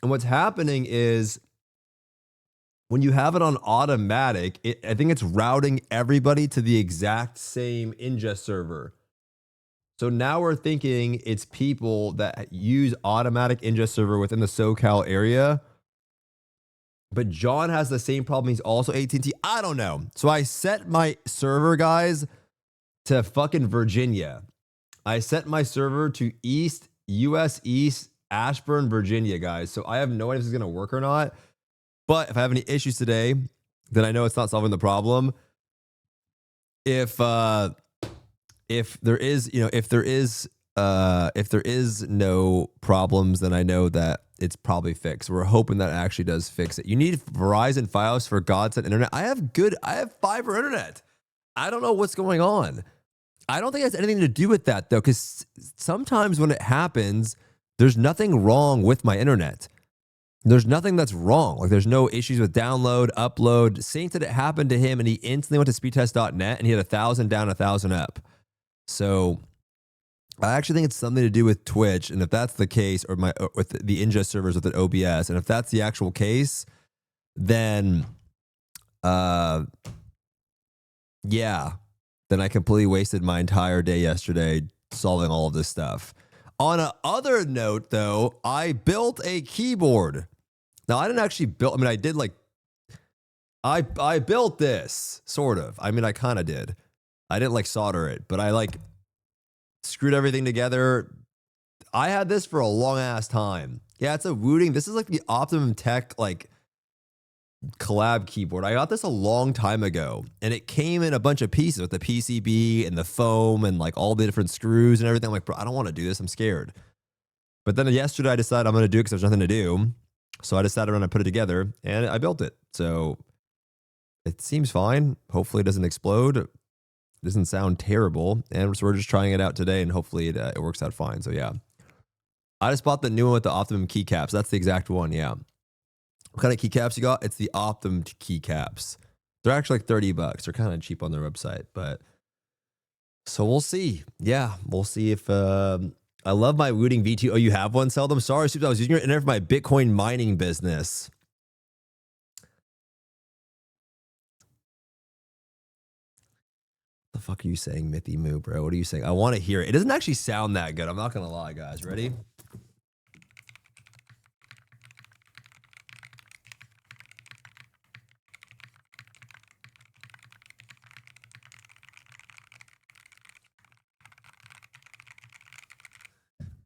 And what's happening is when you have it on automatic, I think it's routing everybody to the exact same ingest server. So now we're thinking it's people that use automatic ingest server within the SoCal area. But John has the same problem. He's also AT&T. I don't know. So I set my server, guys, to fucking Virginia. I set my server to US East, Ashburn, Virginia, guys. So I have no idea if this is going to work or not. But if I have any issues today, then I know it's not solving the problem. If there is, if there is no problems, then I know that it's probably fixed. We're hoping that it actually does fix it. You need Verizon Fios for Godsend internet. I have fiber internet. I don't know what's going on. I don't think it has anything to do with that though, because sometimes when it happens, there's nothing wrong with my internet. There's nothing that's wrong. Like there's no issues with download, upload. Saint said it happened to him and he instantly went to speedtest.net and he had 1,000 down, 1,000 up. So I actually think it's something to do with Twitch. And if that's the case, or with the ingest servers with an OBS, and if that's the actual case, then yeah, then I completely wasted my entire day yesterday solving all of this stuff. On a other note, though, I built a keyboard. Now, I didn't actually build, I mean, I did like, I built this, sort of. I mean, I kind of did. I didn't like solder it, but I like screwed everything together. I had this for a long ass time. Yeah, it's a Wooting. This is like the Optimum Tech like collab keyboard. I got this a long time ago and it came in a bunch of pieces with the PCB and the foam and like all the different screws and everything. I'm like, bro, I don't want to do this. I'm scared. But then yesterday I decided I'm going to do it because there's nothing to do. So I decided when I put it together and I built it. So it seems fine. Hopefully it doesn't explode. It doesn't sound terrible. And so we're just trying it out today and hopefully it works out fine. So yeah, I just bought the new one with the Optimum keycaps. That's the exact one. Yeah. What kind of keycaps you got? It's the Optimum keycaps. They're actually like $30. They're kind of cheap on their website, but so we'll see. Yeah, we'll see if I love my Wooting V2. Oh, you have one? Sell them. Sorry, Stoopzz, I was using your internet for my Bitcoin mining business. What the fuck are you saying, Mithy Moo, bro? What are you saying? I want to hear it. It doesn't actually sound that good. I'm not gonna lie, guys. Ready?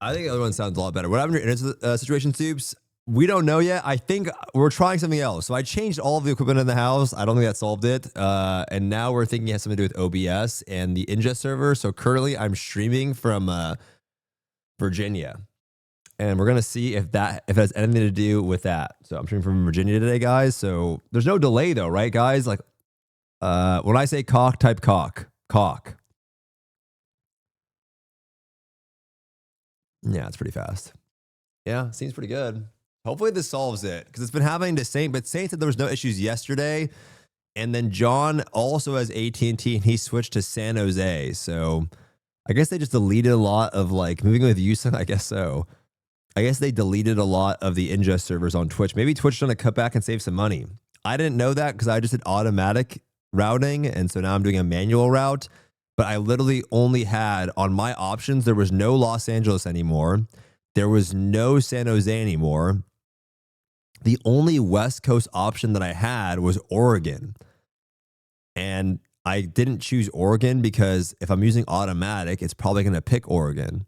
I think the other one sounds a lot better. What happened to your internet situation, Stoopzz? We don't know yet. I think we're trying something else. So I changed all of the equipment in the house. I don't think that solved it. And now we're thinking it has something to do with OBS and the ingest server. So currently I'm streaming from Virginia. And we're going to see if it has anything to do with that. So I'm streaming from Virginia today, guys. So there's no delay though, right, guys? Like when I say cock, type cock. Cock. Yeah, it's pretty fast. Yeah, seems pretty good. Hopefully this solves it because it's been happening to Saint, but Saint said there was no issues yesterday. And then John also has AT&T and he switched to San Jose. So I guess they just deleted a lot of like moving with Houston. I guess so. I guess they deleted a lot of the ingest servers on Twitch. Maybe Twitch trying to cut back and save some money. I didn't know that because I just did automatic routing. And so now I'm doing a manual route. But I literally only had on my options, there was no Los Angeles anymore. There was no San Jose anymore. The only West Coast option that I had was Oregon. And I didn't choose Oregon because if I'm using automatic, it's probably going to pick Oregon.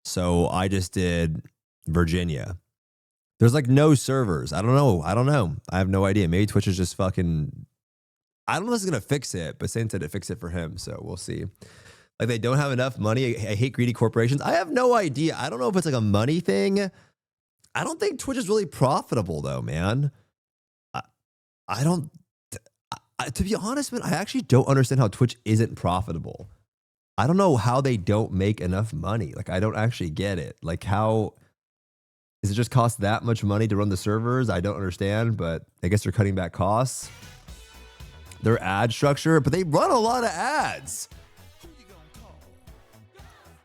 So I just did Virginia. There's like no servers. I don't know. I have no idea. Maybe Twitch is just fucking... I don't know if it's going to fix it, but Saint said it fix it for him. So we'll see. Like they don't have enough money. I hate greedy corporations. I have no idea. I don't know if it's like a money thing. I don't think Twitch is really profitable though, man. I don't, to be honest, man, I actually don't understand how Twitch isn't profitable. I don't know how they don't make enough money. Like I don't actually get it. Like how, is it just cost that much money to run the servers? I don't understand, but I guess they're cutting back costs. Their ad structure, but they run a lot of ads.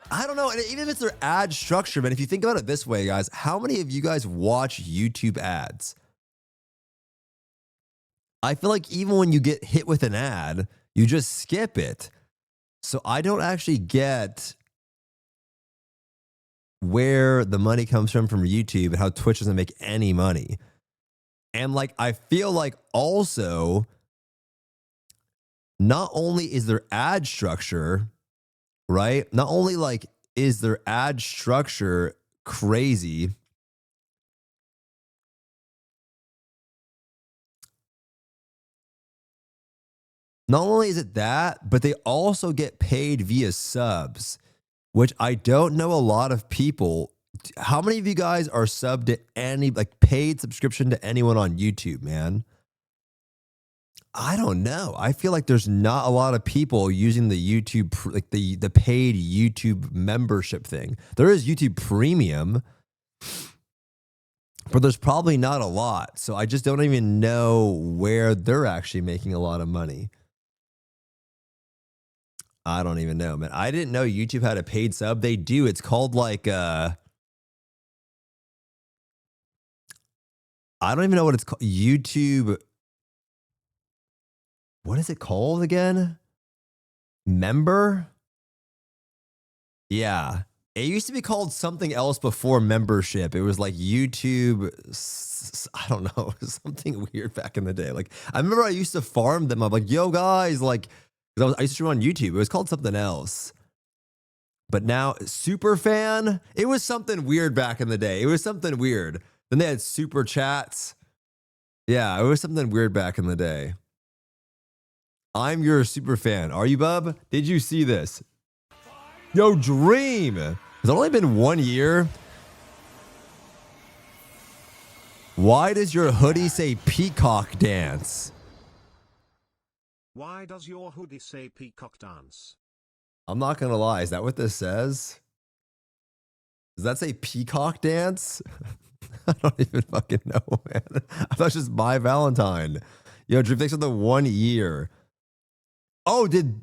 I don't know. And even if it's their ad structure, but if you think about it this way, guys, how many of you guys watch YouTube ads? I feel like even when you get hit with an ad, you just skip it. So I don't actually get where the money comes from YouTube and how Twitch doesn't make any money. And like, I feel like also, not only is their ad structure, right? Not only like is their ad structure crazy, not only is it that, but they also get paid via subs, which I don't know a lot of people. How many of you guys are subbed to any, like, paid subscription to anyone on YouTube, man? I don't know. I feel like there's not a lot of people using the YouTube, like the paid YouTube membership thing. There is YouTube Premium, but there's probably not a lot. So I just don't even know where they're actually making a lot of money. I don't even know, man. I didn't know YouTube had a paid sub. They do. It's called like, I don't even know what it's called. YouTube. What is it called again? Member? Yeah. It used to be called something else before membership. It was like YouTube. I don't know. Something weird back in the day. Like, I remember I used to farm them. I'm like, yo, guys, like, I used to stream on YouTube. It was called something else. But now, super fan, it was something weird back in the day. It was something weird. Then they had super chats. Yeah, it was something weird back in the day. I'm your super fan. Are you, bub? Did you see this? Yo, Dream. Has it only been 1 year? Why does your hoodie say peacock dance? Why does your hoodie say peacock dance? I'm not going to lie. Is that what this says? Does that say peacock dance? I don't even fucking know, man. I thought it was just my Valentine. Yo, Dream, thanks for the 1 year. Oh, did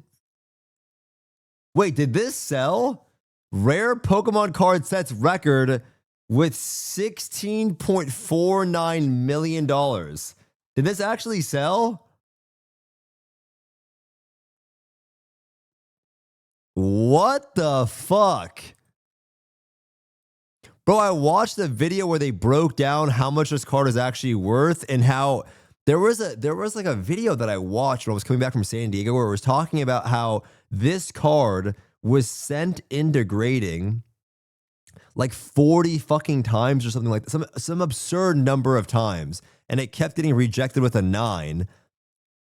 this sell? Rare Pokemon card sets record with $16.49 million. Did this actually sell? What the fuck? Bro, I watched the video where they broke down how much this card is actually worth and how there was like a video that I watched when I was coming back from San Diego where it was talking about how this card was sent into grading like 40 fucking times or something like that. Some absurd number of times. And it kept getting rejected with a 9.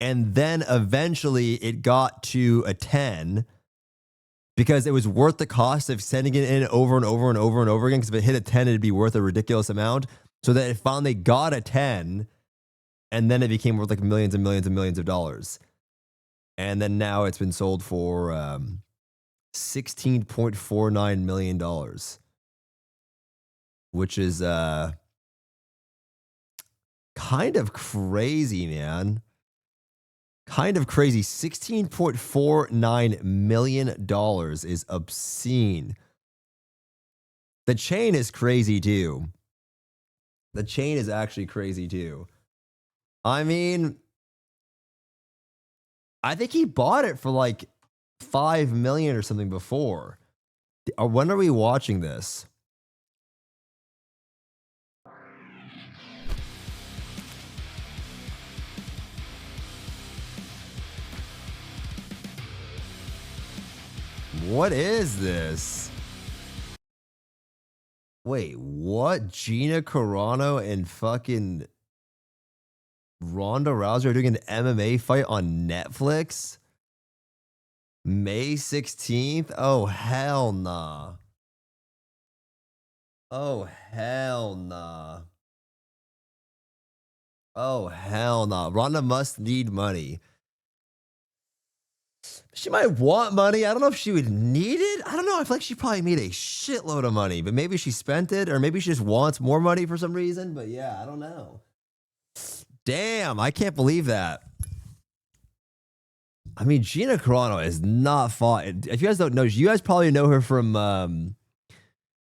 And then eventually it got to a 10 because it was worth the cost of sending it in over and over and over and over again. Because if it hit a 10, it'd be worth a ridiculous amount. So that it finally got a 10. And then it became worth like millions and millions and millions of dollars. And then now it's been sold for $16.49 million, which is kind of crazy, man. Kind of crazy. $16.49 million is obscene. The chain is crazy too. The chain is actually crazy too. I mean, I think he bought it for like 5 million or something before. When are we watching this? What is this? Wait, what? Gina Carano and fucking Ronda Rousey are doing an MMA fight on Netflix? May 16th? Oh, hell nah. Oh, hell nah. Oh, hell nah. Ronda must need money. She might want money. I don't know if she would need it. I don't know. I feel like she probably made a shitload of money, but maybe she spent it, or maybe she just wants more money for some reason. But yeah, I don't know. Damn, I can't believe that. I mean, Gina Carano is not fought. If you guys don't know, you guys probably know her from.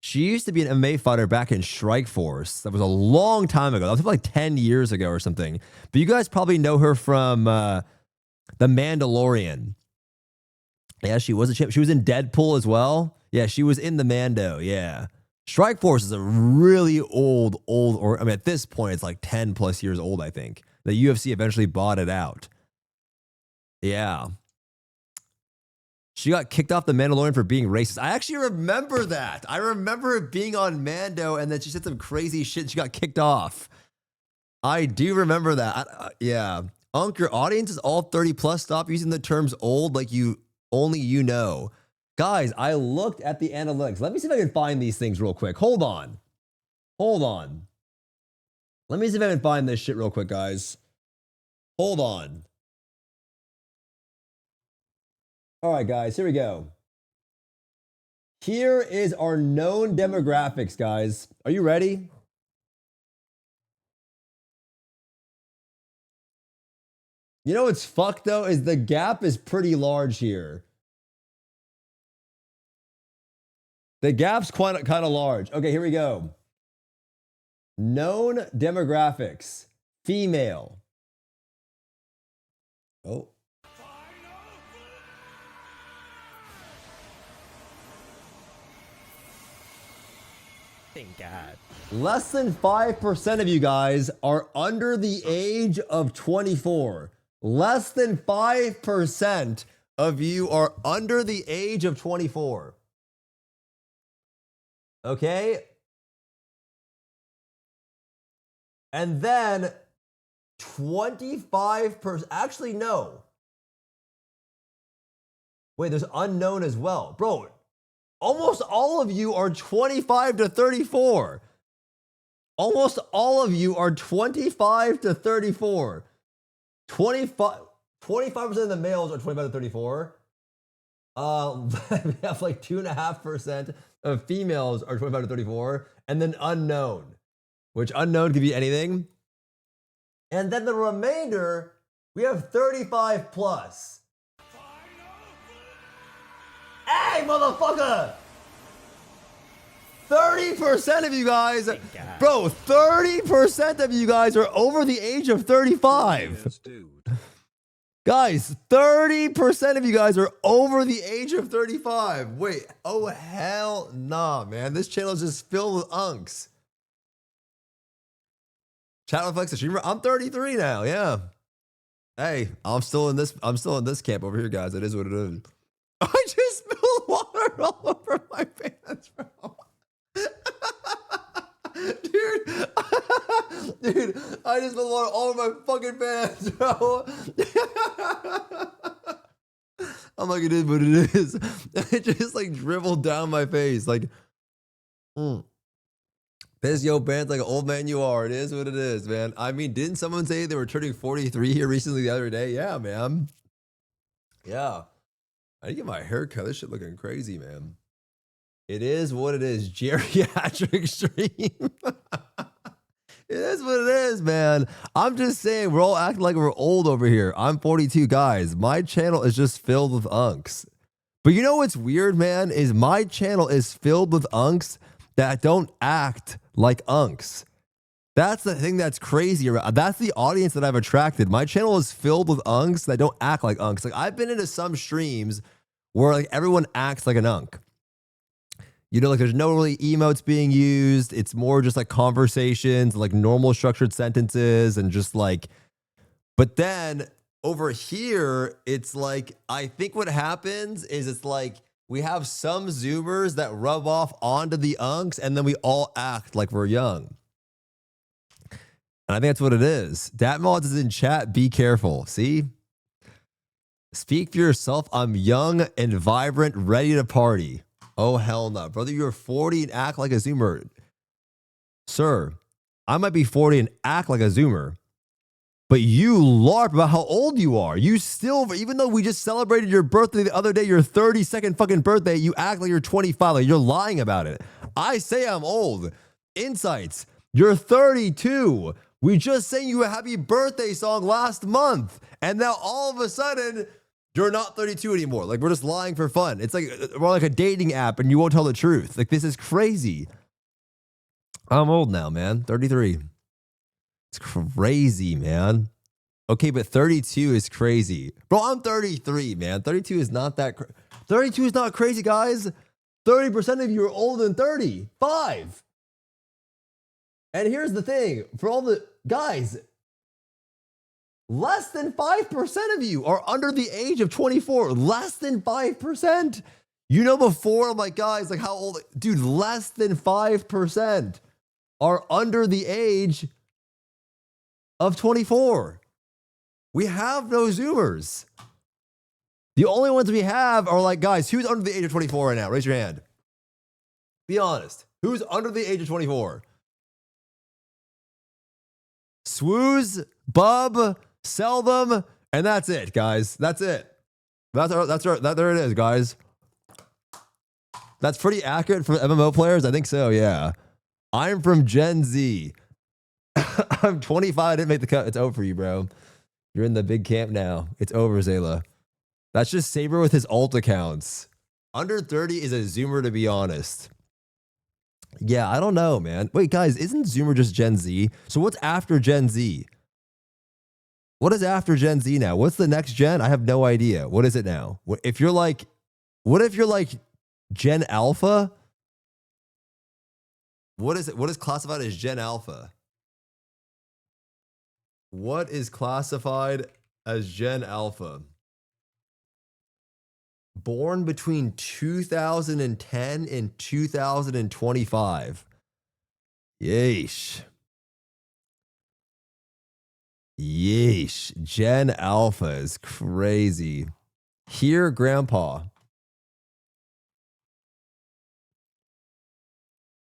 She used to be an MMA fighter back in Strike Force. That was a long time ago. That was like 10 years ago or something. But you guys probably know her from The Mandalorian. Yeah, she was a champ. She was in Deadpool as well. Yeah, she was in the Mando. Yeah. Strike Force is a really old, or I mean, at this point, it's like 10 plus years old, I think. The UFC eventually bought it out. Yeah. She got kicked off the Mandalorian for being racist. I actually remember that. I remember it being on Mando and then she said some crazy shit and she got kicked off. I do remember that. Yeah. Unk, your audience is all 30 plus. Stop using the terms old like only you know. Guys, I looked at the analytics. Let me see if I can find these things real quick. Hold on. Let me see if I can find this shit real quick, guys. Hold on. All right, guys, here we go. Here is our known demographics, guys. Are you ready? You know what's fucked, though, is the gap is pretty large here. The gap's kind of large. Okay, here we go. Known demographics. Female. Oh. Thank God. Less than 5% of you guys are under the age of 24. Less than 5% of you are under the age of 24. Okay? And then 25%. Actually, no. Wait, there's unknown as well. Bro, almost all of you are 25 to 34. Almost all of you are 25 to 34. 25% of the males are 25 to 34. We have like 2.5% of females are 25 to 34. And then unknown, which unknown could be anything. And then the remainder, we have 35 plus. Hey, motherfucker! 30% of you guys, bro, 30% of you guys are over the age of 35. Yes, dude. Guys, 30% of you guys are over the age of 35. Wait, oh hell nah, man. This channel is just filled with unks. Chat reflects the streamer. I'm 33 now, yeah. Hey, I'm still in this camp over here, guys. It is what it is. I just spilled water all over my pants, bro. Dude, I just spilled water all over my fucking pants, bro. I'm like, it is what it is. It just like dribbled down my face. Like, piss your pants like an old man you are. It is what it is, man. I mean, didn't someone say they were turning 43 here recently the other day? Yeah, man. Yeah. I need to get my hair cut. This shit looking crazy, man. It is what it is. Geriatric stream. It is what it is, man. I'm just saying, we're all acting like we're old over here. I'm 42, guys. My channel is just filled with unks. But you know what's weird, man, is my channel is filled with unks that don't act like unks. That's the thing that's crazy. That's the audience that I've attracted. My channel is filled with unks that don't act like unks. Like, I've been into some streams where like everyone acts like an unk. You know, like there's no really emotes being used. It's more just like conversations, like normal structured sentences and just like, but then over here, it's like, I think what happens is it's like we have some Zoomers that rub off onto the unks and then we all act like we're young. And I think that's what it is. Datmods is in chat. Be careful. See? Speak for yourself. I'm young and vibrant, ready to party. Oh, hell no. Brother, you're 40 and act like a Zoomer. Sir, I might be 40 and act like a Zoomer, but you LARP about how old you are. You still, even though we just celebrated your birthday the other day, your 32nd fucking birthday, you act like you're 25. Like you're lying about it. I say I'm old. Insights. You're 32. We just sang you a happy birthday song last month. And now all of a sudden, You're not 32 anymore. Like, we're just lying for fun. It's like we're like a dating app and you won't tell the truth. Like, this is crazy. I'm old now, man. 33. It's crazy, man. Okay, but 32 is crazy. Bro, I'm 33, man. 32 is not that 32 is not crazy, guys. 30% of you are older than 35. And here's the thing. For all the guys, less than 5% of you are under the age of 24. Less than 5%. You know, before I'm like, guys, like how old? Dude, less than 5% are under the age of 24. We have no Zoomers. The only ones we have are like, guys, who's under the age of 24 right now? Raise your hand. Be honest. Who's under the age of 24? Swoos, Bub, Seldom, and that's it, guys. That's it. There it is, guys. That's pretty accurate for MMO players. I think so, yeah. I'm from Gen Z. I'm 25. I didn't make the cut. It's over for you, bro. You're in the big camp now. It's over, Zayla. That's just Saber with his alt accounts. Under 30 is a Zoomer, to be honest. Yeah, I don't know, man. Wait, guys, isn't Zoomer just Gen Z? So what's after Gen Z? What is after Gen Z now? What's the next gen? I have no idea. What is it now? What if you're like Gen Alpha? What is it? What is classified as Gen Alpha? What is classified as Gen Alpha? Born between 2010 and 2025. Yeesh. Yeesh. Gen Alpha is crazy. Here, Grandpa.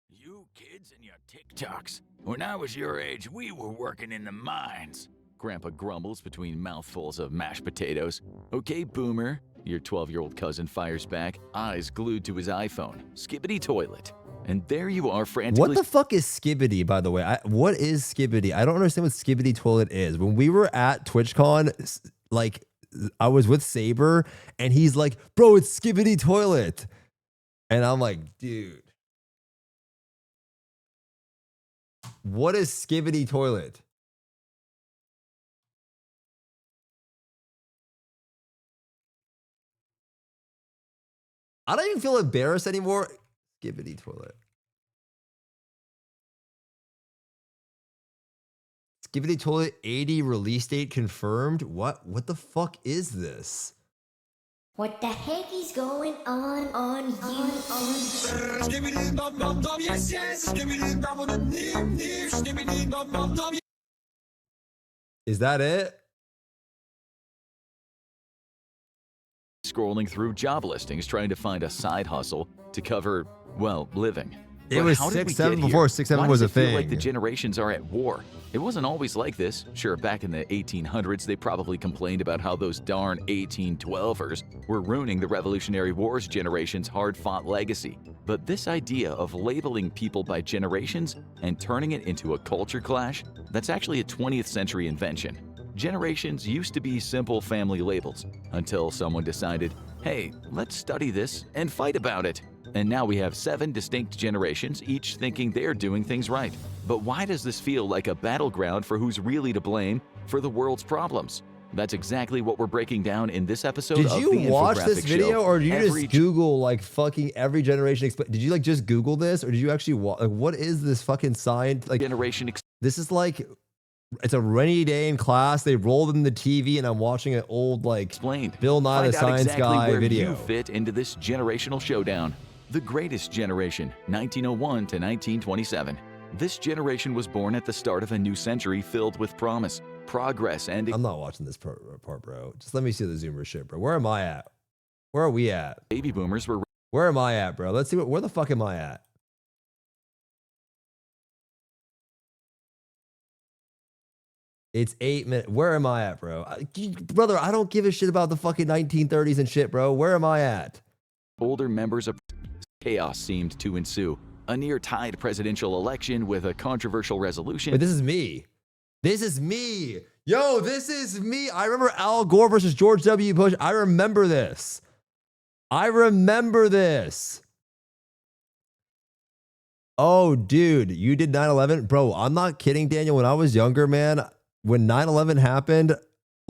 You kids and your TikToks. When I was your age, we were working in the mines. Grandpa grumbles between mouthfuls of mashed potatoes. Okay, boomer. Your 12-year-old cousin fires back, eyes glued to his iPhone. Skibbity toilet. And there you are frantically— What the fuck is Skibbity, by the way? What is Skibbity? I don't understand what Skibbity toilet is. When we were at TwitchCon, like, I was with Saber, and he's like, bro, it's Skibbity toilet. And I'm like, dude. What is Skibbity toilet? I don't even feel embarrassed anymore. Skibbity toilet. Skibbity toilet 80 release date confirmed. What the fuck is this? What the heck is going on Is that it? scrolling through job listings trying to find a side hustle to cover, well, living. It But was how did we 6'7" get before here? 6'7" Why was does a it feel like thing? the generations are at war? It wasn't always like this. Sure, back in the 1800s, they probably complained about how those darn 1812ers were ruining the Revolutionary War's generation's hard-fought legacy. But this idea of labeling people by generations and turning it into a culture clash, that's actually a 20th century invention. Generations used to be simple family labels until someone decided, hey, let's study this and fight about it. And now we have 7 distinct generations, each thinking they're doing things right. But why does this feel like a battleground for who's really to blame for the world's problems? That's exactly what we're breaking down in this episode Did of the you watch this Infographic video, Show. or did you Every just Google like fucking every generation? Did you like just Google this, or did you actually watch? Like, what is this fucking science? Like, generation this is like, it's a rainy day in class. They rolled in the TV, and I'm watching an old like explained. Bill Nye the Find out Science exactly Guy where video. you fit into this generational showdown. The greatest generation, 1901 to 1927. This generation was born at the start of a new century filled with promise, progress, and I'm not watching this part, bro. Just let me see the Zoomer shit, bro. Where am I at? Where are we at? baby boomers were Where am I at, bro? Let's see where the fuck am I at? It's 8 minutes. Where am I at, bro? Brother, I don't give a shit about the fucking 1930s and shit, bro. Where am I at? older members of chaos seemed to ensue. A near-tied presidential election with a controversial resolution. But this is me. This is me. Yo, this is me. I remember Al Gore versus George W. Bush. I remember this. Oh, dude, you did 9/11? Bro, I'm not kidding, Daniel. When I was younger, man, when 9/11 happened,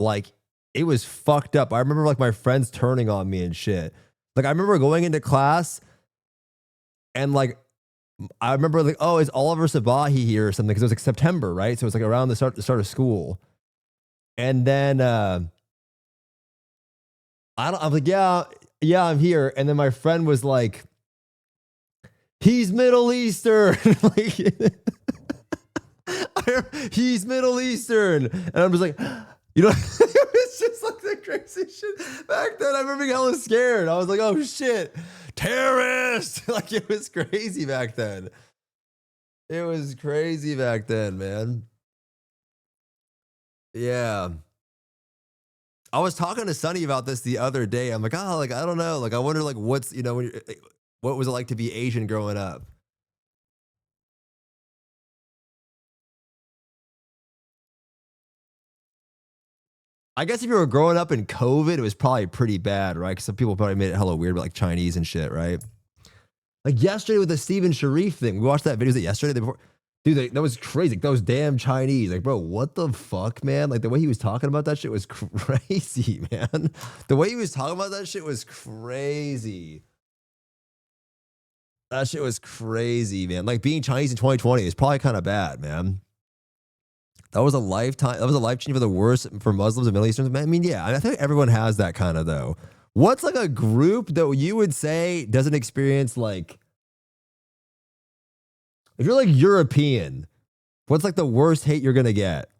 like, it was fucked up. I remember, like, my friends turning on me and shit. Like, I remember going into class and, like, I remember, like, oh, is Oliver Sabahi here or something? Because it was, like, September, right? So it was, like, around the start of school. And then I was like, yeah, I'm here. And then my friend was like, he's Middle Eastern. Like, he's Middle Eastern. And I'm just like, you know, it's just like the crazy shit. Back then, I remember being hella scared. I was like, oh shit, terrorist. Like, it was crazy back then. It was crazy back then, man. Yeah. I was talking to Sonny about this the other day. I'm like, oh, like, I don't know. Like, I wonder, like, what's, you know, when you're, what was it like to be Asian growing up? I guess if you were growing up in COVID, it was probably pretty bad, right? Because some people probably made it hella weird, but like Chinese and shit, right? Like yesterday with the Stephen Sharif thing. We watched that video. Was it yesterday? The day before? Dude, that was crazy. Like, those damn Chinese. Like, bro, what the fuck, man? Like, the way he was talking about that shit was crazy, man. The way he was talking about that shit was crazy. That shit was crazy, man. Like, being Chinese in 2020 is probably kind of bad, man. That was a lifetime. That was a life change for the worse for Muslims and Middle Easterns. I mean, yeah, I think everyone has that kind of, though. What's like a group that you would say doesn't experience, like, if you're like European, what's like the worst hate you're gonna get?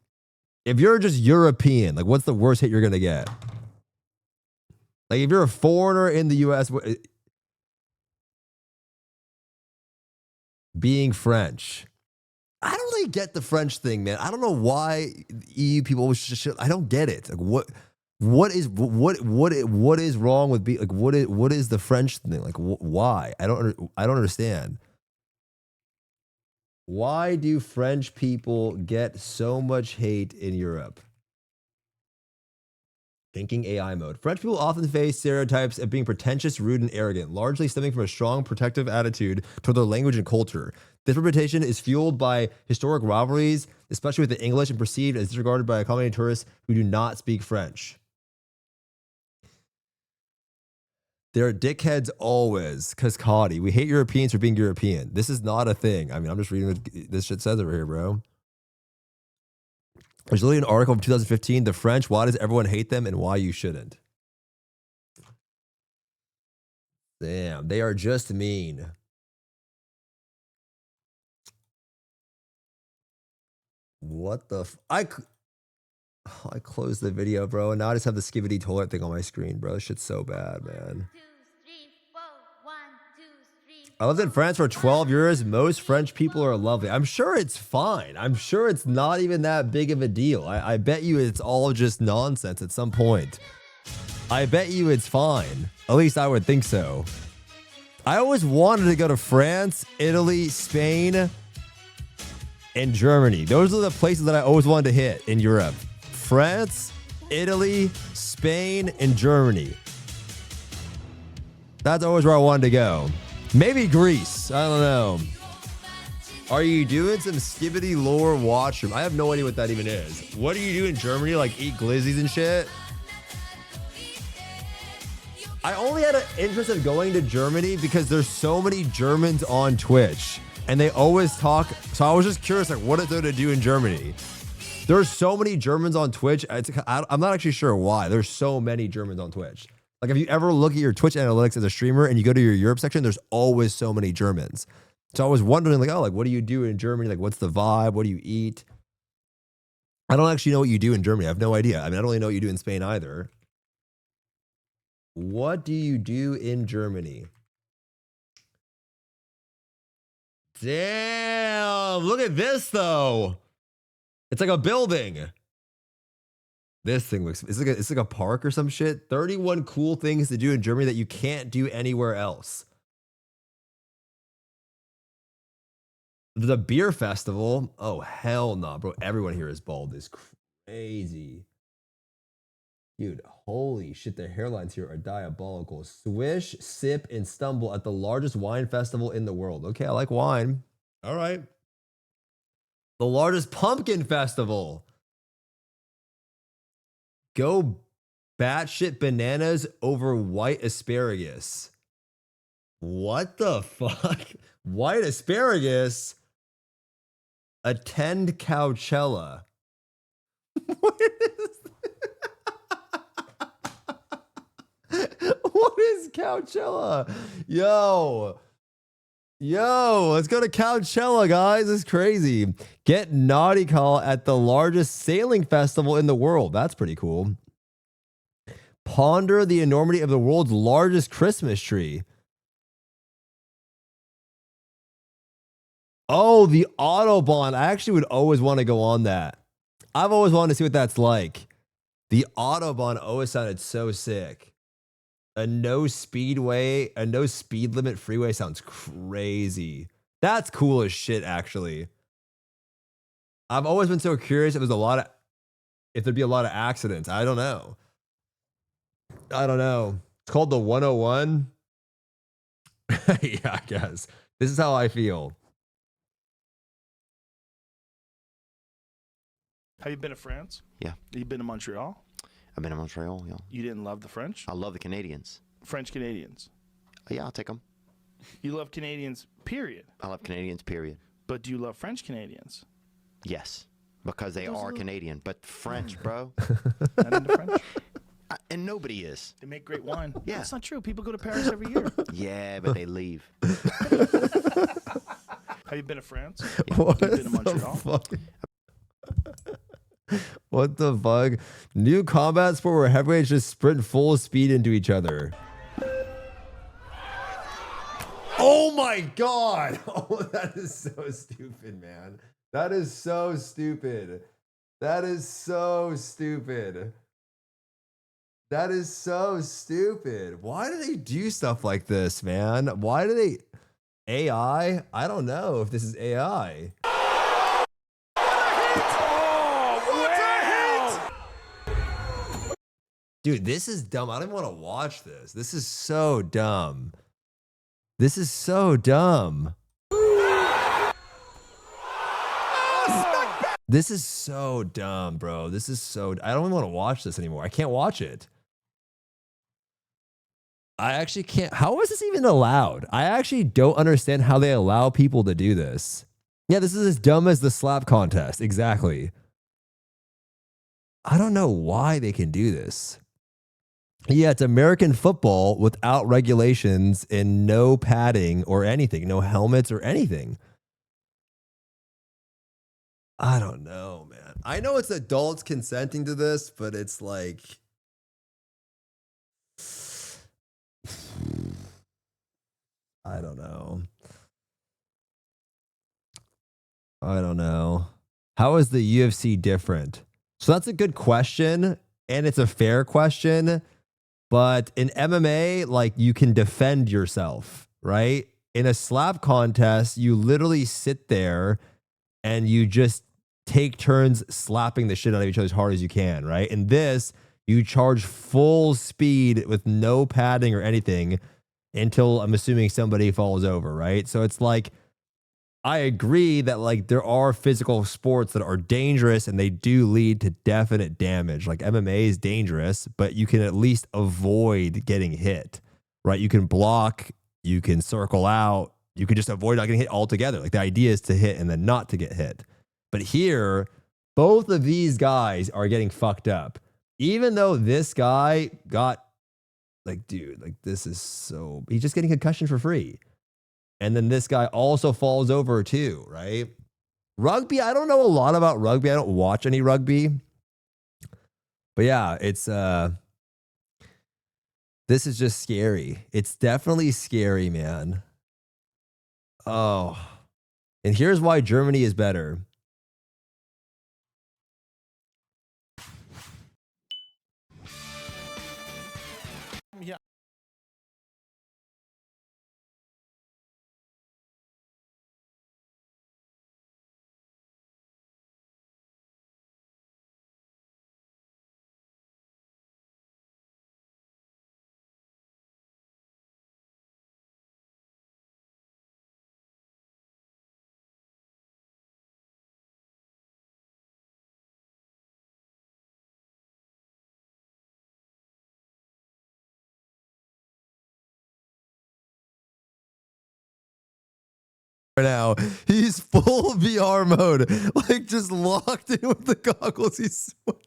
If you're just European, like, what's the worst hate you're gonna get? Like, if you're a foreigner in the US, being French. I don't really get the French thing, man. I don't know why EU people should. I don't get it. Like, what is wrong with being like what is the French thing? Like, why? I don't understand. Why do French people get so much hate in Europe? Thinking AI mode. French people often face stereotypes of being pretentious, rude, and arrogant, largely stemming from a strong protective attitude toward their language and culture. This reputation is fueled by historic rivalries, especially with the English, and perceived as disregarded by accommodating tourists who do not speak French. They're dickheads always. Cascadi. We hate Europeans for being European. This is not a thing. I mean, I'm just reading what this shit says over here, bro. There's literally an article from 2015, The French, Why Does Everyone Hate Them and Why You Shouldn't. Damn, they are just mean. What the I closed the video, bro, and now I just have the skibbity toilet thing on my screen, bro. This shit's so bad, man. I lived in France for 12 years. Most French people are lovely. I'm sure it's fine. I'm sure it's not even that big of a deal. I bet you it's all just nonsense at some point. I bet you it's fine. At least I would think so. I always wanted to go to France, Italy, Spain, and Germany. Those are the places that I always wanted to hit in Europe. France, Italy, Spain, and Germany. That's always where I wanted to go. Maybe Greece. I don't know. Are you doing some skibbity lore watchroom? I have no idea what that even is. What do you do in Germany? Like, eat glizzies and shit? I only had an interest in going to Germany because there's so many Germans on Twitch. And they always talk. So I was just curious, like, what is there to do in Germany? There's so many Germans on Twitch. I'm not actually sure why. There's so many Germans on Twitch. Like, if you ever look at your Twitch analytics as a streamer and you go to your Europe section, there's always so many Germans. So I was wondering, like, oh, like, what do you do in Germany? Like, what's the vibe? What do you eat? I don't actually know what you do in Germany. I have no idea. I mean, I don't really know what you do in Spain either. What do you do in Germany? Damn, look at this, though. It's like a building. This thing looks, it's like a park or some shit. 31 cool things to do in Germany that you can't do anywhere else. The beer festival. Oh, hell no, bro. Everyone here is bald. Is Crazy. Dude, holy shit, the hairlines here are diabolical. Swish, sip, and stumble at the largest wine festival in the world. Okay, I like wine. All right. The largest pumpkin festival. Go batshit bananas over white asparagus. What the fuck? White asparagus? Attend Coachella. What is What is Coachella? Yo, let's go to Coachella, guys. This is crazy. Get naughty call at the largest sailing festival in the world. That's pretty cool. Ponder the enormity of the world's largest Christmas tree. Oh, the Autobahn. I actually would always want to go on that. I've always wanted to see what that's like. The Autobahn always sounded so sick. A no speed limit freeway sounds crazy. That's cool as shit, actually. I've always been so curious if there'd be a lot of accidents. I don't know. It's called the 101. Yeah, I guess. This is how I feel. Have you been to France? Yeah. You've been to Montreal? I've been in Montreal, yeah. You didn't love the French? I love the Canadians. French Canadians. Yeah, I'll take them. You love Canadians, period. I love Canadians, period. But do you love French Canadians? Yes, because they are Canadian. But French, bro. Not into French? And nobody is. They make great wine. Yeah. That's not true. People go to Paris every year. Yeah, but they leave. Have you been to France? Yeah. What You've been to the Montreal? fuck? What the fuck? New combat sport where heavyweights just sprint full speed into each other. Oh my god! Oh, that is so stupid, man. That is so stupid. That is so stupid. That is so stupid. Why do they do stuff like this, man? Why do they... AI? I don't know if this is AI. Dude, this is dumb. I don't even want to watch this. This is so dumb. This is so dumb. This is so dumb, bro. This is so... I don't even want to watch this anymore. I can't watch it. I actually can't... How is this even allowed? I actually don't understand how they allow people to do this. Yeah, this is as dumb as the slap contest. Exactly. I don't know why they can do this. Yeah, it's American football without regulations and no padding or anything, no helmets or anything. I don't know, man. I know it's adults consenting to this, but it's like... I don't know. I don't know. How is the UFC different? So that's a good question, and it's a fair question. But in MMA, like, you can defend yourself, right? In a slap contest, you literally sit there and you just take turns slapping the shit out of each other as hard as you can, right? In this, you charge full speed with no padding or anything until, I'm assuming, somebody falls over, right? So it's like, I agree that, like, there are physical sports that are dangerous and they do lead to definite damage. Like, MMA is dangerous, but you can at least avoid getting hit, right? You can block, you can circle out, you can just avoid not getting hit altogether. Like, the idea is to hit and then not to get hit. But here, both of these guys are getting fucked up. Even though this guy got, like, dude, like, this is so... He's just getting concussion for free. And then this guy also falls over too, right? Rugby, I don't know a lot about rugby. I don't watch any rugby. But yeah, it's this is just scary. It's definitely scary, man. Oh. And here's why Germany is better. now. He's full VR mode, like just locked in with the goggles. He's sweating.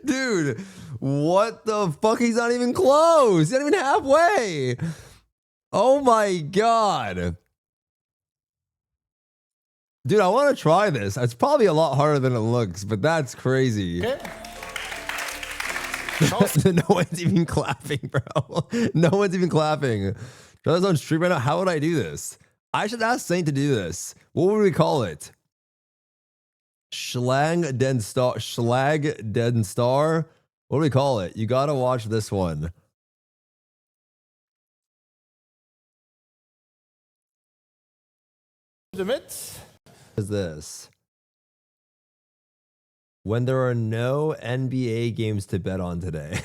Dude, what the fuck? He's not even close. He's not even halfway. Oh my God. Dude, I want to try this. It's probably a lot harder than it looks, but that's crazy. Okay. No one's even clapping, bro. No one's even clapping. John's on stream right now. How would I do this? I should ask Saint to do this. What would we call it? Schlag Den Star. Schlag Den Star. What do we call it? You gotta watch this one. What Is this? When there are no NBA games to bet on today.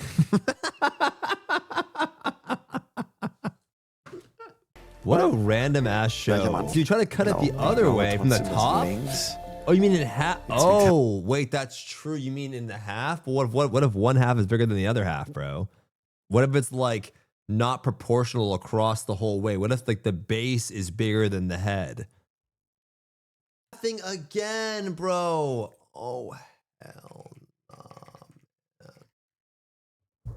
What a random ass show. So you try to cut it the other way from the top? Oh, you mean in half? Oh, wait, that's true. You mean in the half? But what if one half is bigger than the other half, bro? What if it's like not proportional across the whole way? What if like the base is bigger than the head? Thing again, bro. Oh, hell no, man.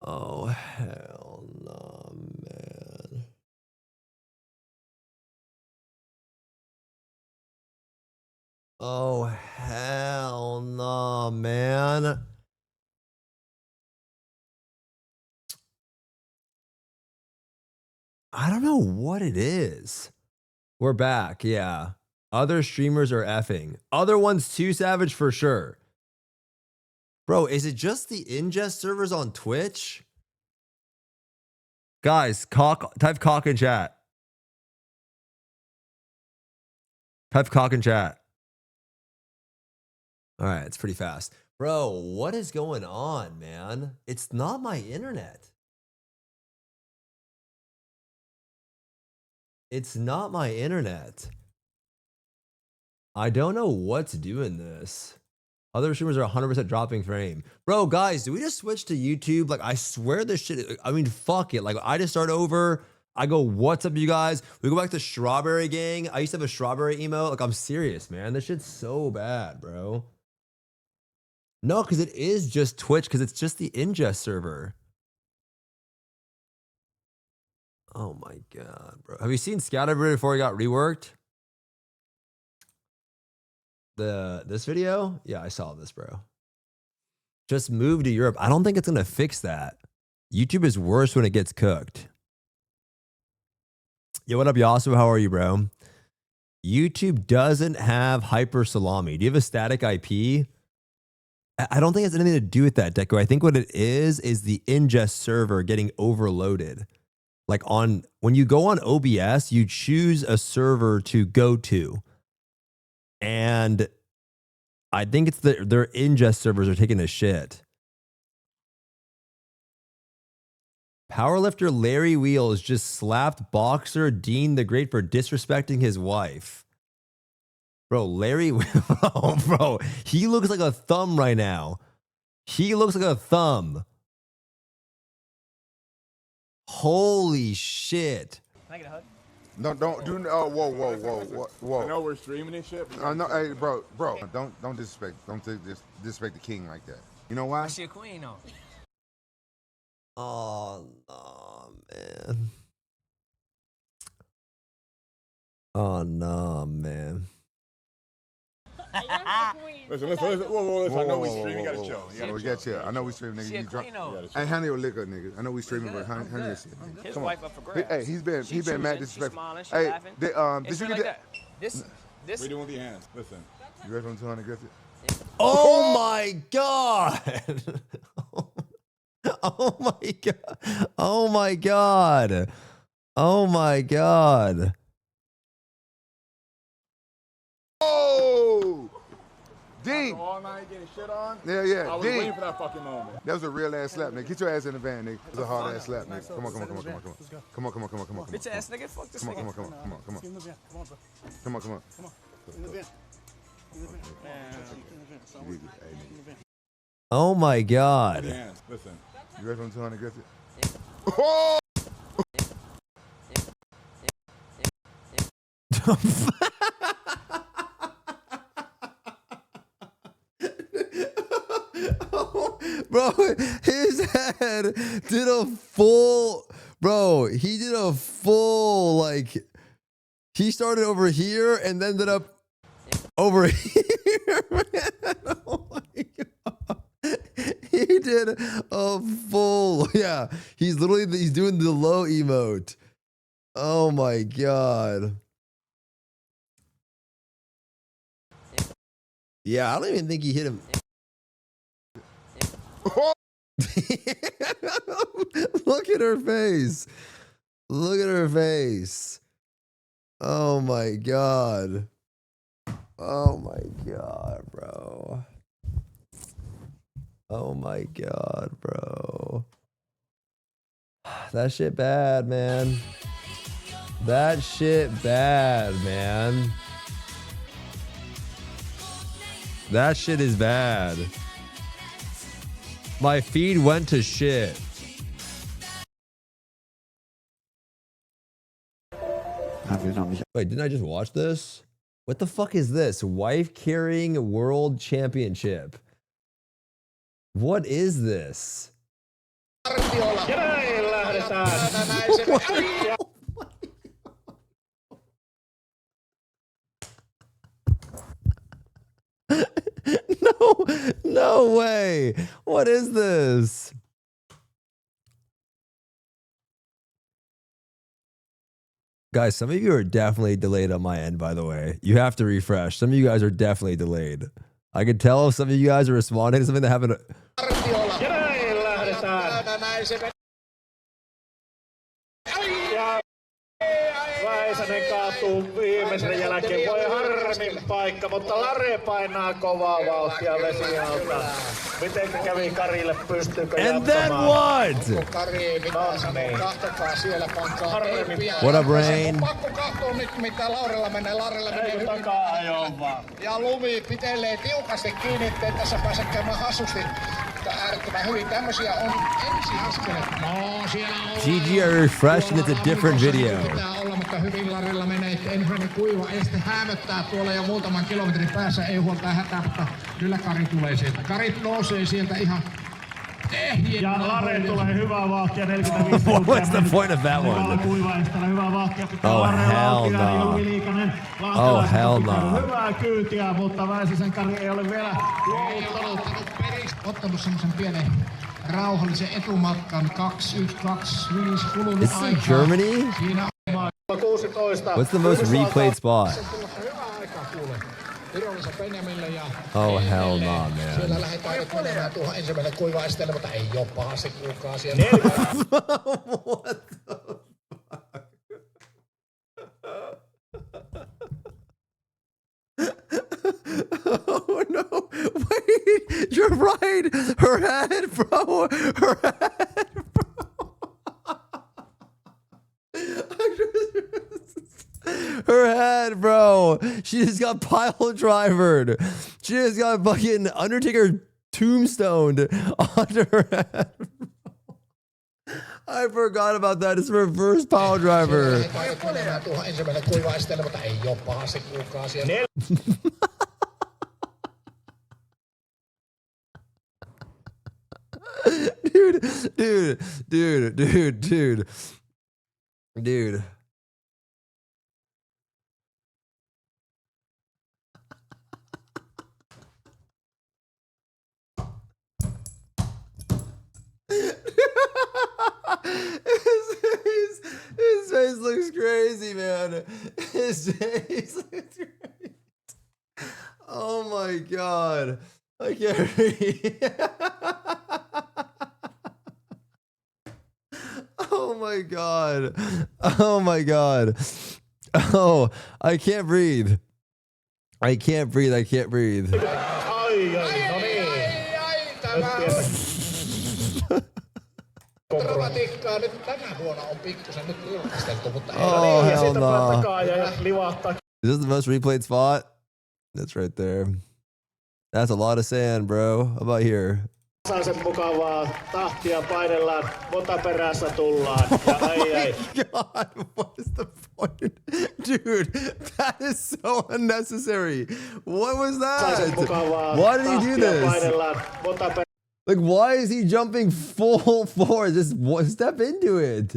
Oh, hell no, man. Oh, hell no, man. I don't know what it is. We're back, yeah. Other streamers are effing. Other ones too savage for sure. Bro, is it just the ingest servers on Twitch? Guys, type cock in chat. Type cock in chat. All right, it's pretty fast. Bro, what is going on, man? It's not my internet. It's not my internet. I don't know what's doing this. Other streamers are 100% dropping frame. Bro, guys, do we just switch to YouTube? Like, I swear this shit, I mean, fuck it. Like, I just start over. I go, what's up, you guys? We go back to Strawberry Gang. I used to have a Strawberry emote. Like, I'm serious, man. This shit's so bad, bro. No, because it is just Twitch, because it's just the ingest server. Oh my God, bro. Have you seen Scout Everybody before he got reworked? This video? Yeah, I saw this, bro. Just move to Europe. I don't think it's gonna fix that. YouTube is worse when it gets cooked. Yo, what up, Yasu? How are you, bro? YouTube doesn't have hyper salami. Do you have a static IP? I don't think it has anything to do with that, Deco. I think what it is the ingest server getting overloaded. Like when you go on OBS, you choose a server to go to. And I think it's their ingest servers are taking a shit. Powerlifter Larry Wheels just slapped boxer Dean the Great for disrespecting his wife. Bro, Larry, bro, he looks like a thumb right now. He looks like a thumb. Holy shit. Can I get a hug? No, don't do. Oh, whoa. I know we're streaming and shit. No, hey, bro, don't disrespect. Don't disrespect the king like that. You know why? She a queen, though. Oh, no, man. Oh, no, man. Listen. Whoa. I know we streaming. You gotta chill. We got you. I know we streaming, nigga. She a You drunk. queen, though. Hey, honey your liquor, nigga. I know we streaming, but honey your shit. His Come wife on. up for grabs. Hey, he's been mad She disrespectful. smiling, she Hey, laughing. did It's you been get like that? that. This. We doing with your hands. Listen. You ready for him 200 Griffith? Oh, my God. Oh, my God. Oh, my God. Oh, my God. Oh! D. All night getting shit on. Yeah, yeah. I was D. waiting for that fucking moment. That was a real ass slap, nigga. Get your ass in the van, nigga. It was a hard ass slap, nigga. Come on, come on, come on, come on, come on. Come on, come on, come on, come on. Bitch ass nigga, fuck this Come on, nigga. come on, come on, come on, come on. Give him the van. Come on, bro. Come on, come on. Come on. Give him the van. Give him the van. Oh my God. Hands. Listen. You ready for 200, Griffith? Bro, his head did a full, bro, he did a full, like, he started over here and then ended up over here, man. Oh my God. He did a full, yeah, he's doing the low emote. Oh my God. Yeah, I don't even think he hit him. Look at her face. Look at her face. Oh my God. Oh my God, bro. Oh my God, bro. That shit bad, man. That shit bad, man. That shit is bad. My feed went to shit. Wait, didn't I just watch this? What the fuck is this? Wife carrying world championship. What is this? No way. What is this? Guys, some of you are definitely delayed on my end, by the way. You have to refresh. Some of you guys are definitely delayed. I can tell if some of you guys are responding to something that haven't. Väisänen kaatuu viimeisen jälkeen. Voi harmin paikka, mutta Lare painaa kovaa vauhtia vesialta. Miten kävi Karille, pystyykö And then what? Kari, kahtakaa siellä pankkaa. What up, Rain? Pakko katsoa nyt, mitä Laurella menee. Laurella menee hyvin. Takaa-ajoon vaan. Ja Lumi pitelee tiukasti kiinni, ettei tässä pääse käymään hassusti. Äärettömän hyvin. Tämmöisiä on ensiaskeleet. No, siellä on. GG, I refreshed and it's a different video. Pitää olla, mutta hyvin Larilla menee, että ensimmäinen kuiva este häämöttää tuolla jo muutaman kilometrin päässä. Ei huolta hätää, mutta kyllä Kari tulee sieltä. Kari nousee sieltä ihan ehjien. Ja Lare tulee hyvää vauhtia, 45 What's the point of that one? Kuiva estellä hyvää vahtia. Oh hell no. Oh hell no. Hyvää kyytiä, mutta Väisäsen Kari ei ole vielä ottanut semmoisen pienen rauhallisen etumatkan 2125 kulunut Is this in Germany? Siinä on 16. What's the most replayed spot? Hyvää aikaa kuule. Virollisella Benjaminille ja Oh hell no, man. siellä lähdetään nyt menemään tuohon ensimmäiselle kuivaesteelle, mutta ei ole pahasti kuulkaa siellä. What the fuck? Oh no! Wait, you're right. Her head, bro. Her head, bro. Her head, bro. She just got pile drivered. She just got fucking Undertaker tombstoned onto her head. I forgot about that. It's reverse pile driver. Tuohon ensimmäiselle kuivaesteelle, mutta ei ole pahasti kuulkaa siellä. Dude. His face looks crazy, man. His face looks crazy. Oh my God. I can't read. Oh my God. Oh my God. Oh, I can't breathe. I can't breathe. Dramatiikkaa nyt tänä vuonna on pikkusen nyt julkisteltu, mutta ei. Oh, hell no. ja livahtaa. Is this the most replayed spot? That's right there. That's a lot of sand, bro. How about here? Sen mukavaa tahtia painellaan, mota perässä tullaan. Ja ai. God, what is the point? Dude, that is so unnecessary. What was that? Why did he do this? Like, why is he jumping full forward? Just step into it.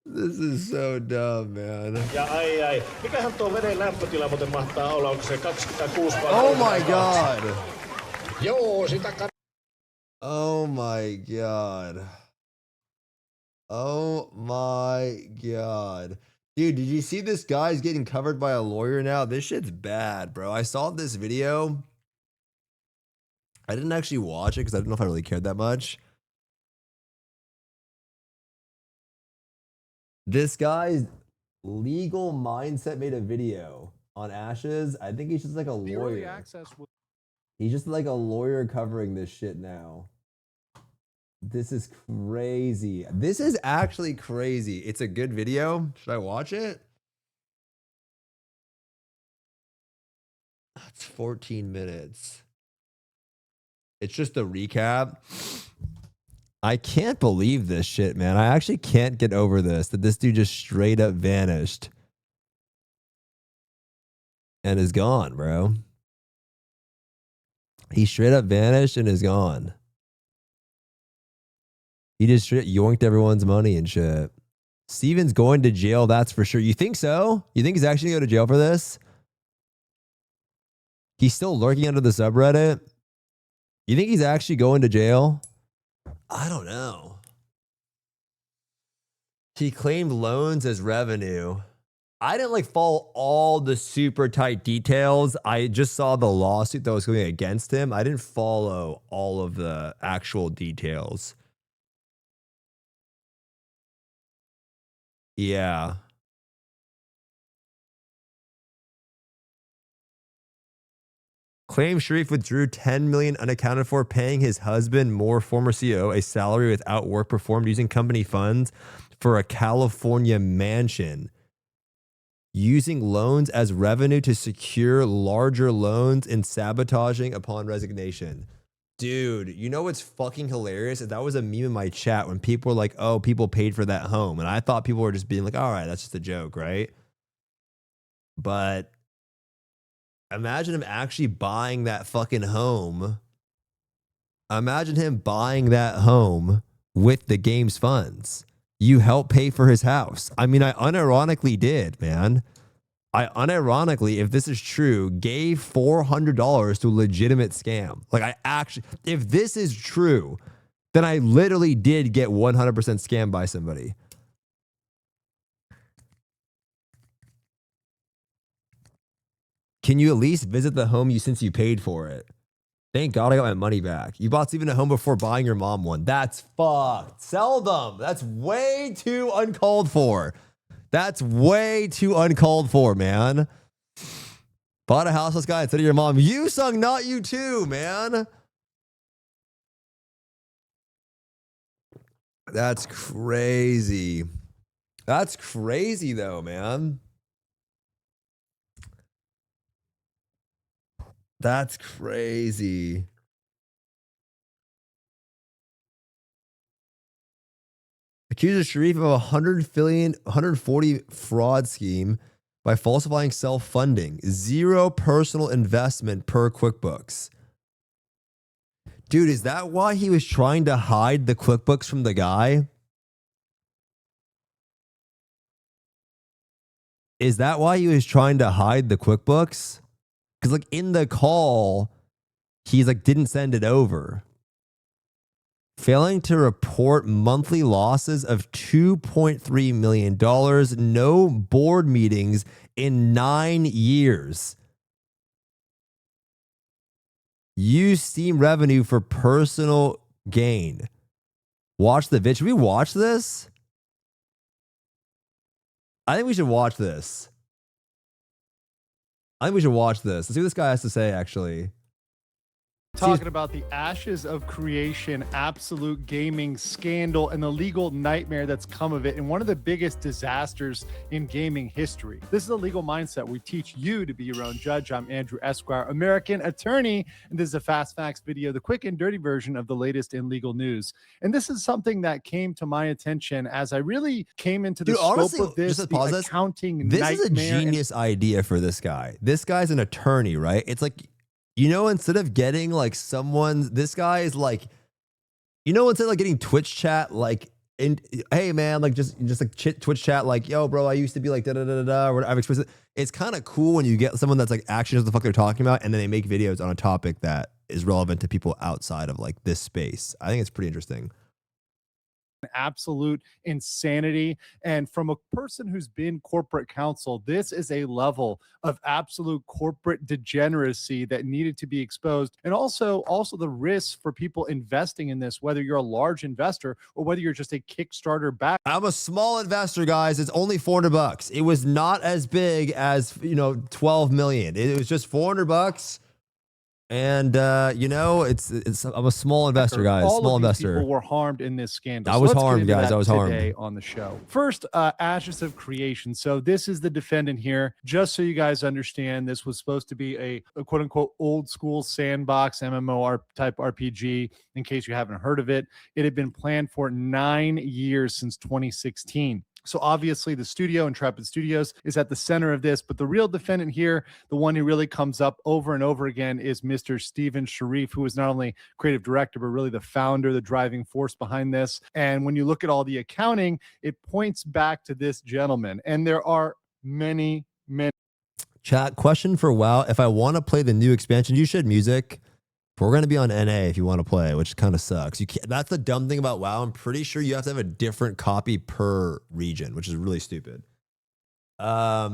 This is so dumb, man. Ja ai. Mikähän tuo veden lämpötila muuten mahtaa olla? Onko se 26 vai? Oh my god. Joo, sitä Oh my god. Oh my god. Dude, did you see this guy's getting covered by a lawyer now? This shit's bad, bro. I saw this video. I didn't actually watch it because I didn't know if I really cared that much. This guy's legal mindset made a video on Ashes. I think he's just like a lawyer. He's just like a lawyer covering this shit now. This is crazy. This is actually crazy. It's a good video. Should I watch it? It's 14 minutes. It's just a recap. I can't believe this shit, man. I actually can't get over this, that this dude just straight up vanished and is gone, bro. He straight up vanished and is gone. He just straight yoinked everyone's money and shit. Steven's going to jail, that's for sure. You think so? You think he's actually going to go to jail for this? He's still lurking under the subreddit? You think he's actually going to jail? I don't know. He claimed loans as revenue. I didn't like follow all the super tight details. I just saw the lawsuit that was going against him. I didn't follow all of the actual details. Yeah. Claims Sharif withdrew 10 million unaccounted for, paying his husband, Moore, former CEO, a salary without work performed using company funds for a California mansion. Using loans as revenue to secure larger loans and sabotaging upon resignation. Dude, you know what's fucking hilarious? That was a meme in my chat when people were like, oh, people paid for that home. And I thought people were just being like, all right, that's just a joke, right? But imagine him actually buying that fucking home. Imagine him buying that home with the game's funds. You helped pay for his house. I mean, I unironically did, man. I unironically, if this is true, gave $400 to a legitimate scam. Like I actually, if this is true, then I literally did get 100% scammed by somebody. Can you at least visit the home since you paid for it? Thank God I got my money back. You bought Steven a home before buying your mom one. That's fucked. Sell them. That's way too uncalled for. That's way too uncalled for, man. Bought a houseless guy instead of your mom. You sung, not you too, man. That's crazy. That's crazy though, man. That's crazy. Accuses Sharif of a 140 fraud scheme by falsifying self-funding. 0 personal investment per QuickBooks. Dude, is that why he was trying to hide the QuickBooks from the guy? Is that why he was trying to hide the QuickBooks? Because like in the call, he's like, didn't send it over. Failing to report monthly losses of $2.3 million, no board meetings in 9 years. Use Steam revenue for personal gain. Watch the vid. Should we watch this? I think we should watch this. I think we should watch this. Let's see what this guy has to say, actually. talking about the ashes of creation, absolute gaming scandal, and the legal nightmare that's come of it, and one of the biggest disasters in gaming history. This is a legal mindset. We teach you to be your own judge. I'm Andrew Esquire, American attorney, and this is a Fast Facts video, the quick and dirty version of the latest in legal news. And this is something that came to my attention as I really came into the scope of this, just to pause the accounting this is a nightmare. genius idea for this guy. This guy's an attorney, right? It's like, you know, instead of getting like someone, this guy is like, you know, instead of like getting Twitch chat, like, hey man, like just like Twitch chat, like, yo, bro, I used to be like da da da da da. Or I've expressed it. It's kind of cool when you get someone that's like actually knows what the fuck they're talking about, and then they make videos on a topic that is relevant to people outside of like this space. I think it's pretty interesting. Absolute insanity. And from a person who's been corporate counsel, this is a level of absolute corporate degeneracy that needed to be exposed. And also the risks for people investing in this, whether you're a large investor or whether you're just a Kickstarter back. I'm a small investor, guys. It's only $400. It was not as big as, you know, 12 million. It was just $400. And you know, I'm a small investor, guys. All small of these investor. People were harmed in this scandal. I was harmed, guys. I was harmed today on the show. First, ashes of creation. So this is the defendant here. Just so you guys understand, this was supposed to be a quote unquote old school sandbox MMO type RPG. In case you haven't heard of it, it had been planned for 9 years since 2016. So obviously the studio, Intrepid Studios, is at the center of this. But the real defendant here, the one who really comes up over and over again, is Mr. Steven Sharif, who is not only creative director, but really the founder, the driving force behind this. And when you look at all the accounting, it points back to this gentleman. And there are many. Chat, question for WoW. If I want to play the new expansion, you should music. We're going to be on NA if you want to play, which kind of sucks. You can't, that's the dumb thing about WoW. I'm pretty sure you have to have a different copy per region, which is really stupid. If I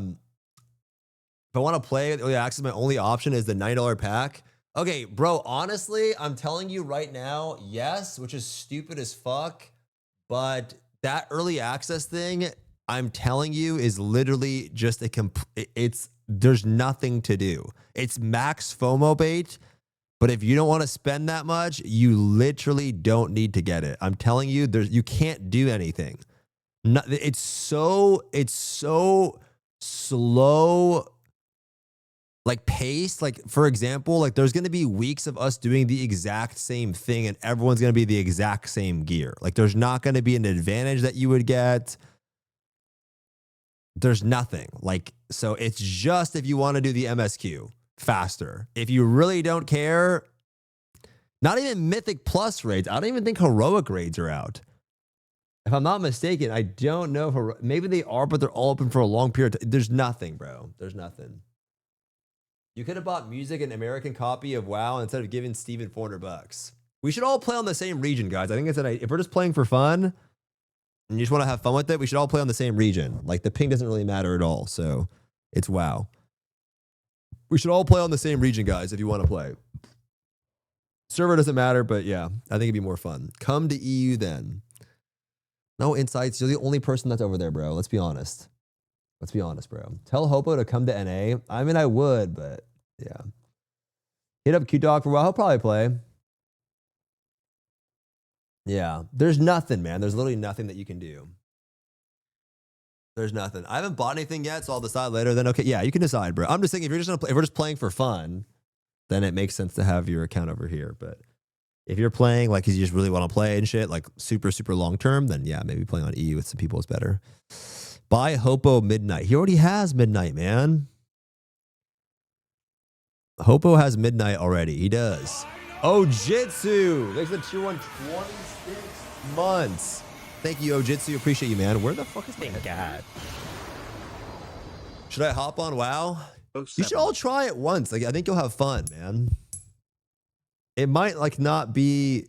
want to play, oh yeah, actually my only option is the $9 pack. Okay, bro, honestly, I'm telling you right now, yes, which is stupid as fuck, but that early access thing, I'm telling you, is literally just there's nothing to do. It's max FOMO bait. But if you don't want to spend that much, you literally don't need to get it. I'm telling you, you can't do anything. It's so slow, like paced. Like, for example, like there's going to be weeks of us doing the exact same thing and everyone's going to be the exact same gear. Like there's not going to be an advantage that you would get. There's nothing. Like, so it's just if you want to do the MSQ. Faster. If you really don't care, not even Mythic Plus raids. I don't even think Heroic raids are out. If I'm not mistaken, I don't know if maybe they are, but they're all open for a long period. There's nothing, bro. There's nothing. You could have bought music an American copy of WoW instead of giving Steven $400. We should all play on the same region, guys. I think it's if we're just playing for fun and you just want to have fun with it, we should all play on the same region. Like the ping doesn't really matter at all. So it's WoW. We should all play on the same region, guys, if you want to play. Server doesn't matter, but yeah, I think it'd be more fun. Come to EU then. No insights. You're the only person that's over there, bro. Let's be honest. Let's be honest, bro. Tell Hopo to come to NA. I mean, I would, but yeah. Hit up Q-Dog for a while. He'll probably play. Yeah. There's nothing, man. There's literally nothing that you can do. There's nothing. I haven't bought anything yet, so I'll decide later. Then okay, yeah, you can decide, bro. I'm just thinking if we're just playing for fun, then it makes sense to have your account over here. But if you're playing like because you just really want to play and shit, like super long term, then yeah, maybe playing on EU with some people is better. Buy Hopo Midnight. He already has Midnight, man. Hopo has Midnight already. He does. Oh, Jitsu. Thanks for the tier 1 26 months. Thank you, Ojitsu. Appreciate you, man. Where the fuck is my God? Should I hop on WoW? You should all try it once. Like, I think you'll have fun, man. It might like not be.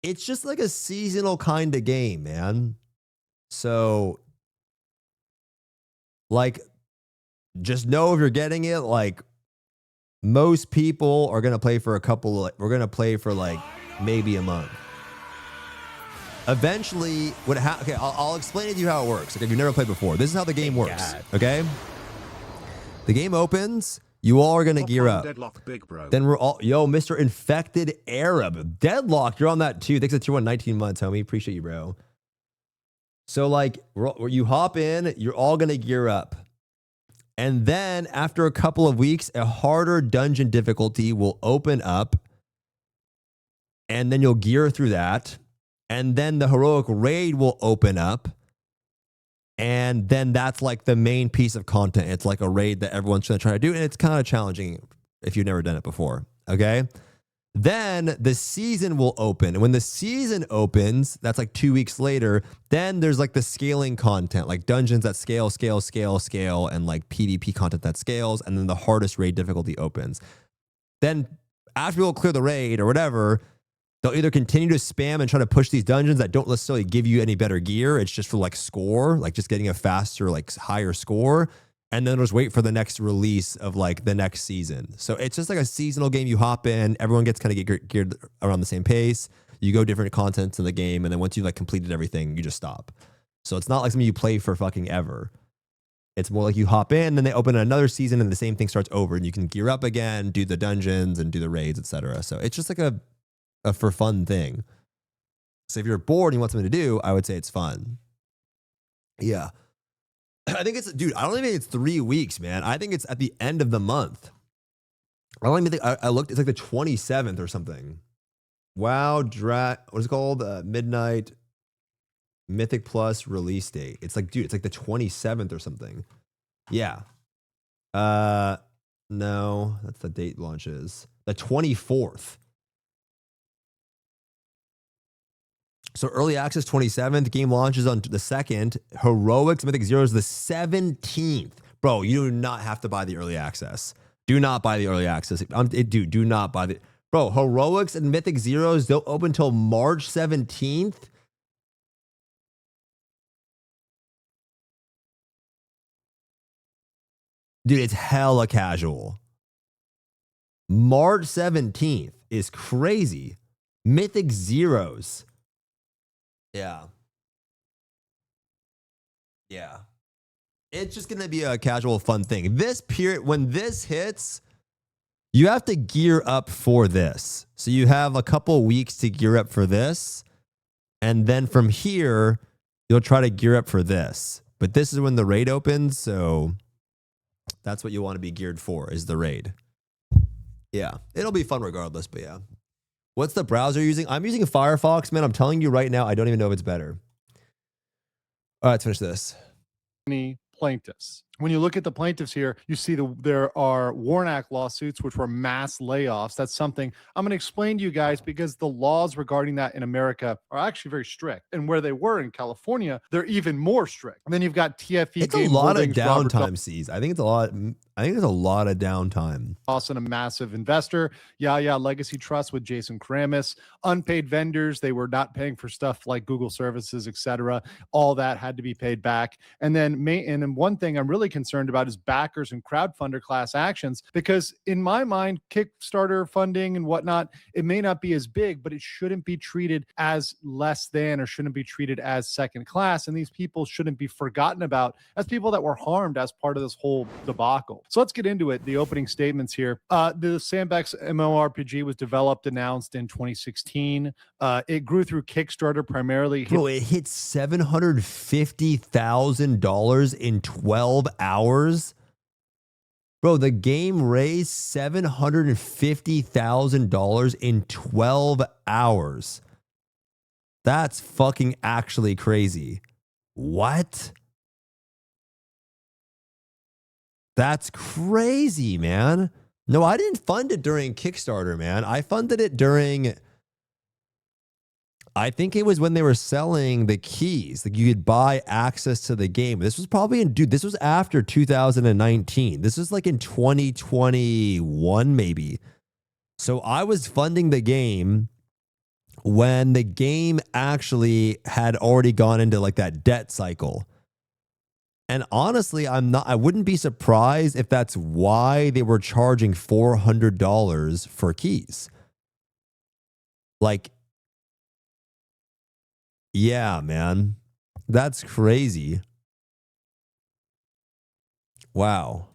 It's just like a seasonal kind of game, man. So, like, just know if you're getting it. Like, most people are gonna play for a couple. We're gonna play for like maybe a month. Eventually, okay, I'll explain to you how it works. Okay, if you've never played before, this is how the game works. Okay, the game opens. You all are going to Hop gear on up. Deadlock, big bro. Then we're all, yo, Mr. Infected Arab. Deadlock, you're on that too. Thanks for tier 1, 19 months, homie. Appreciate you, bro. So, like, you hop in, you're all going to gear up. And then after a couple of weeks, a harder dungeon difficulty will open up. And then you'll gear through that. And then the heroic raid will open up. And then that's like the main piece of content. It's like a raid that everyone's going to try to do. And it's kind of challenging if you've never done it before. Okay. Then the season will open. And when the season opens, that's like 2 weeks later, then there's like the scaling content, like dungeons that scale, and like PvP content that scales. And then the hardest raid difficulty opens. Then after people clear the raid or whatever, they'll either continue to spam and try to push these dungeons that don't necessarily give you any better gear. It's just for like score, like just getting a faster, like higher score. And then just wait for the next release of like the next season. So it's just like a seasonal game. You hop in, everyone gets kind of get geared around the same pace. You go different contents in the game. And then once you've like completed everything, you just stop. So it's not like something you play for fucking ever. It's more like you hop in, then they open another season and the same thing starts over. And you can gear up again, do the dungeons and do the raids, etc. So it's just like a for fun thing. So if you're bored and you want something to do, I would say it's fun. Yeah. I think it's, dude, I don't even think it's 3 weeks, man. I think it's at the end of the month. I don't even think, I looked, it's like the 27th or something. WoW, what is it called? Midnight Mythic Plus release date. It's like, dude, it's like the 27th or something. Yeah. No, that's the date launches. The 24th. So early access 27th, game launches on the 2nd. Heroics Mythic Zeros the 17th. Bro, you do not have to buy the early access. Do not buy the early access. Dude, do not buy the... Bro, Heroics and Mythic Zeros don't open until March 17th. Dude, it's hella casual. March 17th is crazy. Mythic Zeros. Yeah. Yeah. It's just going to be a casual fun thing. This period, when this hits, you have to gear up for this. So you have a couple weeks to gear up for this. And then from here, you'll try to gear up for this. But this is when the raid opens. So that's what you want to be geared for, is the raid. Yeah. It'll be fun regardless, but yeah. What's the browser you're using? I'm using Firefox, man. I'm telling you right now, I don't even know if it's better. All right, let's finish this. Any plaintiffs. When you look at the plaintiffs here, you see there are Warnock lawsuits, which were mass layoffs. That's something I'm going to explain to you guys because the laws regarding that in America are actually very strict. And where they were in California, they're even more strict. And then you've got TFE. It's a lot of downtime, C's. I think it's a lot. I think there's a lot of downtime. Dawson, a massive investor. Yeah, Legacy Trust with Jason Karamis. Unpaid vendors. They were not paying for stuff like Google services, etc. All that had to be paid back. And then one thing I'm really concerned about is backers and crowdfunder class actions, because in my mind, Kickstarter funding and whatnot, it may not be as big, but it shouldn't be treated as less than or shouldn't be treated as second class. And these people shouldn't be forgotten about as people that were harmed as part of this whole debacle. So let's get into it. The opening statements here. The Sandbox MMORPG was developed, announced in 2016. It grew through Kickstarter primarily. Bro, it hit $750,000 in 12 hours. Bro, the game raised $750,000 in 12 hours. That's fucking actually crazy. What? That's crazy, man. No, I didn't fund it during Kickstarter, man. I funded it during... I think it was when they were selling the keys. Like you could buy access to the game. This was probably this was after 2019. This was like in 2021, maybe. So I was funding the game when the game actually had already gone into like that debt cycle. And honestly, I wouldn't be surprised if that's why they were charging $400 for keys. Like, yeah, man. That's crazy. Wow.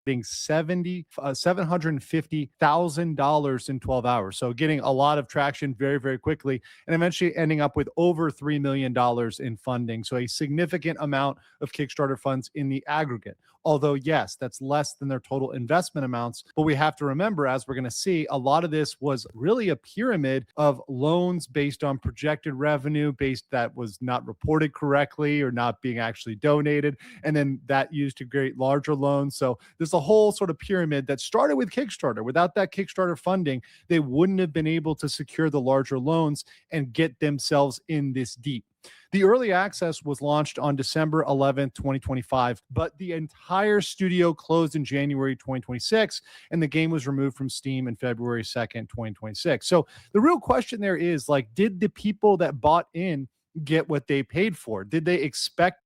getting $750,000 in 12 hours. So getting a lot of traction very, very quickly, and eventually ending up with over $3 million in funding. So a significant amount of Kickstarter funds in the aggregate. Although, yes, that's less than their total investment amounts. But we have to remember, as we're going to see, a lot of this was really a pyramid of loans based on projected revenue that was not reported correctly or not being actually donated. And then that used to create larger loans. So there's a whole sort of pyramid that started with Kickstarter. Without that Kickstarter funding, they wouldn't have been able to secure the larger loans and get themselves in this deep. The early access was launched on December 11th, 2025, but the entire studio closed in January 2026, and the game was removed from Steam in February 2nd, 2026. So the real question there is, like, did the people that bought in get what they paid for? Did they expect?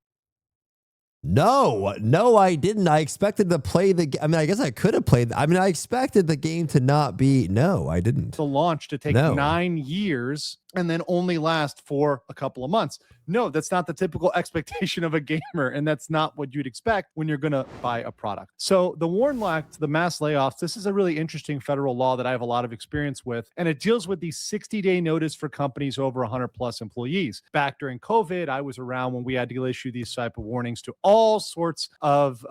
No, I didn't. I expected to play the. I mean, I guess I could have played. I mean, I expected the game to not be. No, I didn't. The launch to take 9 years and then only last for a couple of months. No, that's not the typical expectation of a gamer, and that's not what you'd expect when you're going to buy a product. So the Warren Act, the mass layoffs, this is a really interesting federal law that I have a lot of experience with, and it deals with the 60-day notice for companies over 100 plus employees. Back during COVID, I was around when we had to issue these type of warnings to all sorts of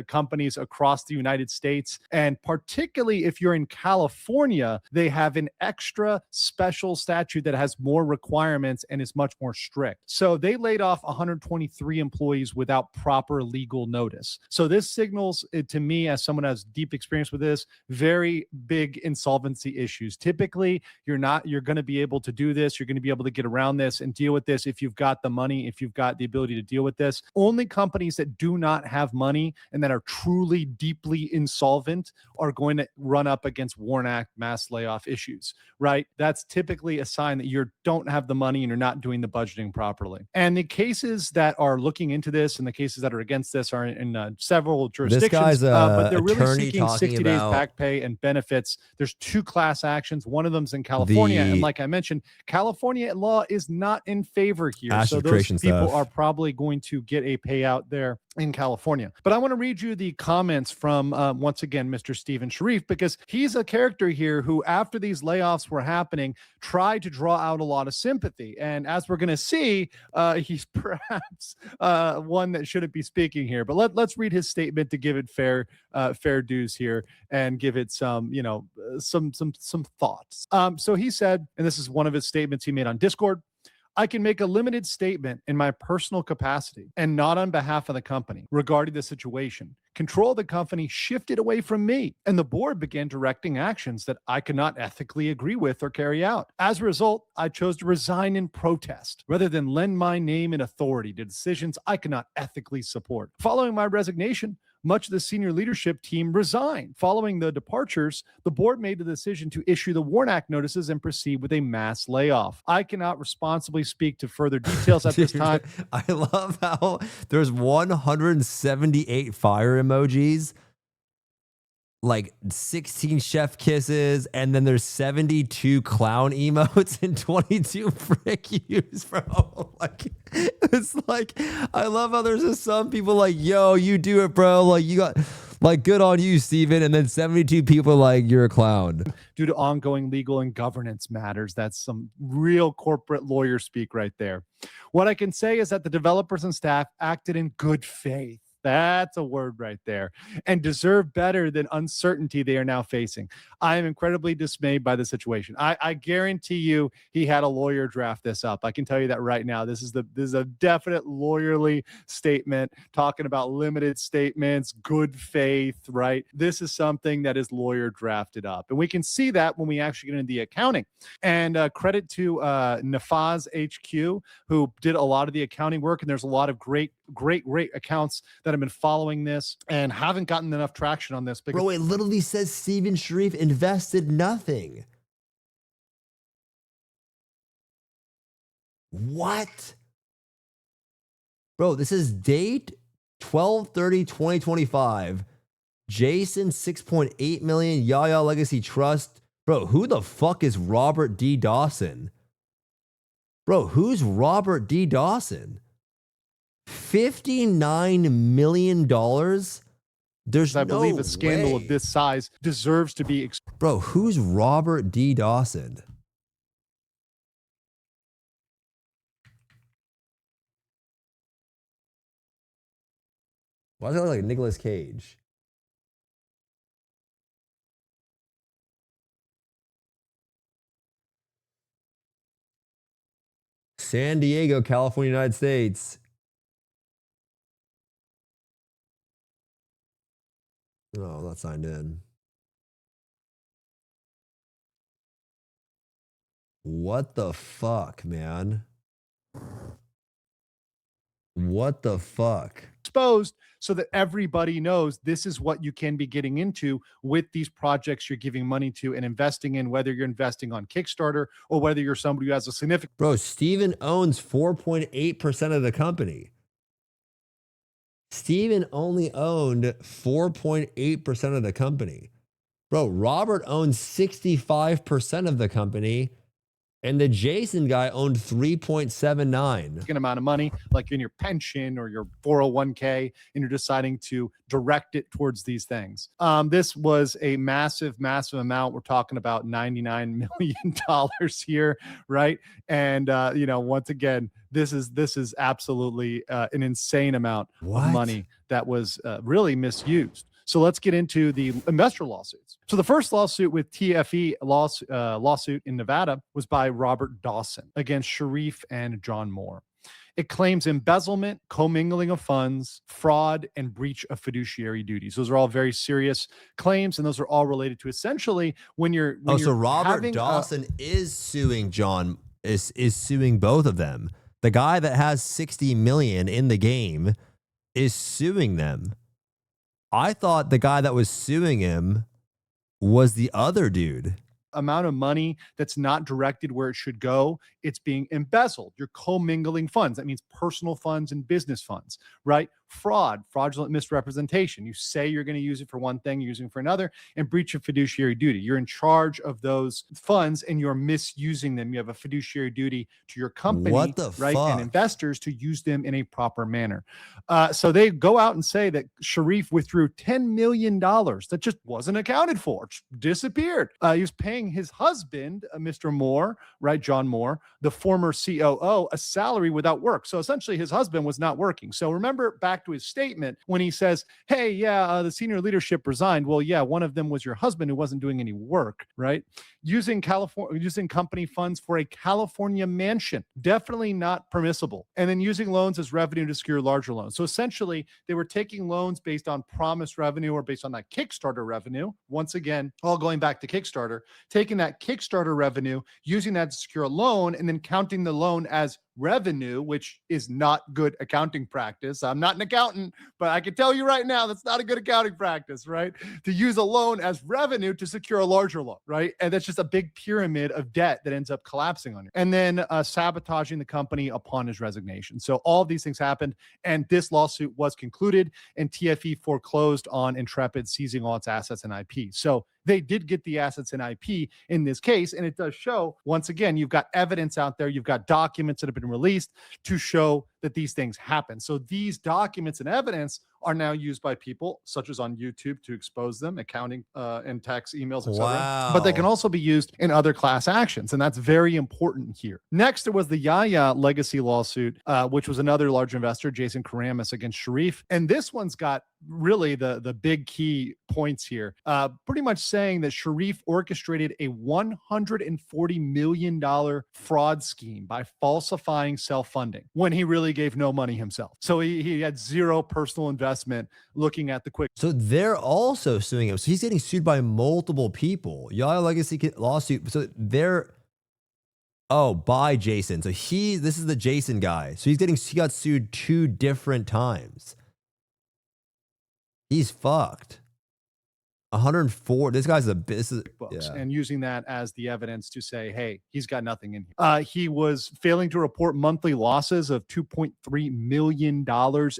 companies across the United States, and particularly if you're in California, they have an extra special statute that has more requirements and is much more strict. So they laid off 123 employees without proper legal notice. So this signals to me, as someone who has deep experience with this, very big insolvency issues. Typically, you're going to be able to do this. You're going to be able to get around this and deal with this if you've got the money, if you've got the ability to deal with this. Only companies that do not have money and that are truly deeply insolvent are going to run up against Warren Act mass layoff issues, right? That's typically a sign that you don't have the money and you're not doing the budgeting properly. And the cases that are looking into this and the cases that are against this are in several jurisdictions. This guy's but they're really seeking 60 days back pay and benefits. There's 2 class actions. One of them's in California. And like I mentioned, California law is not in favor here. So those people are probably going to get a payout there in California. But I want to read you the comments from, once again, Mr. Steven Sharif, because he's a character here who, after these layoffs were happening, tried to draw out a lot of sympathy. And as we're going to see, he's perhaps one that shouldn't be speaking here. But let's read his statement to give it fair dues here and give it some, some thoughts. So he said, and this is one of his statements he made on Discord, I can make a limited statement in my personal capacity and not on behalf of the company regarding the situation. Control of the company shifted away from me, and the board began directing actions that I could not ethically agree with or carry out. As a result, I chose to resign in protest rather than lend my name and authority to decisions I cannot ethically support. Following my resignation, much of the senior leadership team resigned. Following the departures, the board made the decision to issue the Warren Act notices and proceed with a mass layoff. I cannot responsibly speak to further details at this time. I love how there's 178 fire emojis, like 16 chef kisses, and then there's 72 clown emotes and 22 frick yous, bro. Like, it's like, I love how there's just some people like, yo, you do it, bro. Like, you got, like, good on you, Steven. And then 72 people like, you're a clown. Due to ongoing legal and governance matters. That's some real corporate lawyer speak right there. What I can say is that the developers and staff acted in good faith. That's a word right there. And deserve better than uncertainty they are now facing. I am incredibly dismayed by the situation. I guarantee you he had a lawyer draft this up. I can tell you that right now. This is a definite lawyerly statement talking about limited statements, good faith, right? This is something that is lawyer drafted up. And we can see that when we actually get into the accounting. And credit to Nafaz HQ, who did a lot of the accounting work. And there's a lot of great accounts that have been following this and haven't gotten enough traction on this. Bro, it literally says Steven Sharif invested nothing. What? Bro, this is date 12/30/2025. Jason 6.8 million. Yaya Legacy Trust. Bro, who the fuck is Robert D. Dawson? Bro, who's Robert D. Dawson? $59 million? There's I believe no a scandal way. of this size deserves to be. Bro, who's Robert D. Dawson? Why does it look like Nicolas Cage? San Diego, California, United States. Oh, I'm not signed in. What the fuck, man? What the fuck? Exposed so that everybody knows this is what you can be getting into with these projects you're giving money to and investing in, whether you're investing on Kickstarter or whether you're somebody who has a significant. Bro, Steven owns 4.8% of the company. Steven only owned 4.8% of the company. Bro, Robert owns 65% of the company. And the Jason guy owned 3.79. Amount of money, like in your pension or your 401k, and you're deciding to direct it towards these things. This was a massive amount. We're talking about $99 million here, right? And once again, this is absolutely an insane amount of money that was really misused. So let's get into the investor lawsuits. So the first lawsuit with TFE lawsuit in Nevada was by Robert Dawson against Sharif and John Moore. It claims embezzlement, commingling of funds, fraud, and breach of fiduciary duties. Those are all very serious claims, and those are all related to essentially when you're. So Robert Dawson is suing is suing both of them. The guy that has 60 million in the game is suing them. I thought the guy that was suing him was the other dude. Amount of money that's not directed where it should go, it's being embezzled. You're commingling funds. That means personal funds and business funds, right? Fraud, fraudulent misrepresentation. You say you're going to use it for one thing, you're using it for another, and breach of fiduciary duty. You're in charge of those funds and you're misusing them. You have a fiduciary duty to your company, What the right? fuck? And investors to use them in a proper manner. So they go out and say that Sharif withdrew $10 million that just wasn't accounted for, just disappeared. He was paying his husband, Mr. Moore, right? John Moore, the former COO, a salary without work. So essentially his husband was not working. So remember back to his statement when he says, hey, the senior leadership resigned. Well, yeah, one of them was your husband who wasn't doing any work, right? Using company funds for a California mansion, definitely not permissible. And then using loans as revenue to secure larger loans. So essentially they were taking loans based on promised revenue or based on that Kickstarter revenue. Once again, all going back to Kickstarter, taking that Kickstarter revenue, using that to secure a loan, and then counting the loan as revenue, which is not good accounting practice. I'm not an accountant, but I can tell you right now, that's not a good accounting practice, right? To use a loan as revenue to secure a larger loan, right? And that's just a big pyramid of debt that ends up collapsing on you. And then sabotaging the company upon his resignation. So all of these things happened, and this lawsuit was concluded, and TFE foreclosed on Intrepid seizing all its assets and IP. So they did get the assets and IP in this case, and it does show, once again, you've got evidence out there, you've got documents that have been released to show that these things happen. So these documents and evidence are now used by people, such as on YouTube, to expose them, accounting and tax emails, etc. Wow. But they can also be used in other class actions, and that's very important here. Next, there was the Yaya legacy lawsuit, which was another large investor, Jason Karamis, against Sharif. And this one's got really the big key points here, pretty much saying that Sharif orchestrated a $140 million fraud scheme by falsifying self-funding when he really gave no money himself. So he had zero personal investment looking at the quick. So they're also suing him. So he's getting sued by multiple people. Yaya legacy lawsuit. So they're by Jason. So this is the Jason guy. So he got sued 2 different times. He's fucked. 104. This guy's books, and using that as the evidence to say, hey, he's got nothing in here. He was failing to report monthly losses of $2.3 million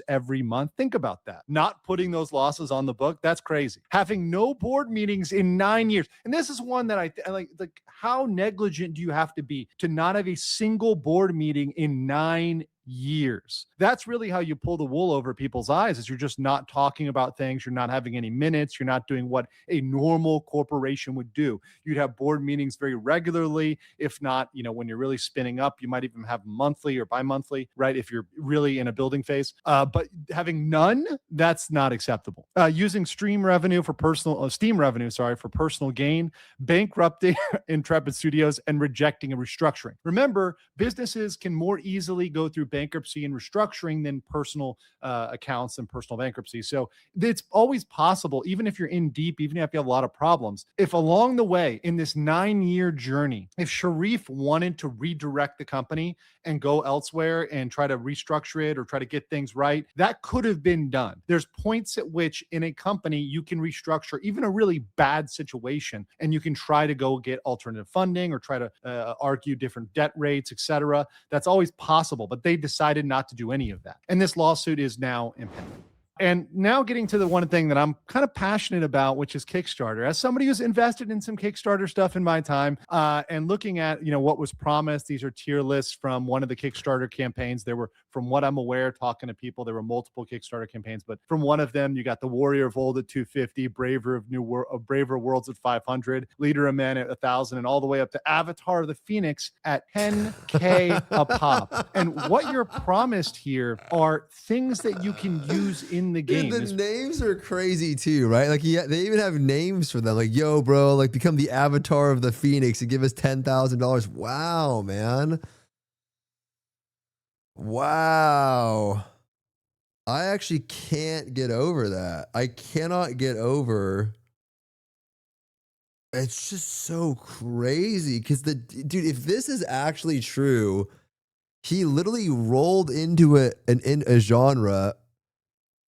every month. Think about that. Not putting those losses on the book. That's crazy. Having no board meetings in 9 years. And this is one that I like, how negligent do you have to be to not have a single board meeting in 9 years. That's really how you pull the wool over people's eyes, is you're just not talking about things. You're not having any minutes. You're not doing what a normal corporation would do. You'd have board meetings very regularly. If not, when you're really spinning up, you might even have monthly or bi-monthly, right? If you're really in a building phase. But having none, that's not acceptable. Using Steam revenue, for personal gain, bankrupting Intrepid Studios, and rejecting a restructuring. Remember, businesses can more easily go through bankruptcy and restructuring than personal accounts and personal bankruptcy. So it's always possible, even if you're in deep, even if you have a lot of problems, if along the way in this 9-year journey, if Sharif wanted to redirect the company and go elsewhere and try to restructure it or try to get things right, that could have been done. There's points at which in a company you can restructure even a really bad situation, and you can try to go get alternative funding or try to argue different debt rates, etc. That's always possible, but they decided not to do any of that. And this lawsuit is now impending. And now getting to the one thing that I'm kind of passionate about, which is Kickstarter. As somebody who's invested in some Kickstarter stuff in my time, and looking at, what was promised, these are tier lists from one of the Kickstarter campaigns. There were, from what I'm aware, talking to people, there were multiple Kickstarter campaigns, but from one of them, you got the Warrior of Old at 250, Braver Worlds at 500, Leader of Men at 1,000, and all the way up to Avatar of the Phoenix at 10K a pop. And what you're promised here are things that you can use in the game. Dude, the names are crazy too, right? Like they even have names for them. Like, yo, bro, like become the Avatar of the Phoenix and give us $10,000. Wow, man. Wow. I actually can't get over that. I cannot get over. It's just so crazy because dude, if this is actually true, he literally rolled into a genre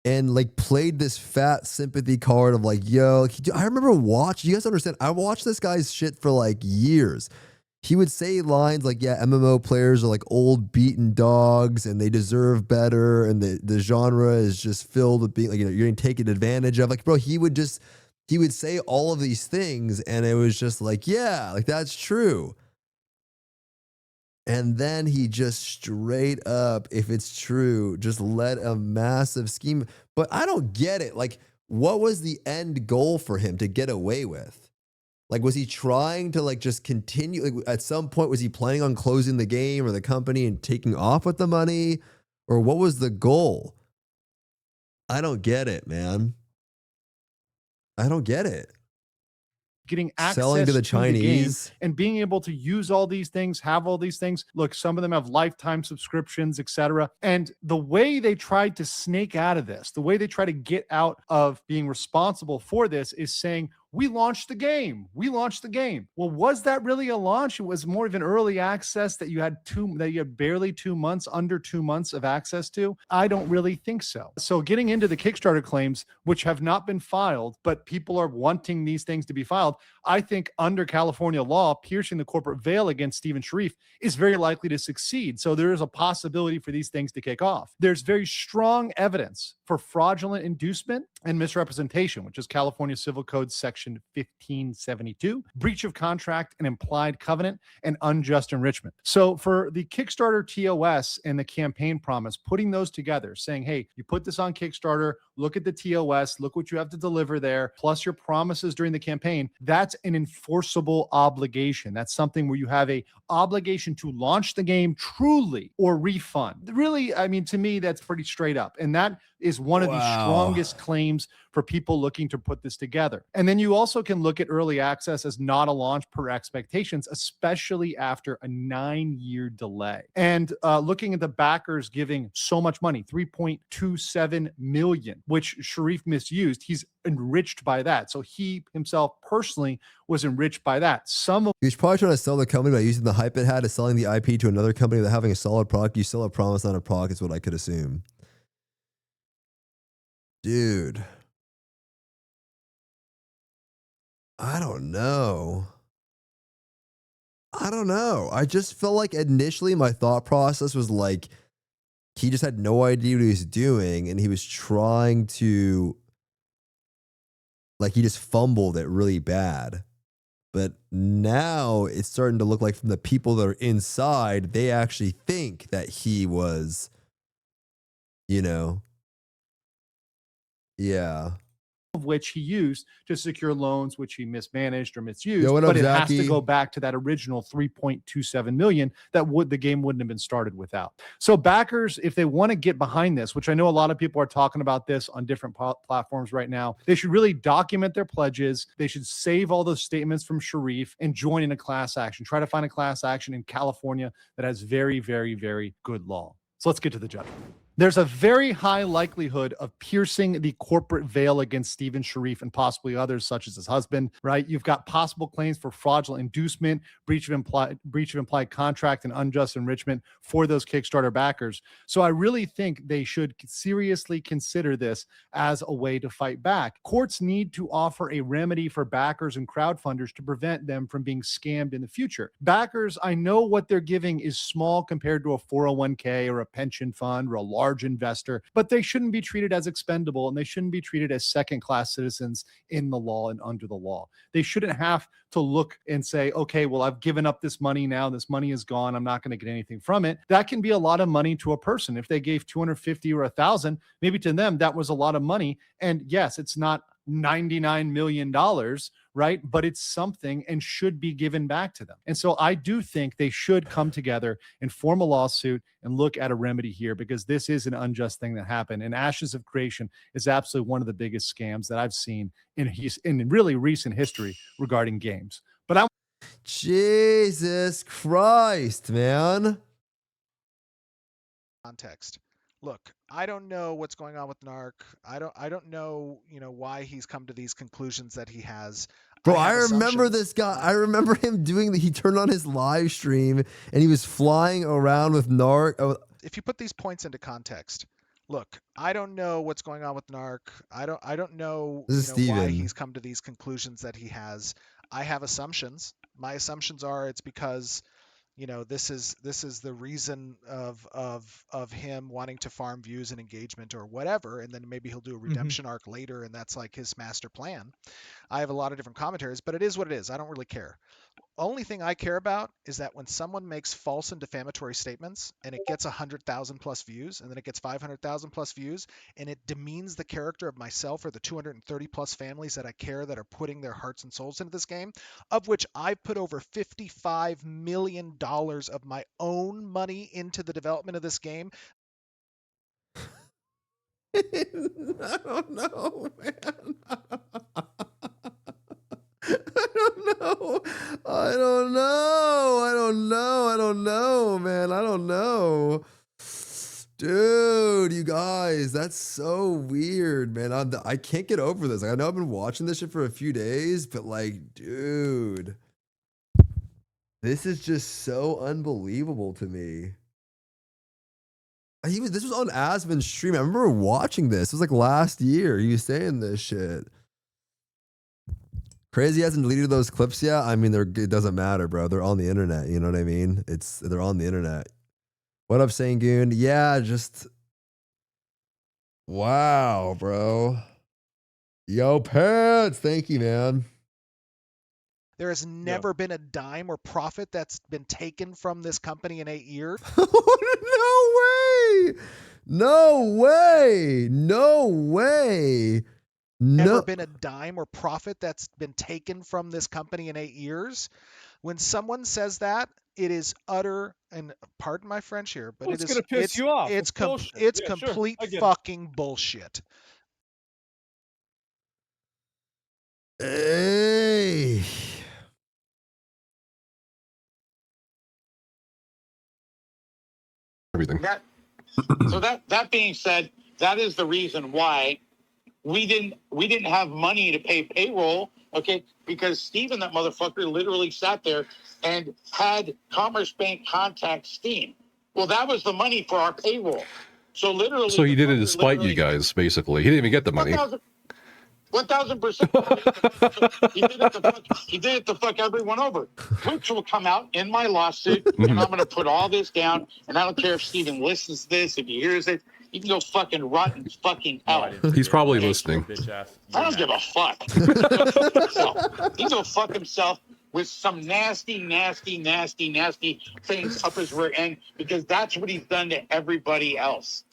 and like played this fat sympathy card of like, yo, I remember watching, you guys understand, I watched this guy's shit for like years. He would say lines like, yeah, MMO players are like old beaten dogs and they deserve better. And the genre is just filled with being like, you're getting taken advantage of. Like, bro, he would say all of these things and it was just like, yeah, like that's true. And then he just straight up, if it's true, just led a massive scheme. But I don't get it. Like, what was the end goal for him to get away with? Like, was he trying to like just continue? Like, at some point, was he planning on closing the game or the company and taking off with the money? Or what was the goal? I don't get it, man. I don't get it. Getting access selling to the Chinese game and being able to use all these things, have all these things. Look, some of them have lifetime subscriptions, etc. And the way they tried to snake out of this, the way they try to get out of being responsible for this is saying, we launched the game. We launched the game. Well, was that really a launch? It was more of an early access that you had barely 2 months, under 2 months of access to. I don't really think so. So getting into the Kickstarter claims, which have not been filed, but people are wanting these things to be filed, I think under California law, piercing the corporate veil against Stephen Sharif is very likely to succeed. So there is a possibility for these things to kick off. There's very strong evidence for fraudulent inducement and misrepresentation, which is California Civil Code Section 1572, breach of contract and implied covenant, and unjust enrichment. So for the Kickstarter TOS and the campaign promise, putting those together, saying, hey, you put this on Kickstarter, look at the TOS, look what you have to deliver there, plus your promises during the campaign, that's an enforceable obligation. That's something where you have a obligation to launch the game truly or refund. Really, I mean, to me, that's pretty straight up. And that is one of the strongest claims for people looking to put this together. And then you also can look at early access as not a launch per expectations, especially after a 9-year delay. And looking at the backers giving so much money, 3.27 million, which Sharif misused, he's enriched by that. So he himself personally was enriched by that. He's probably trying to sell the company by using the hype it had as selling the IP to another company that having a solid product. You sell a promise, not a product, is what I could assume. Dude, I don't know. I just felt like initially my thought process was like, he just had no idea what he was doing and he was trying to, like, he just fumbled it really bad. But now it's starting to look like from the people that are inside, they actually think that he was, you know, yeah. Of which he used to secure loans, which he mismanaged or misused. Yo, what up, but it has to Zachy? go back to that original 3.27 million that the game wouldn't have been started without. So backers, if they want to get behind this, which I know a lot of people are talking about this on different platforms right now, they should really document their pledges. They should save all those statements from Sharif and join in a class action. Try to find a class action in California that has very, very, very good law. So let's get to the judgment. There's a very high likelihood of piercing the corporate veil against Stephen Sharif and possibly others, such as his husband, right? You've got possible claims for fraudulent inducement, breach of implied contract, and unjust enrichment for those Kickstarter backers. So I really think they should seriously consider this as a way to fight back. Courts need to offer a remedy for backers and crowdfunders to prevent them from being scammed in the future. Backers, I know what they're giving is small compared to a 401k or a pension fund or a large investor, but they shouldn't be treated as expendable and they shouldn't be treated as second-class citizens in the law and under the law. They shouldn't have to look and say, okay, well, I've given up this money now. This money is gone. I'm not going to get anything from it. That can be a lot of money to a person. If they gave 250 or 1,000, maybe to them, that was a lot of money. And yes, it's not $99 million, right? But it's something and should be given back to them. And so I do think they should come together and form a lawsuit and look at a remedy here, because this is an unjust thing that happened. And Ashes of Creation is absolutely one of the biggest scams that I've seen in really recent history regarding games. But I'm Jesus Christ, man. Context. Look, I don't know what's going on with Narc. I don't know, why he's come to these conclusions that he has. Bro, I remember this guy. I remember him he turned on his live stream and he was flying around with Narc. If you put these points into context, look, I don't know what's going on with Narc. I don't know, why he's come to these conclusions that he has. I have assumptions. My assumptions are it's because this is the reason of him wanting to farm views and engagement or whatever, and then maybe he'll do a redemption arc later, and that's like his master plan. I have a lot of different commentaries, but it is what it is. I don't really care. Only thing I care about is that when someone makes false and defamatory statements and it gets 100,000 plus views, and then it gets 500,000 plus views, and it demeans the character of myself or the 230 plus families that I care that are putting their hearts and souls into this game, of which I put over $55 million of my own money into the development of this game. I don't know, man. I don't know, man. I don't know. Dude, you guys, that's so weird, man. I can't get over this. Like, I know I've been watching this shit for a few days, but like, dude, this is just so unbelievable to me. This was on Asmon's stream. I remember watching this. It was like last year. He was saying this shit. Crazy hasn't deleted those clips yet. I mean, it doesn't matter, bro. They're on the internet. You know what I mean? They're on the internet. What up, Sangoon? Yeah, just wow, bro. Yo, Pants, thank you, man. There has never been a dime or profit that's been taken from this company in 8 years. No way! No way! No way! Never been a dime or profit that's been taken from this company in 8 years. When someone says that, it is utter, and pardon my French here, but it's gonna piss you off. It's complete fucking bullshit. Hey. Everything. So that being said, that is the reason why we didn't have money to pay payroll, okay? Because Steven, that motherfucker, literally sat there and had Commerce Bank contact Steam. Well, that was the money for our payroll. So literally, so he did it to spite you guys, basically. He didn't even get the money. 1,000%. He did it to fuck everyone over, which will come out in my lawsuit, and I'm going to put all this down. And I don't care if Steven listens to this, if he hears it. You can go fucking rot in fucking hell. He's probably listening. I don't give a fuck. He can go fuck himself. with some nasty things up his rear end, because that's what he's done to everybody else.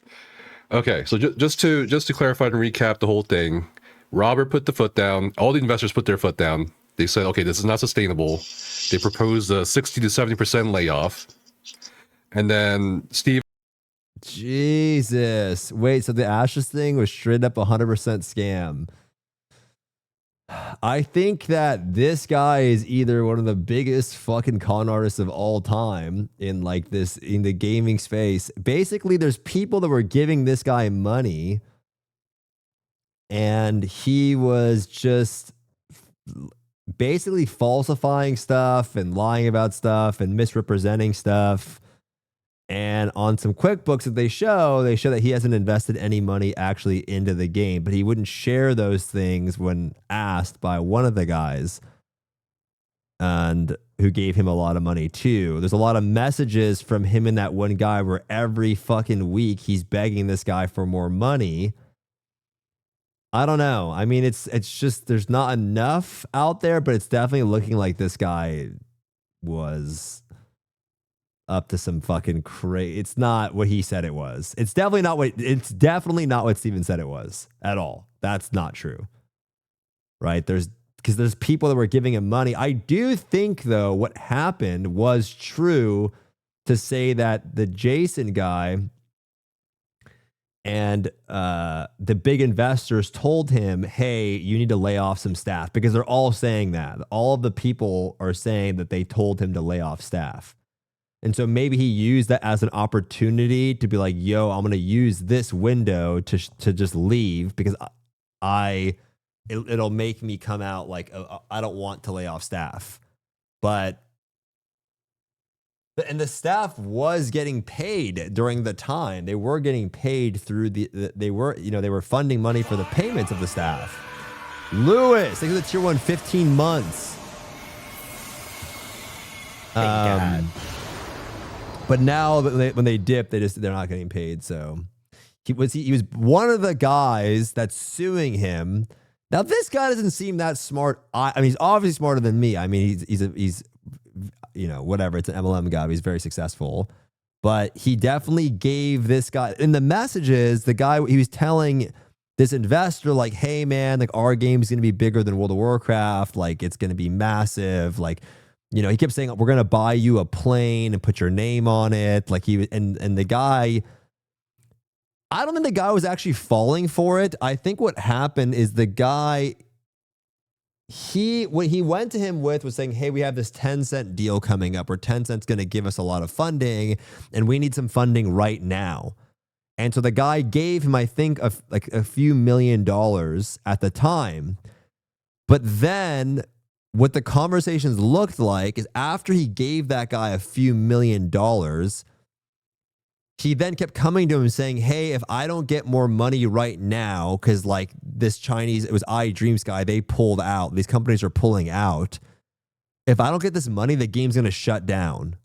Okay, so just to clarify and recap the whole thing, Robert put the foot down. All the investors put their foot down. They said, okay, this is not sustainable. They proposed a 60 to 70% layoff. And then Steve. Jesus. Wait, so the Ashes thing was straight up 100% scam. I think that this guy is either one of the biggest fucking con artists of all time in like this, in the gaming space. Basically, there's people that were giving this guy money and he was just basically falsifying stuff and lying about stuff and misrepresenting stuff. And on some QuickBooks that they show that he hasn't invested any money actually into the game, but he wouldn't share those things when asked by one of the guys and who gave him a lot of money too. There's a lot of messages from him and that one guy where every fucking week he's begging this guy for more money. I don't know. I mean, it's just, there's not enough out there, but it's definitely looking like this guy was up to some fucking crazy. It's not what he said it was. It's definitely not what Steven said it was at all. That's not true. Right? Because there's people that were giving him money. I do think though what happened was true to say that the Jason guy and the big investors told him, hey, you need to lay off some staff, because they're all saying that. All of the people are saying that they told him to lay off staff. And so maybe he used that as an opportunity to be like, yo, I'm going to use this window to just leave, because it'll make me come out like, I don't want to lay off staff. And the staff was getting paid during the time. They were getting paid through they were funding money for the payments of the staff. Lewis, think of the tier 1 15 months. But now when they dip, they're not getting paid. So he was one of the guys that's suing him. Now this guy doesn't seem that smart. I mean, he's obviously smarter than me. I mean, he's whatever. It's an MLM guy. He's very successful. But he definitely gave this guy, in the messages, the guy, he was telling this investor like, hey man, like our game's gonna be bigger than World of Warcraft. Like it's gonna be massive. Like, he kept saying, we're going to buy you a plane and put your name on it. Like and the guy, I don't think the guy was actually falling for it. I think what happened is the guy, what he went to him with was saying, hey, we have this 10-cent deal coming up where 10 cent's going to give us a lot of funding and we need some funding right now. And so the guy gave him, I think, a few $1 million at the time. But then what the conversations looked like is after he gave that guy a few $1 million, he then kept coming to him saying, hey, if I don't get more money right now, because like this Chinese, it was iDreams guy, they pulled out. These companies are pulling out. If I don't get this money, the game's going to shut down.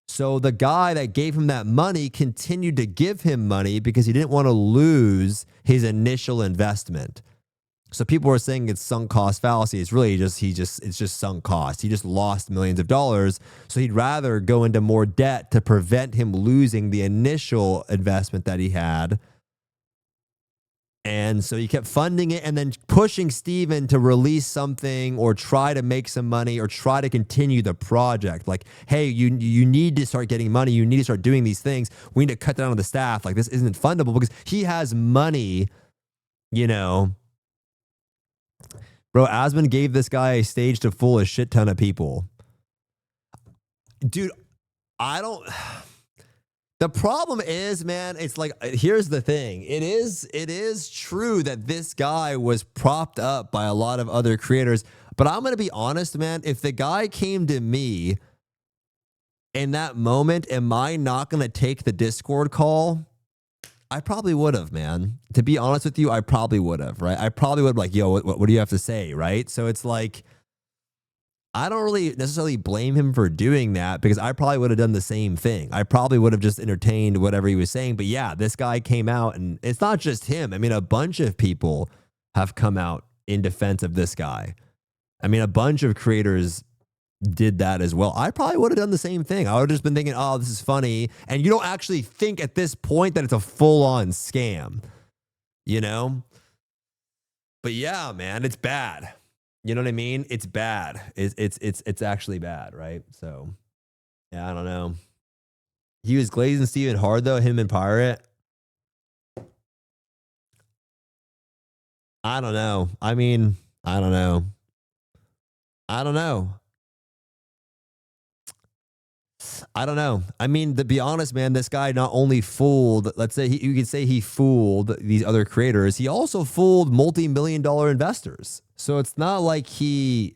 So the guy that gave him that money continued to give him money because he didn't want to lose his initial investment. So people were saying it's sunk cost fallacy. It's really just, it's just sunk cost. He just lost millions of dollars. So he'd rather go into more debt to prevent him losing the initial investment that he had. And so he kept funding it and then pushing Steven to release something or try to make some money or try to continue the project. Like, hey, you need to start getting money. You need to start doing these things. We need to cut down on the staff. Like, this isn't fundable because he has money, Bro, Asmund gave this guy a stage to fool a shit ton of people. Dude, the problem is, man, it's like, here's the thing. It is true that this guy was propped up by a lot of other creators, but I'm going to be honest, man, if the guy came to me in that moment, am I not going to take the Discord call? I probably would have, man. To be honest with you, I probably would have, right? I probably would have like, yo, what do you have to say, right? So it's like, I don't really necessarily blame him for doing that because I probably would have done the same thing. I probably would have just entertained whatever he was saying. But yeah, this guy came out and it's not just him. I mean, a bunch of people have come out in defense of this guy. I mean, a bunch of creators did that as well, I probably would have done the same thing. I would have just been thinking, oh, this is funny. And you don't actually think at this point that it's a full-on scam, you know? But yeah, man, it's bad. You know what I mean? It's bad. It's actually bad, right? So, yeah, I don't know. He was glazing Steven hard, though, him and Pirate. I don't know. I mean, I don't know. I don't know. I don't know. I mean, to be honest, man, this guy not only fooled, let's say you could say he fooled these other creators, he also fooled multi-million-dollar investors. So it's not like he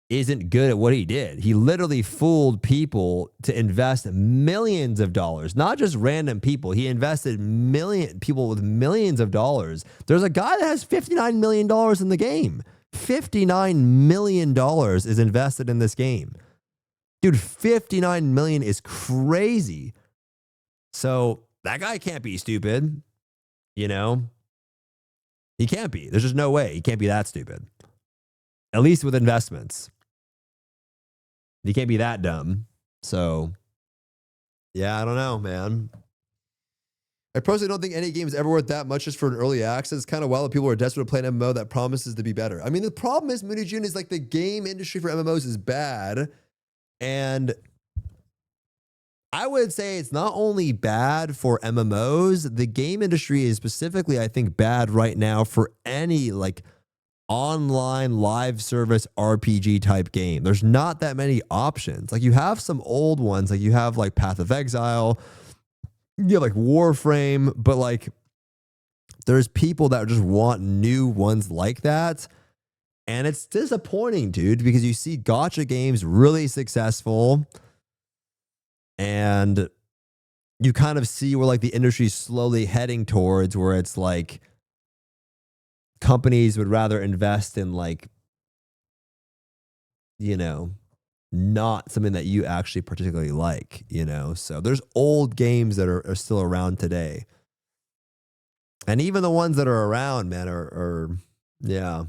isn't good at what he did. He literally fooled people to invest millions of dollars, not just random people. He invested people with millions of dollars. There's a guy that has $59 million in the game. $59 million is invested in this game. Dude, 59 million is crazy. So that guy can't be stupid. You know? He can't be. There's just no way. He can't be that stupid. At least with investments. He can't be that dumb. So, yeah, I don't know, man. I personally don't think any game is ever worth that much just for an early access. It's kind of wild that people are desperate to play an MMO that promises to be better. I mean, the problem is, Mooney June, is like the game industry for MMOs is bad. And I would say it's not only bad for MMOs, the game industry is specifically, I think, bad right now for any like online live service RPG type game. There's not that many options. Like you have some old ones, like you have like Path of Exile, you have like Warframe, but like there's people that just want new ones like that. And it's disappointing, dude, because you see gacha games really successful and you kind of see where like the industry is slowly heading towards, where it's like companies would rather invest in like, you know, not something that you actually particularly like, you know? So there's old games that are still around today. And even the ones that are around, man, are yeah.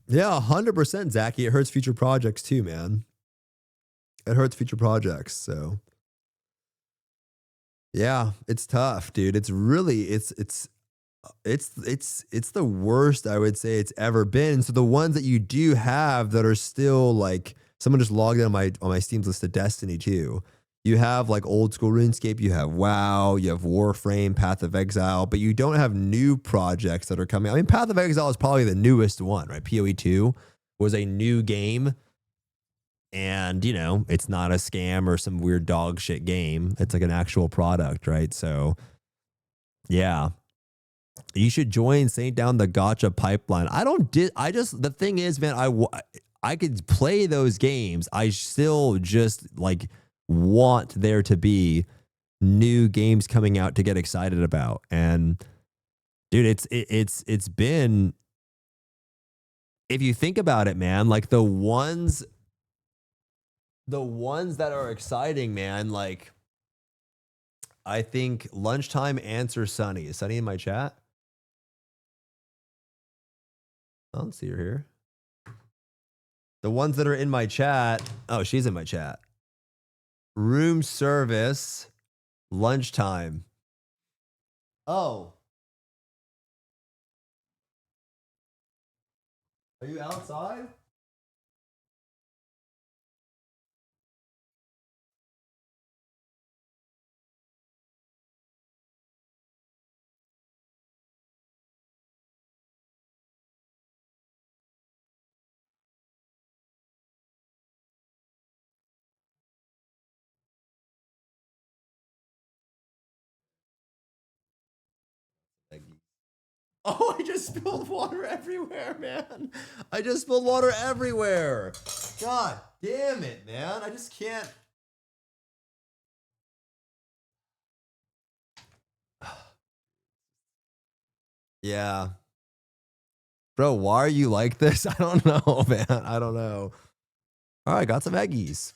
Yeah, 100%, Zachy. It hurts future projects too, man. It hurts future projects. So, yeah, it's tough, dude. It's really it's the worst I would say it's ever been. So the ones that you do have that are still like, someone just logged in on my Steam's list of Destiny 2. You have like old school RuneScape, you have WoW, you have Warframe, Path of Exile, but you don't have new projects that are coming. I mean, Path of Exile is probably the newest one, right? PoE 2 was a new game. And, you know, it's not a scam or some weird dog shit game. It's like an actual product, right? So, yeah. You should join Saint down the gacha pipeline. The thing is, man, I could play those games. I still just like want there to be new games coming out to get excited about. And dude, it's been, if you think about it, man, like the ones that are exciting, man, like I think Lunchtime Answer Sunny. Is Sunny in my chat? I don't see her here. The ones that are in my chat. Oh, she's in my chat. Room service, lunchtime. Oh. Are you outside? Oh, I just spilled water everywhere, man. I just spilled water everywhere. God damn it, man. I just can't. Yeah. Bro, why are you like this? I don't know, man. I don't know. All right, got some eggies.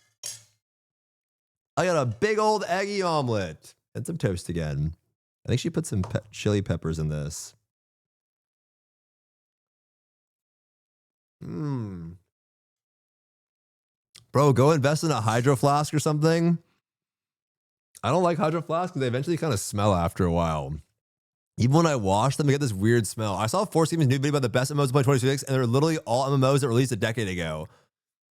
I got a big old eggy omelet and some toast again. I think she put some chili peppers in this. Bro, go invest in a hydro flask or something. I don't like hydro flasks because they eventually kind of smell after a while. Even when I wash them, they get this weird smell. I saw Force Game's new video about the best MMOs of 2026, and they're literally all MMOs that released a decade ago.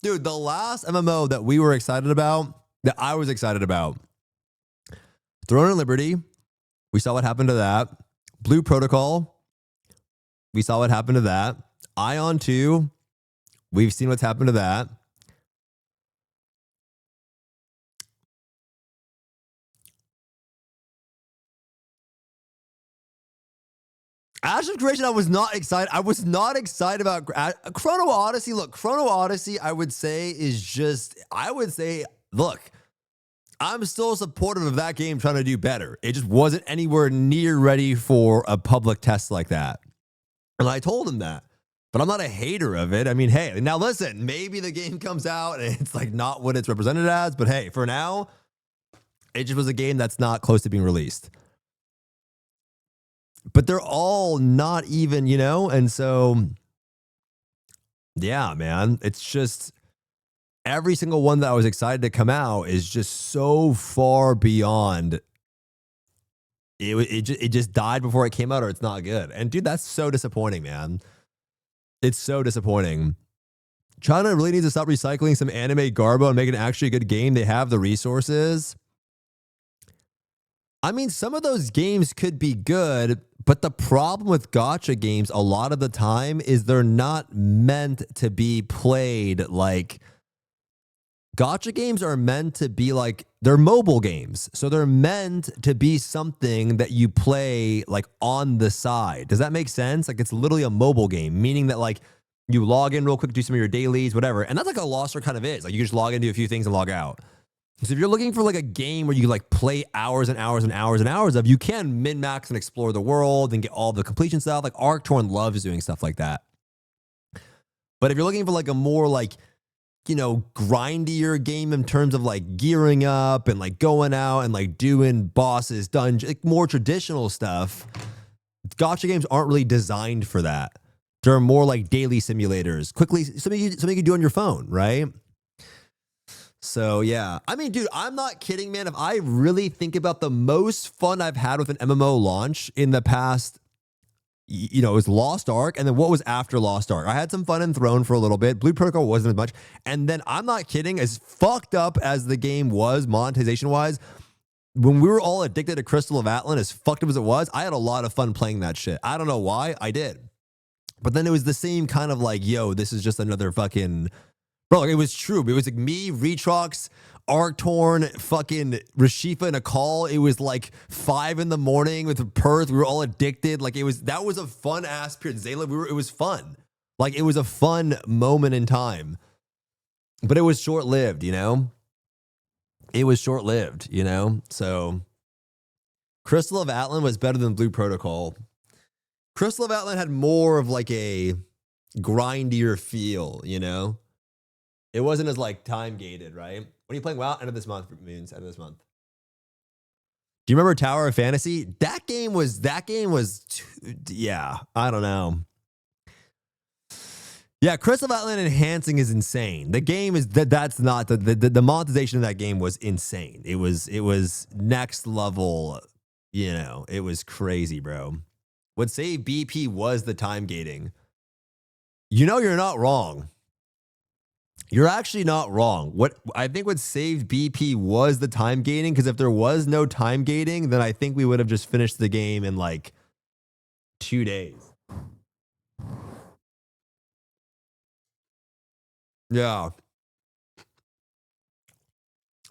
Dude, the last MMO that we were excited about, that I was excited about, Throne and Liberty, we saw what happened to that. Blue Protocol, we saw what happened to that. Ion 2, we've seen what's happened to that. Ash of Creation, I was not excited. I was not excited about Chrono Odyssey. Look, Chrono Odyssey, I would say, is just, I would say, look, I'm still supportive of that game trying to do better. It just wasn't anywhere near ready for a public test like that. And I told him that. But I'm not a hater of it. I mean, hey, now listen, maybe the game comes out and it's like not what it's represented as. But hey, for now, it just was a game that's not close to being released. But they're all not even, you know? And so, yeah, man, it's just every single one that I was excited to come out is just so far beyond. It just died before it came out, or it's not good. And dude, that's so disappointing, man. It's so disappointing. China really needs to stop recycling some anime garbo and make an actually good game. They have the resources. I mean, some of those games could be good, but the problem with gacha games a lot of the time is they're not meant to be played like... Gacha games are meant to be like, they're mobile games. So they're meant to be something that you play like on the side. Does that make sense? Like it's literally a mobile game, meaning that like you log in real quick, do some of your dailies, whatever. And that's like a Loster kind of is. Like you just log into a few things and log out. So if you're looking for like a game where you like play hours and hours and hours and hours of, you can min-max and explore the world and get all the completion stuff. Like Arctorn loves doing stuff like that. But if you're looking for like a more like, you know, grindier game in terms of like gearing up and like going out and like doing bosses, dungeons, like more traditional stuff, gacha games aren't really designed for that. They're more like daily simulators. Quickly, something you can do on your phone, right? So yeah, I mean, dude, I'm not kidding, man. If I really think about the most fun I've had with an MMO launch in the past, you know, it was Lost Ark, and then what was after Lost Ark? I had some fun in Throne for a little bit. Blue Protocol wasn't as much. And then I'm not kidding, as fucked up as the game was monetization-wise, when we were all addicted to Crystal of Atlan, as fucked up as it was, I had a lot of fun playing that shit. I don't know why, I did. But then it was the same kind of like, yo, this is just another fucking... Bro, like, it was true. It was like me, Retrox, Arctorn, fucking Rashifa in a call. It was like 5 in the morning with Perth. We were all addicted. Like that was a fun ass period. Zayla, it was fun. Like it was a fun moment in time. But it was short-lived, you know? It was short-lived, you know? So Crystal of Atlan was better than Blue Protocol. Crystal of Atlan had more of like a grindier feel, you know? It wasn't as like time gated, right? When are you playing WoW? End of this month, Moons. End of this month. Do you remember Tower of Fantasy? That game was yeah, I don't know. Yeah, Crystal of Atlan enhancing is insane. The game is that's not the monetization of that game was insane. It was next level, you know, it was crazy, bro. What saved BP was the time gating. You know, you're not wrong. You're actually not wrong. What I think what saved BP was the time gating, because if there was no time gating, then I think we would have just finished the game in like 2 days. Yeah.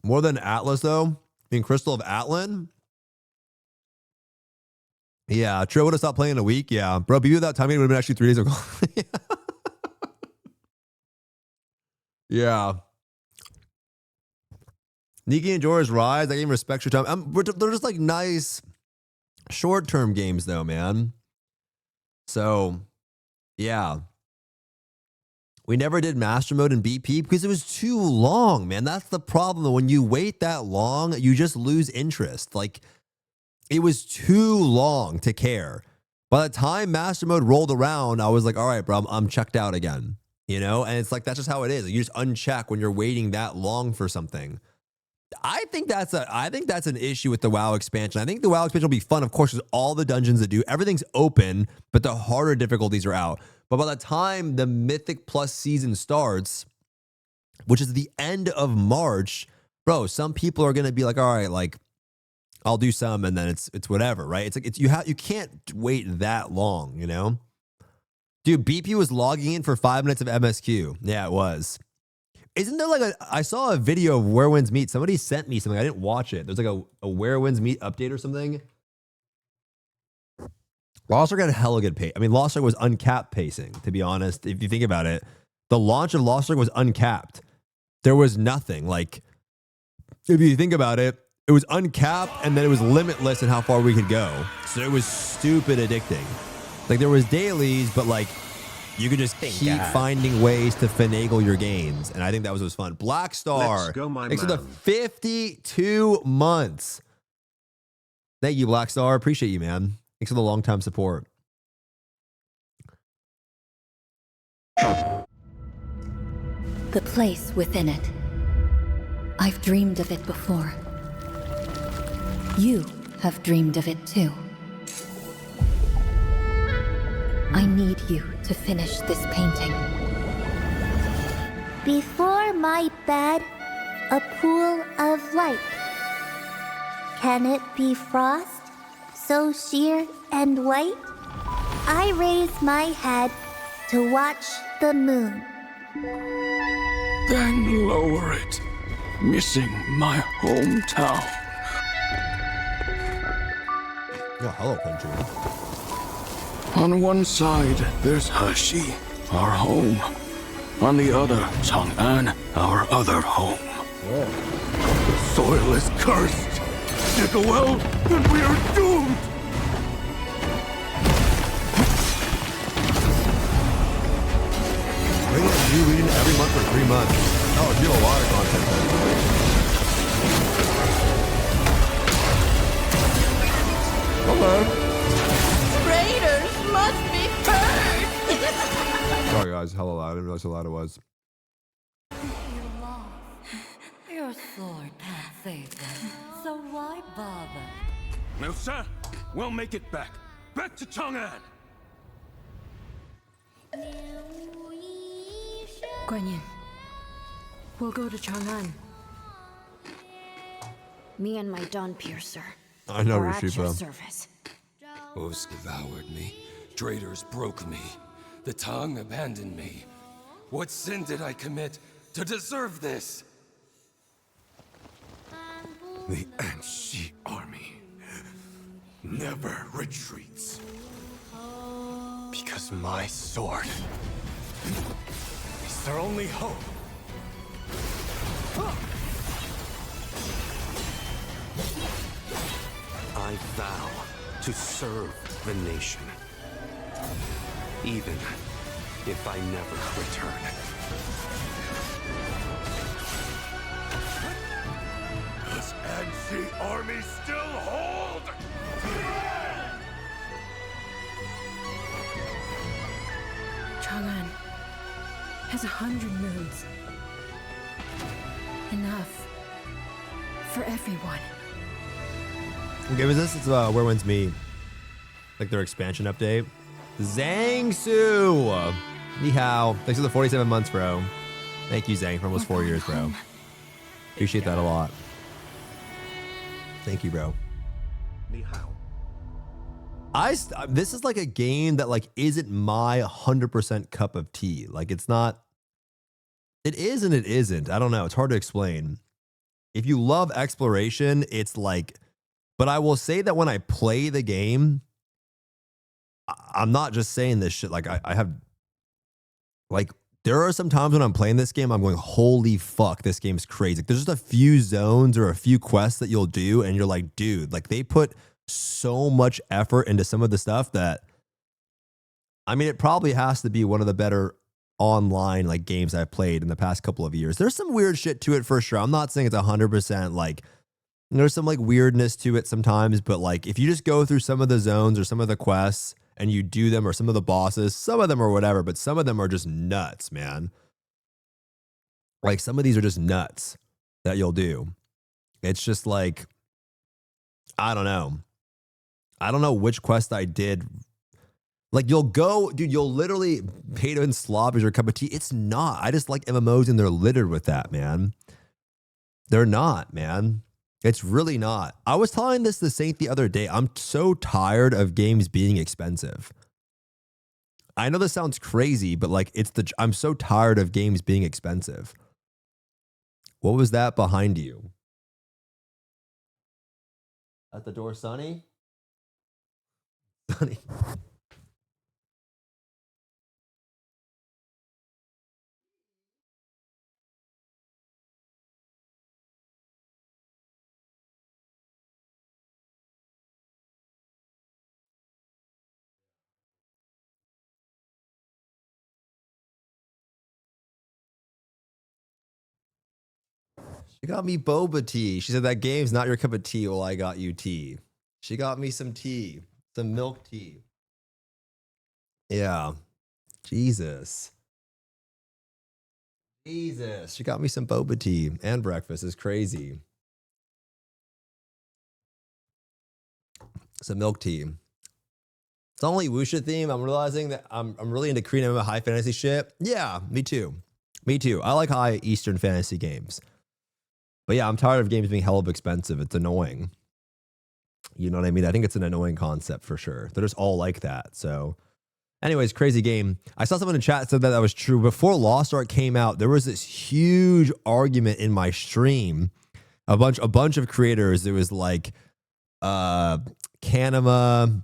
More than Atlas, though. I mean, Crystal of Atlan. Yeah, Trill would have stopped playing in a week. Yeah, bro, BP without time gating would have been actually 3 days ago. Yeah. Nikki and Jorah's Rise, that game respects your time. They're just like nice short-term games though, man. So, yeah. We never did Master Mode in BP because it was too long, man. That's the problem. When you wait that long, you just lose interest. Like, it was too long to care. By the time Master Mode rolled around, I was like, all right, bro, I'm checked out again. you know? And it's like, that's just how it is. You just uncheck when you're waiting that long for something. I think that's an issue with the WoW expansion. I think the WoW expansion will be fun, of course, because all the dungeons that do, everything's open, but the harder difficulties are out. But by the time the Mythic Plus season starts, which is the end of March, bro, some people are gonna be like, all right, like, I'll do some, and then it's whatever, right? It's like you can't wait that long, you know? Dude, BP was logging in for 5 minutes of MSQ. Yeah, it was. Isn't there like I saw a video of Where Winds Meet. Somebody sent me something. I didn't watch it. There's like a Where Winds Meet update or something. Lost Ark got a hella good pace. I mean, Lost Ark was uncapped pacing, to be honest. If you think about it, the launch of Lost Ark was uncapped. There was nothing. Like, if you think about it, it was uncapped and then it was limitless in how far we could go. So it was stupid addicting. Like, there was dailies, but like, you could just keep finding ways to finagle your games. And I think that was fun. Black Star. Let's go, my thanks for the man. 52 months. Thank you, Black Star. Appreciate you, man. Thanks for the long-time support. The place within it. I've dreamed of it before. You have dreamed of it too. I need you to finish this painting. Before my bed, a pool of light. Can it be frost, so sheer and white? I raise my head to watch the moon. Then lower it, missing my hometown. Oh, hello, country. On one side, there's Hershey, our home. On the other, Chang'an, our other home. The soil is cursed. Dig a well, and we are doomed. We're going to be reading every month for 3 months. Oh, you have a lot of content. Okay. Traitors must be burned! Sorry, guys. Hella loud. I didn't realize how loud it was. Your sword can't save them, so why bother? No, sir. We'll make it back. Back to Chang'an. Guanyin, we'll go to Chang'an. Me and my Dawn Piercer. I know, are at your Rishipa. service. Oaths devoured me. Traitors broke me. The Tang abandoned me. What sin did I commit to deserve this? The Anshi army never retreats. Because my sword is their only hope. I vow to serve the nation, even if I never return. Does Anshi army still hold? Chang'an has 100 moons. Enough for everyone. Okay, was this? It's Where Winds Meet. Like their expansion update. Zhangsu! Ni hao. Thanks for the 47 months, bro. Thank you, Zhang, for almost 4 years, bro. Appreciate that a lot. Thank you, bro. Ni hao. This is like a game that like isn't my 100% cup of tea. Like it's not. It is and it isn't. I don't know. It's hard to explain. If you love exploration, it's like. But I will say that when I play the game, I'm not just saying this shit. Like I have. Like there are some times when I'm playing this game, I'm going, holy fuck, this game's crazy. Like, there's just a few zones or a few quests that you'll do, and you're like, dude, like they put so much effort into some of the stuff that, I mean, it probably has to be one of the better online like games I've played in the past couple of years. There's some weird shit to it for sure. I'm not saying it's 100% like, there's some like weirdness to it sometimes, but like if you just go through some of the zones or some of the quests and you do them, or some of the bosses, some of them are whatever, but some of them are just nuts, man. Like some of these are just nuts that you'll do. It's just like, I don't know. I don't know which quest I did. Like you'll go, dude, you'll literally pay to win slop as your cup of tea. It's not. I just like MMOs and they're littered with that, man. They're not, man. It's really not. I was telling this to Saint the other day. I'm so tired of games being expensive. I know this sounds crazy, but like I'm so tired of games being expensive. What was that behind you? At the door, Sonny? Sonny. She got me boba tea. She said that game's not your cup of tea. Well, I got you tea. She got me some tea, some milk tea. Yeah. Jesus. Jesus. She got me some boba tea and breakfast. It's crazy. Some milk tea. It's only wuxia theme. I'm realizing that I'm really into Korean MMO high fantasy shit. Yeah, me too. Me too. I like high Eastern fantasy games. But yeah, I'm tired of games being hell of expensive. It's annoying. You know what I mean? I think it's an annoying concept for sure. They're just all like that. So anyways, crazy game. I saw someone in chat said that that was true. Before Lost Ark came out, there was this huge argument in my stream. A bunch of creators. It was like Kanema,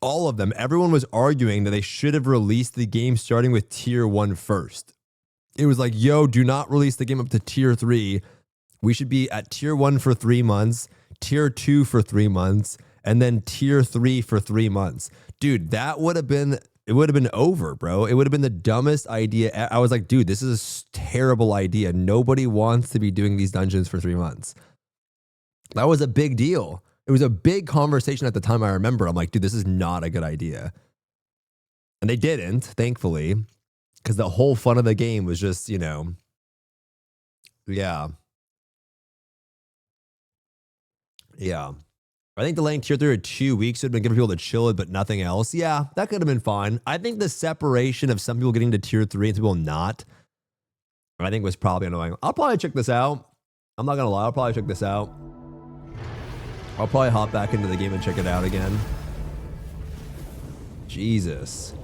all of them. Everyone was arguing that they should have released the game starting with tier 1 first. It was like, yo, do not release the game up to tier 3. We should be at tier 1 for 3 months, tier 2 for 3 months, and then tier 3 for 3 months. Dude, that would have been, it would have been over, bro. It would have been the dumbest idea. I was like, dude, this is a terrible idea. Nobody wants to be doing these dungeons for 3 months. That was a big deal. It was a big conversation at the time. I remember. I'm like, dude, this is not a good idea. And they didn't, thankfully, because the whole fun of the game was just, you know, yeah. Yeah. I think delaying tier 3 or 2 weeks would have been giving people to chill it, but nothing else. Yeah, that could have been fine. I think the separation of some people getting to tier 3 and some people not, I think was probably annoying. I'll probably check this out. I'm not going to lie. I'll probably check this out. I'll probably hop back into the game and check it out again. Jesus.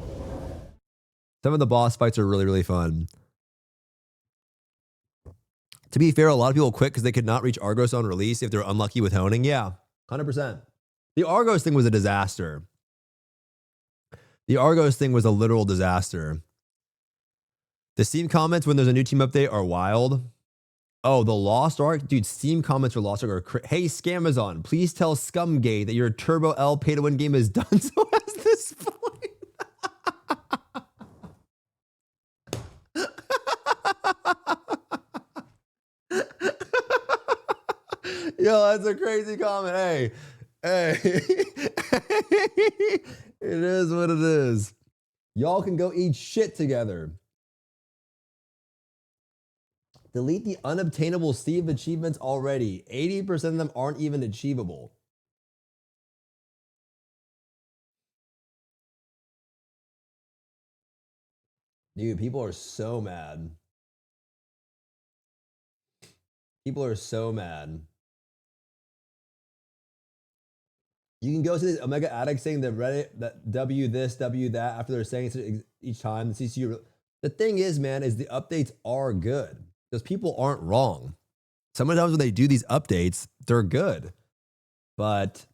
Some of the boss fights are really, really fun. To be fair, a lot of people quit because they could not reach Argos on release if they're unlucky with honing. Yeah, 100%. The Argos thing was a disaster. The Argos thing was a literal disaster. The Steam comments when there's a new team update are wild. Oh, the Lost Ark? Dude, Steam comments for Lost Ark are hey, Scamazon, please tell Scumgate that your Turbo L pay-to-win game is done so as this point. Yo, that's a crazy comment. Hey. It is what it is. Y'all can go eat shit together. Delete the unobtainable Steam achievements already. 80% of them aren't even achievable. Dude, people are so mad. People are so mad. You can go to the Omega Addict saying that Reddit, that W this, W that, after they're saying it each time. The thing is, man, is the updates are good. Those people aren't wrong. Sometimes when they do these updates, they're good. But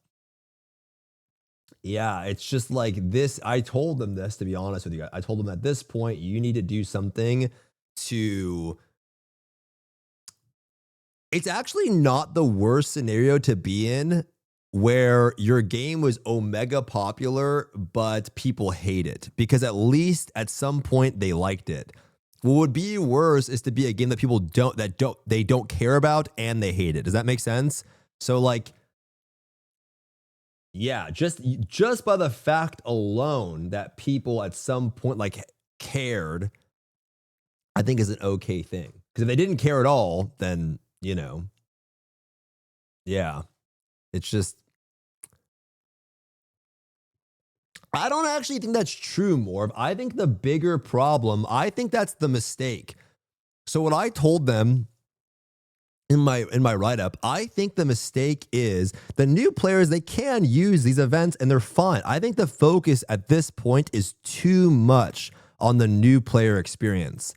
yeah, it's just like this. I told them this, to be honest with you guys. I told them at this point, you need to do something to... It's actually not the worst scenario to be in where your game was omega popular, but people hate it because at least at some point they liked it. What would be worse is to be a game that people don't care about and they hate it. Does that make sense? So like, Yeah, just by the fact alone that people at some point like cared, I think is an okay thing. Because if they didn't care at all, then, you know, yeah, it's just, I don't actually think that's true, Morv. I think the bigger problem, I think that's the mistake. So what I told them in my write-up, I think the mistake is the new players, they can use these events and they're fine. I think the focus at this point is too much on the new player experience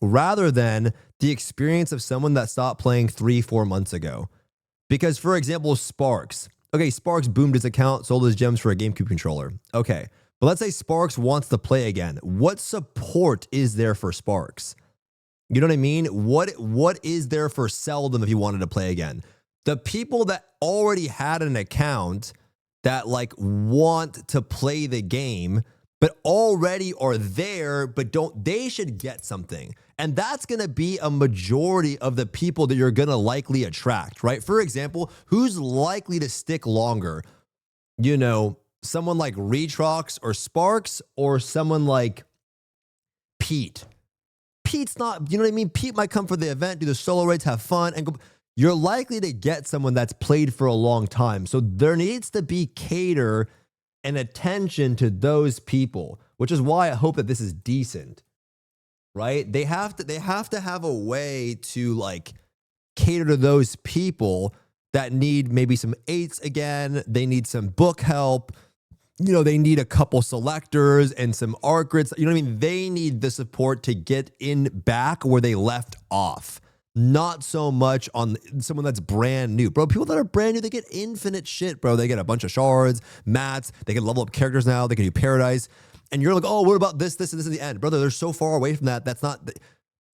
rather than the experience of someone that stopped playing 3-4 months ago. Because, for example, Sparks. Okay, Sparks boomed his account, sold his gems for a GameCube controller. Okay, but let's say Sparks wants to play again. What support is there for Sparks? You know what I mean? What is there for Seldom if you wanted to play again? The people that already had an account that like want to play the game, but already are there, but they should get something. And that's going to be a majority of the people that you're going to likely attract, right? For example, who's likely to stick longer? You know, someone like Retrox or Sparks or someone like Pete. Pete's not, you know what I mean? Pete might come for the event, do the solo raids, have fun, and go. You're likely to get someone that's played for a long time. So there needs to be cater and attention to those people, which is why I hope that this is decent, right? They have to have a way to like cater to those people that need maybe some 8s again. They need some book help. You know, they need a couple selectors and some art grids. You know what I mean? They need the support to get in back where they left off. Not so much on someone that's brand new. Bro, people that are brand new, they get infinite shit, bro. They get a bunch of shards, mats. They can level up characters now. They can do paradise. And you're like, oh, what about this, this, and this in the end? Brother, they're so far away from that. That's not...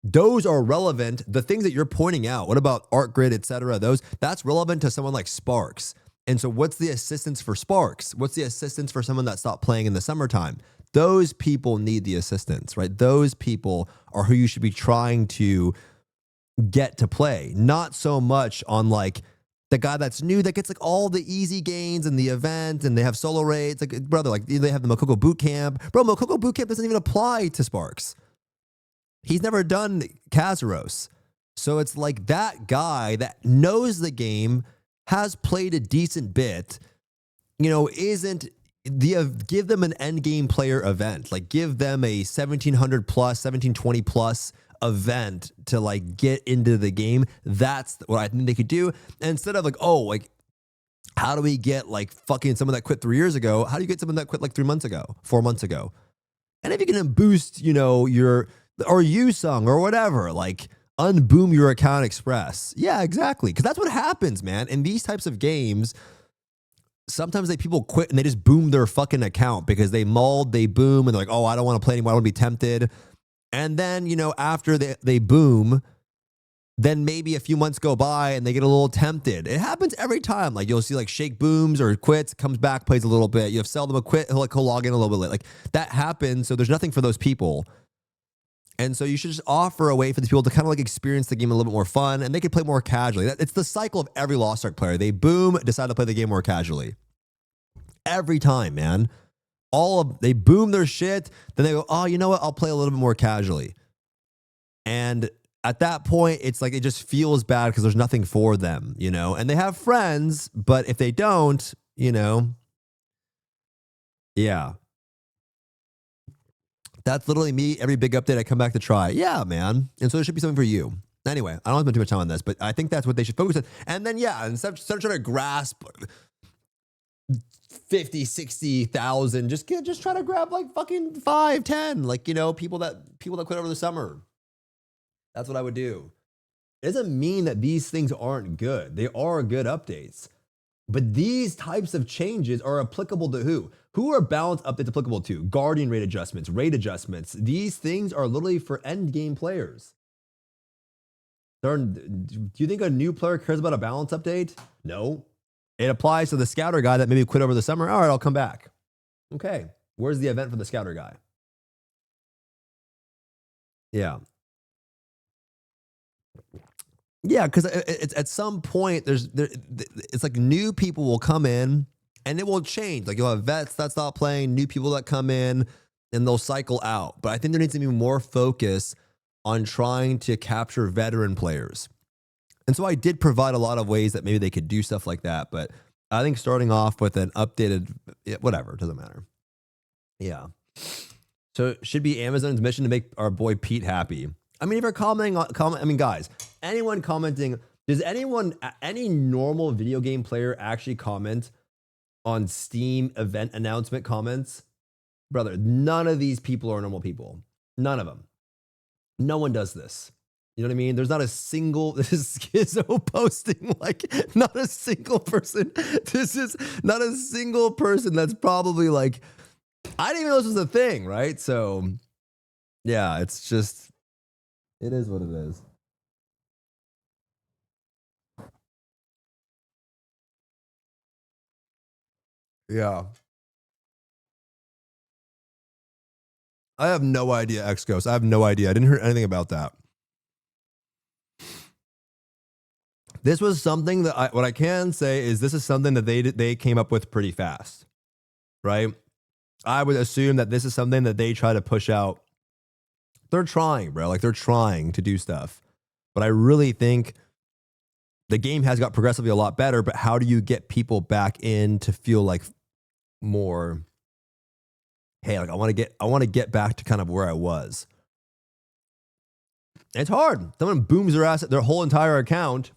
Those are relevant. The things that you're pointing out, what about art grid, etc., that's relevant to someone like Sparks. And so what's the assistance for Sparks? What's the assistance for someone that stopped playing in the summertime? Those people need the assistance, right? Those people are who you should be trying to get to play. Not so much on like the guy that's new that gets like all the easy gains in the event and they have solo raids. Like, brother, like they have the Mokoko boot camp. Bro, Mokoko boot camp doesn't even apply to Sparks. He's never done Kazuros. So it's like that guy that knows the game, has played a decent bit, you know, give them an end game player event. Like give them a 1700 plus, 1720 plus event to like get into the game. That's what I think they could do. And instead of like, oh, like, how do we get like fucking someone that quit 3 years ago? How do you get someone that quit like 3 months ago, 4 months ago? And if you can boost, you know, or Usung or whatever, like, unboom your account express. Yeah, exactly. Because that's what happens, man. In these types of games, sometimes people quit and they just boom their fucking account because they mulled, they boom, and they're like, oh, I don't want to play anymore. I want to be tempted. And then, you know, after they boom, then maybe a few months go by and they get a little tempted. It happens every time. Like you'll see like Shake booms or quits, comes back, plays a little bit. You have Seldom a quit, he'll log in a little bit late. Like that happens. So there's nothing for those people. And so you should just offer a way for these people to kind of like experience the game a little bit more fun and they can play more casually. It's the cycle of every Lost Ark player. They boom, decide to play the game more casually. Every time, man. They boom their shit, then they go, oh, you know what? I'll play a little bit more casually. And at that point, it's like it just feels bad because there's nothing for them, you know? And they have friends, but if they don't, you know, yeah. That's literally me. Every big update, I come back to try. Yeah, man. And so there should be something for you. Anyway, I don't want to spend too much time on this, but I think that's what they should focus on. And then, yeah, instead of trying to grasp 50, 60,000, just try to grab like fucking 5, 10, like, you know, people that quit over the summer. That's what I would do. It doesn't mean that these things aren't good. They are good updates. But these types of changes are applicable to who? Who are balance updates applicable to? Guardian rate adjustments, rate adjustments. These things are literally for end game players. Do you think a new player cares about a balance update? No. It applies to the scouter guy that maybe quit over the summer. All right, I'll come back. Okay. Where's the event for the scouter guy? Yeah. Yeah, because it's at some point it's like new people will come in And it will change. Like you'll have vets that stop playing, new people that come in, and they'll cycle out. But I think there needs to be more focus on trying to capture veteran players. And so I did provide a lot of ways that maybe they could do stuff like that. But I think starting off with an updated, whatever, it doesn't matter. Yeah. So it should be Amazon's mission to make our boy Pete happy. I mean, if you're commenting on, I mean, guys, anyone commenting, does any normal video game player actually comment on Steam event announcement comments? Brother, none of these people are normal people. None of them. No one does this. You know what I mean? There's not a single, this is schizo posting, like not a single person. This is not a single person that's probably like, I didn't even know this was a thing, right? So yeah, it's just, it is what it is. Yeah. I have no idea, X-Ghost. I have no idea. I didn't hear anything about that. This was something that what I can say is this is something that they came up with pretty fast, right? I would assume that this is something that they try to push out. They're trying, bro. Like they're trying to do stuff. But I really think the game has got progressively a lot better, but how do you get people back in to feel like more, hey, like I want to get back to kind of where I was. It's hard. Someone booms their asset, their whole entire account.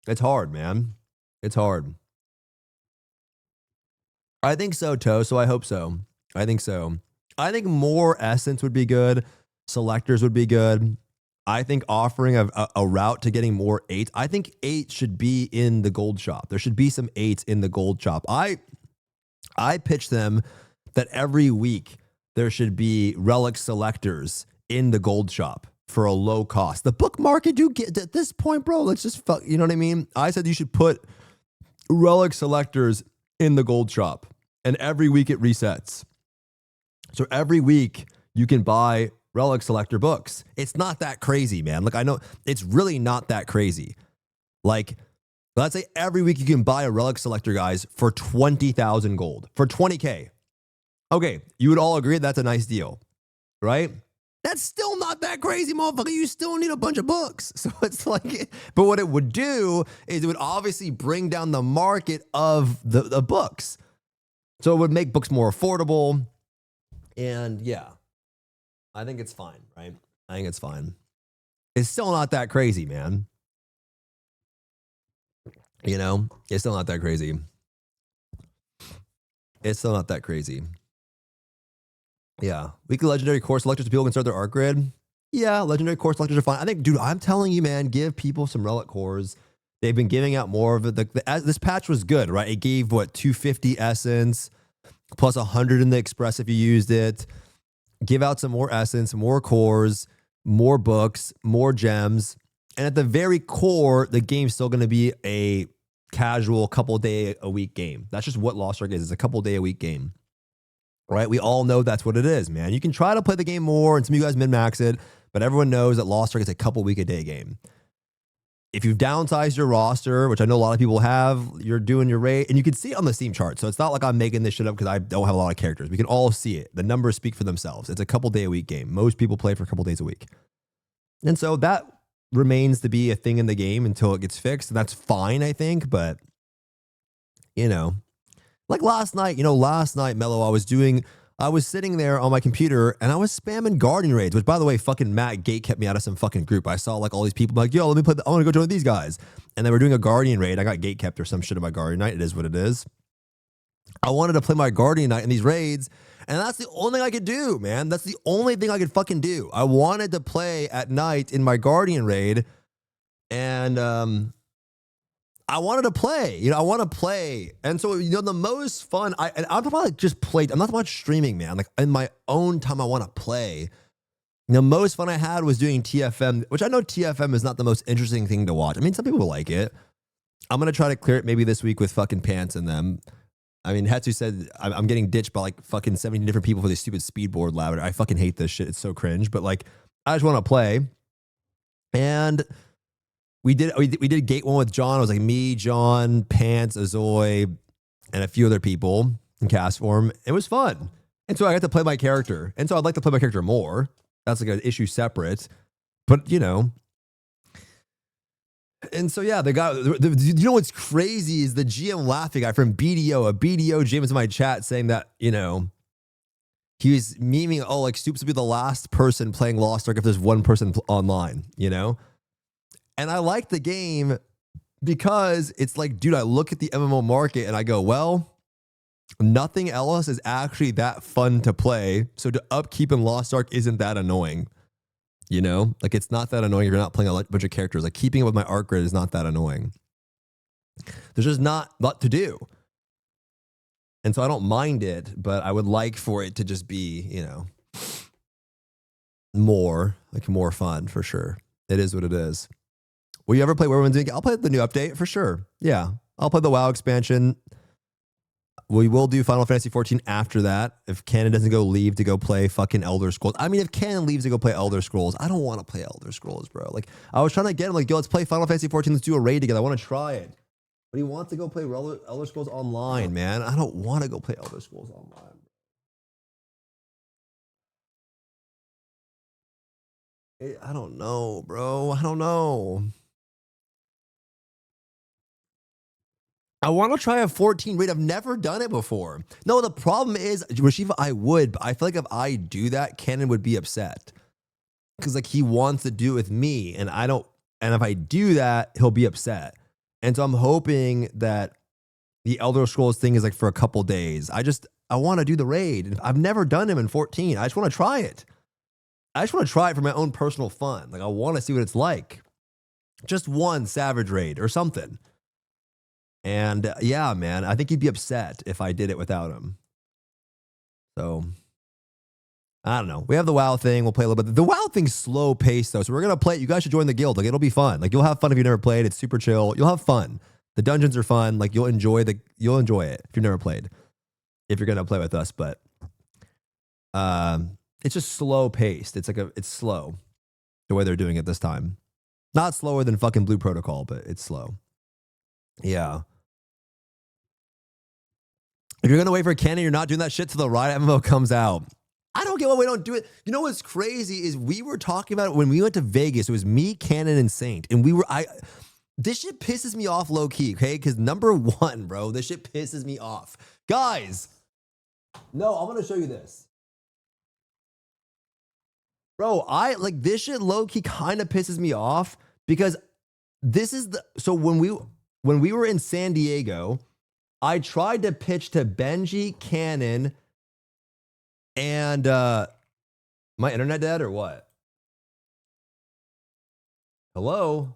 It's hard, man. It's hard. I think so, Toe. So I hope so. I think so. I think more essence would be good. Selectors would be good. I think offering a route to getting more 8s. I think 8 should be in the gold shop. There should be some 8s in the gold shop. I pitch them that every week there should be relic selectors in the gold shop for a low cost. The book market, you get at this point, bro, let's just fuck, you know what I mean? I said you should put relic selectors in the gold shop and every week it resets. So every week you can buy relic selector books. It's not that crazy, man. Like I know it's really not that crazy. Like let's say every week you can buy a relic selector, guys, for 20,000 gold, for 20K. Okay, you would all agree that's a nice deal, right? That's still not that crazy, motherfucker. You still need a bunch of books. So it's like, but what it would do is it would obviously bring down the market of the books. So it would make books more affordable. And yeah, I think it's fine, right? I think it's fine. It's still not that crazy, man. You know, it's still not that crazy. It's still not that crazy. Yeah. Weekly legendary core selectors so people can start their art grid. Yeah, legendary core selectors are fine. I think, dude, I'm telling you, man, give people some relic cores. They've been giving out more of it. This patch was good, right? It gave, what, 250 essence, plus 100 in the express if you used it. Give out some more essence, more cores, more books, more gems. And at the very core, the game's still going to be a casual couple day a week game. That's just what Lost Ark is. It's a couple day a week game. Right? We all know that's what it is, man. You can try to play the game more and some of you guys min-max it, but everyone knows that Lost Ark is a couple week a day game. If you've downsized your roster, which I know a lot of people have, you're doing your raid, and you can see it on the Steam chart. So it's not like I'm making this shit up because I don't have a lot of characters. We can all see it. The numbers speak for themselves. It's a couple day a week game. Most people play for a couple days a week. And so that remains to be a thing in the game until it gets fixed. And that's fine, I think. But, you know, like last night, Mello, I was sitting there on my computer and I was spamming Guardian raids, which by the way, fucking Matt Gate kept me out of some fucking group. I saw like all these people like, yo, let me play, I want to go join these guys. And they were doing a Guardian raid. I got gate kept or some shit in my Guardian night. It is what it is. I wanted to play my Guardian night in these raids. And that's the only thing I could do, man. That's the only thing I could fucking do. I wanted to play at night in my Guardian raid. And, I wanted to play, I want to play. And so, the most fun, I'm talking about like just played. I'm not talking about streaming, man. Like in my own time, I want to play. The most fun I had was doing TFM, which I know TFM is not the most interesting thing to watch. I mean, some people like it. I'm going to try to clear it maybe this week with fucking Pants and them. I mean, Hetsu said I'm getting ditched by like fucking 17 different people for this stupid speedboard ladder. I fucking hate this shit. It's so cringe. But like, I just want to play. And we did gate one with John. It was like me, John, Pants, Azoy, and a few other people in cast form. It was fun. And so I got to play my character. And so I'd like to play my character more. That's like an issue separate. But, you know. And so, yeah, the guy, you know what's crazy is the GM laughing guy from BDO. A BDO GM is in my chat saying that, you know, he was memeing, oh, like Stoopzz will be the last person playing Lost Ark if there's one person online, you know? And I like the game because it's like, dude, I look at the MMO market and I go, well, nothing else is actually that fun to play. So to upkeep in Lost Ark isn't that annoying. You know, like it's not that annoying. You're not playing a bunch of characters. Like keeping up with my arc grid is not that annoying. There's just not a lot to do. And so I don't mind it, but I would like for it to just be, you know, more fun for sure. It is what it is. Will you ever play Werewolves? I'll play the new update for sure. Yeah, I'll play the WoW expansion. We will do Final Fantasy 14 after that. If Canon doesn't leave to go play fucking Elder Scrolls. I mean, if Canon leaves to go play Elder Scrolls, I don't want to play Elder Scrolls, bro. Like, I was trying to get him, like, yo, let's play Final Fantasy 14. Let's do a raid together. I want to try it. But he wants to go play Elder Scrolls Online, man. I don't want to go play Elder Scrolls Online. I don't know, bro. I don't know. I want to try a 14 raid. I've never done it before. No, the problem is, Rashiva, I would, but I feel like if I do that, Canon would be upset. Because like he wants to do it with me, and I don't, and if I do that, he'll be upset. And so I'm hoping that the Elder Scrolls thing is like for a couple days. I want to do the raid. I've never done him in 14. I just want to try it. I just want to try it for my own personal fun. Like I want to see what it's like. Just one Savage raid or something. And yeah, man, I think he'd be upset if I did it without him. So, I don't know. We have the WoW thing. We'll play a little bit. The WoW thing's slow paced, though. So we're going to play it. You guys should join the guild. Like, it'll be fun. Like, you'll have fun if you've never played. It's super chill. You'll have fun. The dungeons are fun. Like, you'll enjoy it if you've never played. If you're going to play with us. But it's just slow paced. It's slow the way they're doing it this time. Not slower than fucking Blue Protocol, but it's slow. Yeah. If you're going to wait for Canon, you're not doing that shit till the Riot MMO comes out. I don't get why we don't do it. You know what's crazy is we were talking about it when we went to Vegas. It was me, Canon, and Saint. And this shit pisses me off low key, okay? Because number one, bro, this shit pisses me off. Guys, no, I'm going to show you this. Bro, this shit low key kind of pisses me off because this is so when we were in San Diego, I tried to pitch to Benji, Cannon, and my internet dead or what? Hello?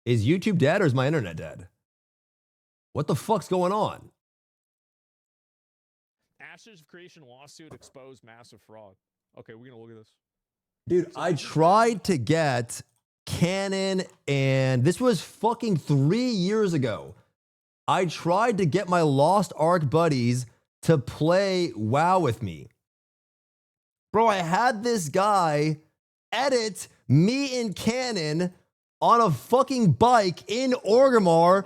Is YouTube dead or is my internet dead? What the fuck's going on? Ashes of Creation lawsuit exposed massive fraud. Okay, we're gonna look at this. Dude, I tried to get Cannon, and this was fucking 3 years ago. I tried to get my Lost Ark buddies to play WoW with me. Bro, I had this guy edit me and Cannon on a fucking bike in Orgrimmar.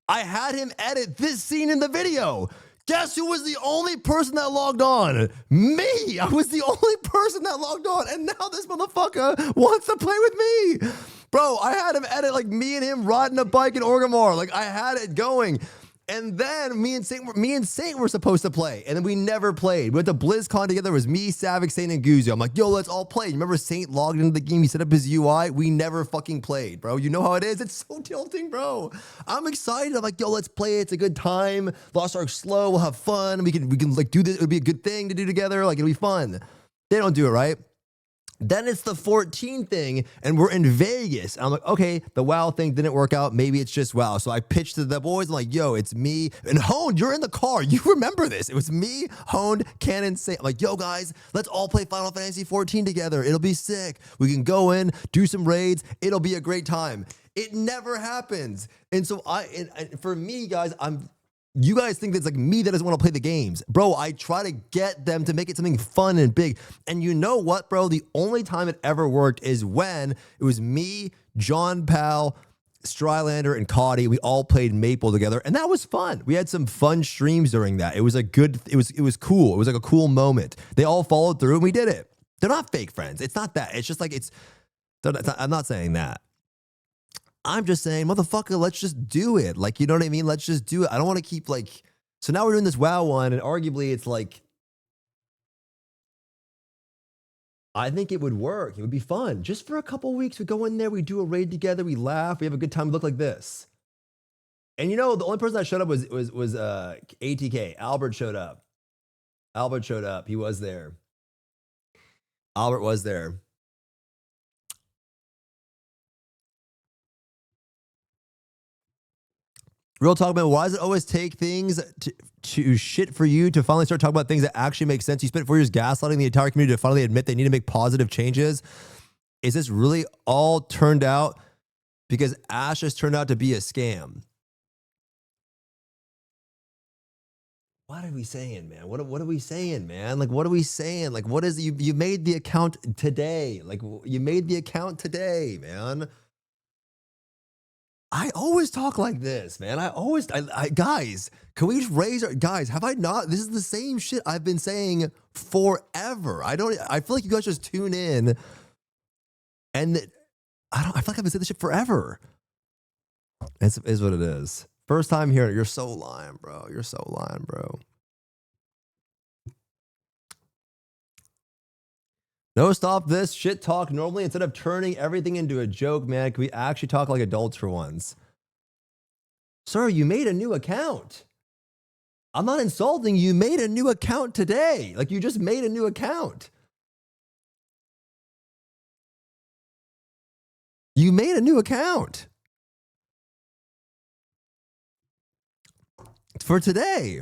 I had him edit this scene in the video. Guess who was the only person that logged on? Me! I was the only person that logged on, and now this motherfucker wants to play with me. Bro, I had him edit like me and him riding a bike in Orgrimmar. Like I had it going. And then me and Saint were supposed to play, and then we never played. We went to BlizzCon together. It was me, Savik, Saint, and Guzio. I'm like, yo, let's all play. You remember Saint logged into the game? He set up his UI. We never fucking played, bro. You know how it is? It's so tilting, bro. I'm excited. I'm like, yo, let's play. It's a good time. Lost Ark slow. We'll have fun. We can like do this. It'll be a good thing to do together. Like it'll be fun. They don't do it right. Then it's the 14 thing, and we're in Vegas. I'm like, okay, the WoW thing didn't work out. Maybe it's just WoW. So I pitched to the boys. I'm like, yo, it's me. And Honed, you're in the car. You remember this. It was me, Honed, Cannon, Saint. I'm like, yo, guys, let's all play Final Fantasy 14 together. It'll be sick. We can go in, do some raids. It'll be a great time. It never happens. And so for me, guys, you guys think that's like me that doesn't want to play the games. Bro, I try to get them to make it something fun and big. And you know what, bro? The only time it ever worked is when it was me, John Powell, Strylander and Caudy, we all played Maple together, and that was fun. We had some fun streams during that. It was a good, it was cool. It was like a cool moment. They all followed through and we did it. They're not fake friends. It's not that. It's just like I'm not saying that. I'm just saying, motherfucker, let's just do it. Like, you know what I mean? Let's just do it. I don't want to keep like, so now we're doing this WoW one, and arguably it's like, I think it would work. It would be fun. Just for a couple weeks, we go in there, we do a raid together, we laugh, we have a good time, we look like this. And you know, the only person that showed up was ATK. Albert showed up. Albert showed up. He was there. Albert was there. Real talk, man. Why does it always take things to shit for you to finally start talking about things that actually make sense? You spent 4 years gaslighting the entire community to finally admit they need to make positive changes. Is this really all turned out because Ash has turned out to be a scam? What are we saying, man? What are we saying, man? Like, what are we saying? Like, what is you made the account today? Like, you made the account today, man. I always talk like this, man. Guys, can we just raise our guys? Have I not? This is the same shit I've been saying forever. I feel like you guys just tune in, and I feel like I've been saying this shit forever. It is what it is. First time hearing it. You're so lying, bro. You're so lying, bro. No, stop this shit talk normally instead of turning everything into a joke, man. Can we actually talk like adults for once? Sir, you made a new account. I'm not insulting you. You made a new account today. Like, you just made a new account. You made a new account. For today.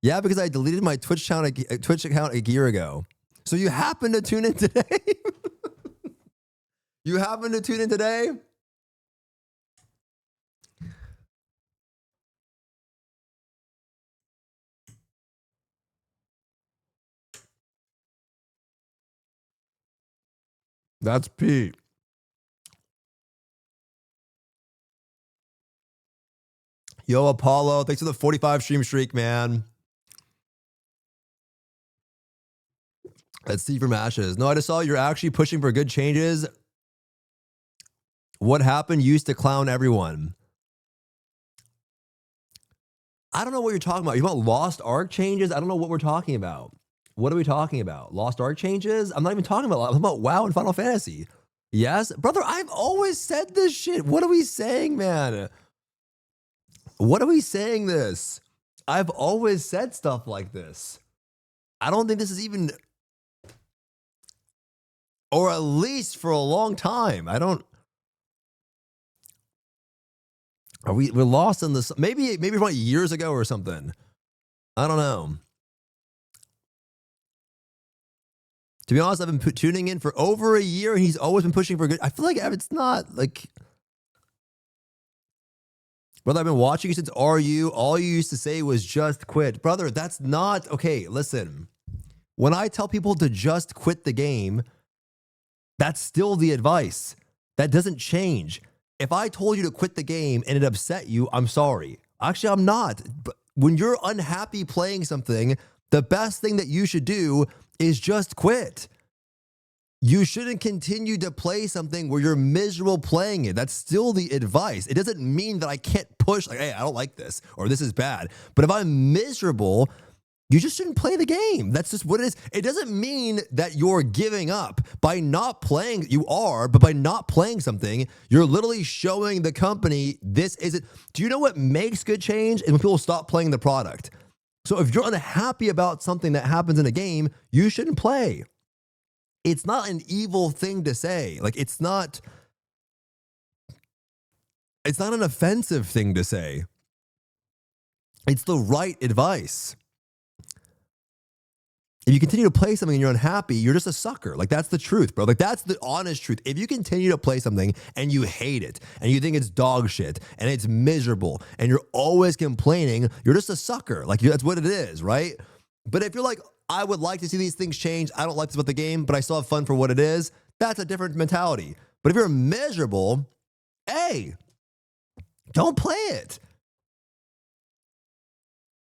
Yeah, because I deleted my Twitch account a year ago. So you happen to tune in today? You happen to tune in today? That's Pete. Yo, Apollo, thanks for the 45 stream streak, man. Let's see from Ashes. No, I just saw you're actually pushing for good changes. What happened? You used to clown everyone. I don't know what you're talking about. You want Lost Ark changes? I don't know what we're talking about. What are we talking about? Lost Ark changes? I'm not even talking about. I'm talking about WoW and Final Fantasy. Yes, brother, I've always said this shit. What are we saying, man? What are we saying this? I've always said stuff like this. I don't think this is even... Or at least for a long time. I don't... We're lost in this. Maybe from years ago or something. I don't know. To be honest, I've been tuning in for over a year, and he's always been pushing for good. I feel like it's not like... Brother, I've been watching you since RU. All you used to say was just quit. Brother, that's not... Okay, listen. When I tell people to just quit the game, that's still the advice. That doesn't change. If I told you to quit the game and it upset you, I'm sorry. Actually, I'm not. But when you're unhappy playing something, the best thing that you should do is just quit. You shouldn't continue to play something where you're miserable playing it. That's still the advice. It doesn't mean that I can't push, like, hey, I don't like this, or this is bad. But if I'm miserable, you just shouldn't play the game. That's just what it is. It doesn't mean that you're giving up by not playing. You are, but by not playing something, you're literally showing the company this isn't. Do you know what makes good change? Is when people stop playing the product. So if you're unhappy about something that happens in a game, you shouldn't play. It's not an evil thing to say. Like, it's not an offensive thing to say. It's the right advice. If you continue to play something and you're unhappy, you're just a sucker. Like, that's the truth, bro. Like, that's the honest truth. If you continue to play something and you hate it and you think it's dog shit and it's miserable and you're always complaining, you're just a sucker. Like, that's what it is, right? But if you're like, I would like to see these things change, I don't like this about the game, but I still have fun for what it is, that's a different mentality. But if you're miserable, hey, Don't play it.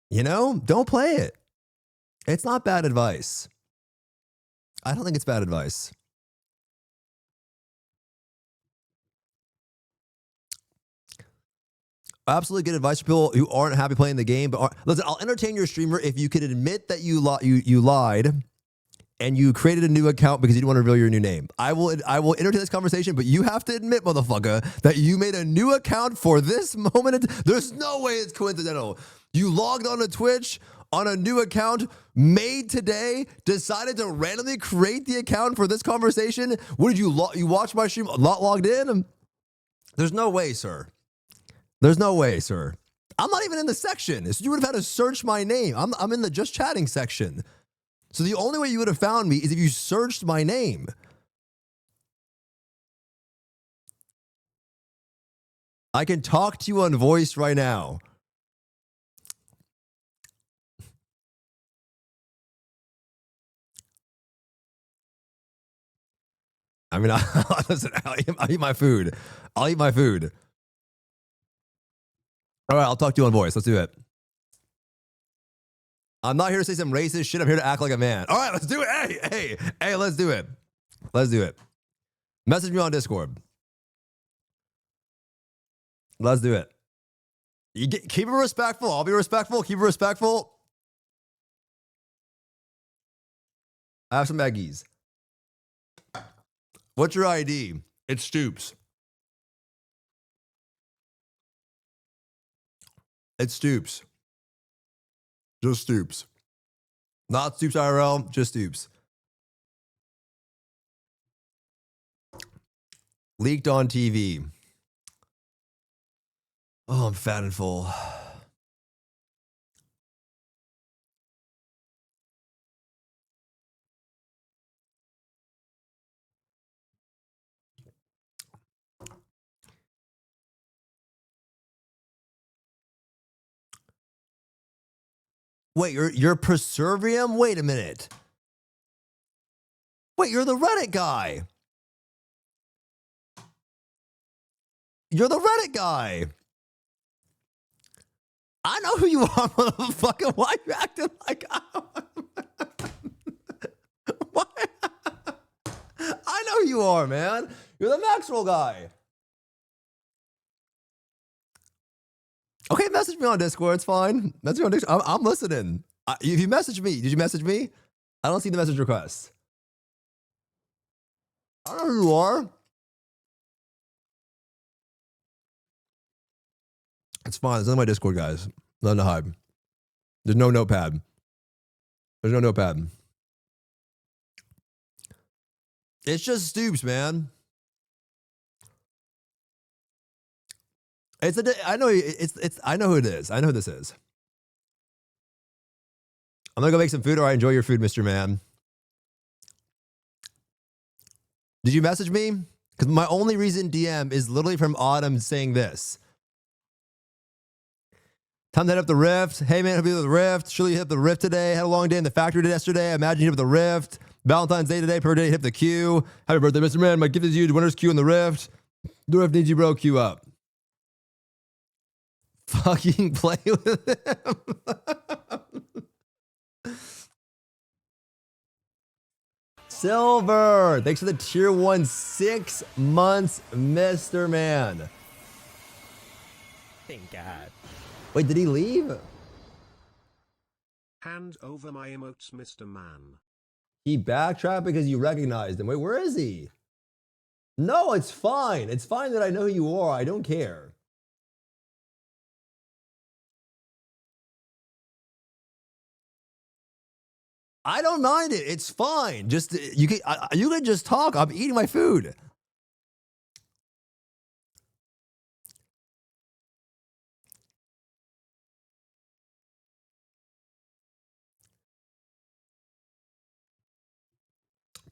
You know, don't play it. It's not bad advice. I don't think it's bad advice. Absolutely good advice for people who aren't happy playing the game. But listen, I'll entertain your streamer if you could admit that you lied and you created a new account because you didn't want to reveal your new name. I will entertain this conversation, but you have to admit, motherfucker, that you made a new account for this moment. There's no way it's coincidental. You logged on to Twitch on a new account made today, decided to randomly create the account for this conversation. What did you watch my stream not logged in? There's no way, sir. There's no way, sir. I'm not even in the section. So you would have had to search my name. I'm in the just chatting section. So the only way you would have found me is if you searched my name. I can talk to you on voice right now. I mean, listen, I'll eat my food. I'll eat my food. All right, I'll talk to you on voice. Let's do it. I'm not here to say some racist shit. I'm here to act like a man. All right, let's do it. Hey, let's do it. Let's do it. Message me on Discord. Let's do it. Keep it respectful. I'll be respectful. Keep it respectful. I have some Eggies. What's your ID? It's Stoopzz. It's Stoopzz. Just Stoopzz. Not Stoopzz IRL, just Stoopzz. Leaked on TV. Oh, I'm fat and full. Wait, you're Preservium? Wait a minute. Wait, you're the Reddit guy. You're the Reddit guy. I know who you are, motherfucker. Why are you acting like Why? I know who you are, man. You're the Maxwell guy. Okay, message me on Discord. It's fine. Message me on Discord. I'm listening. If you message me, did you message me? I don't see the message request. I don't know who you are. It's fine. It's on my Discord, guys. Nothing to hide. There's no notepad. There's no notepad. It's just Stoopzz, man. I know who it is. I know who this is. I'm gonna go make some food, or I enjoy your food, Mr. Man. Did you message me? Because my only reason DM is literally from Autumn saying this. Time to hit up the Rift. Hey man, hope you hit up the Rift. Surely you hit up the Rift today. Had a long day in the factory yesterday. I imagine you hit up the Rift. Valentine's Day today. Per day, hit up the queue. Happy birthday, Mr. Man. My gift is you. The winner's queue in the Rift. The Rift needs you, bro. Queue up. Fucking play with him. Silver. Thanks for the tier 1 6 months, Mr. Man. Thank God. Wait, did he leave? Hand over my emotes, Mr. Man. He backtracked because you recognized him. Wait, where is he? No, it's fine. It's fine that I know who you are. I don't care. I don't mind it. It's fine. Just you can just talk. I'm eating my food.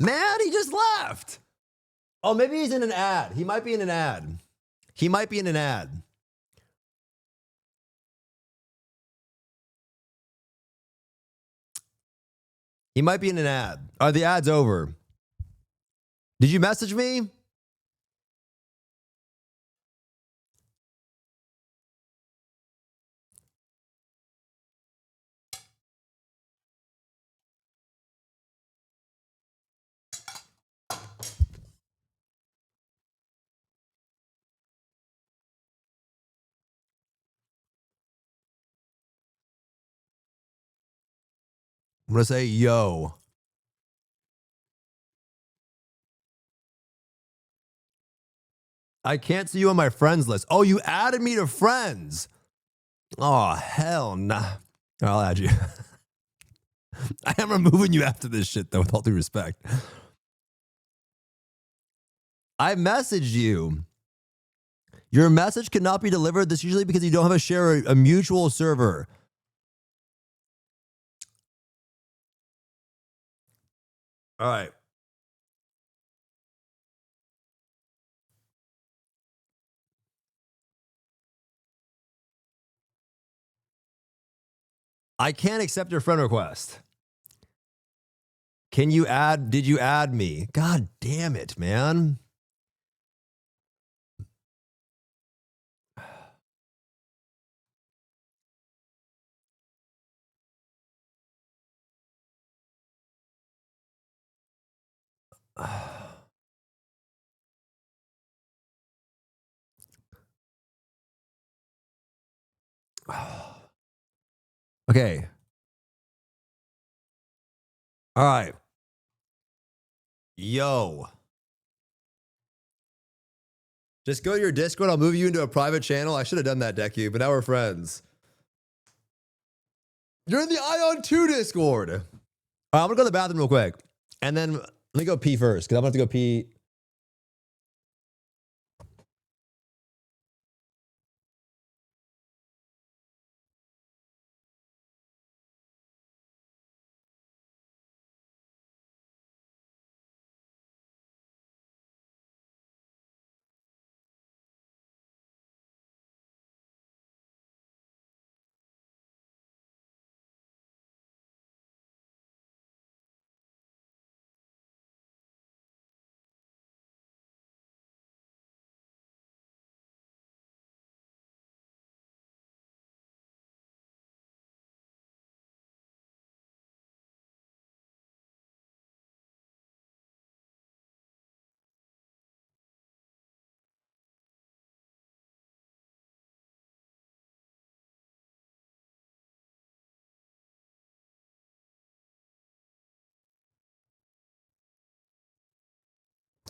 Man, he just left. Oh, maybe he's in an ad. He might be in an ad. He might be in an ad. He might be in an ad. Are the ads over? Did you message me? I'm gonna say yo. I can't see you on my friends list. Oh, you added me to friends. Oh, hell nah. I'll add you. I am removing you after this shit, though, with all due respect. I messaged you. Your message cannot be delivered. This usually because you don't have a mutual server. All right. I can't accept your friend request. Can you add? Did you add me? God damn it, man. Okay. All right. Yo. Just go to your Discord. I'll move you into a private channel. I should have done that, Deku, but now we're friends. You're in the Ion 2 Discord. All right, I'm going to go to the bathroom real quick. And then let me go pee first, because I'm going to have to go pee.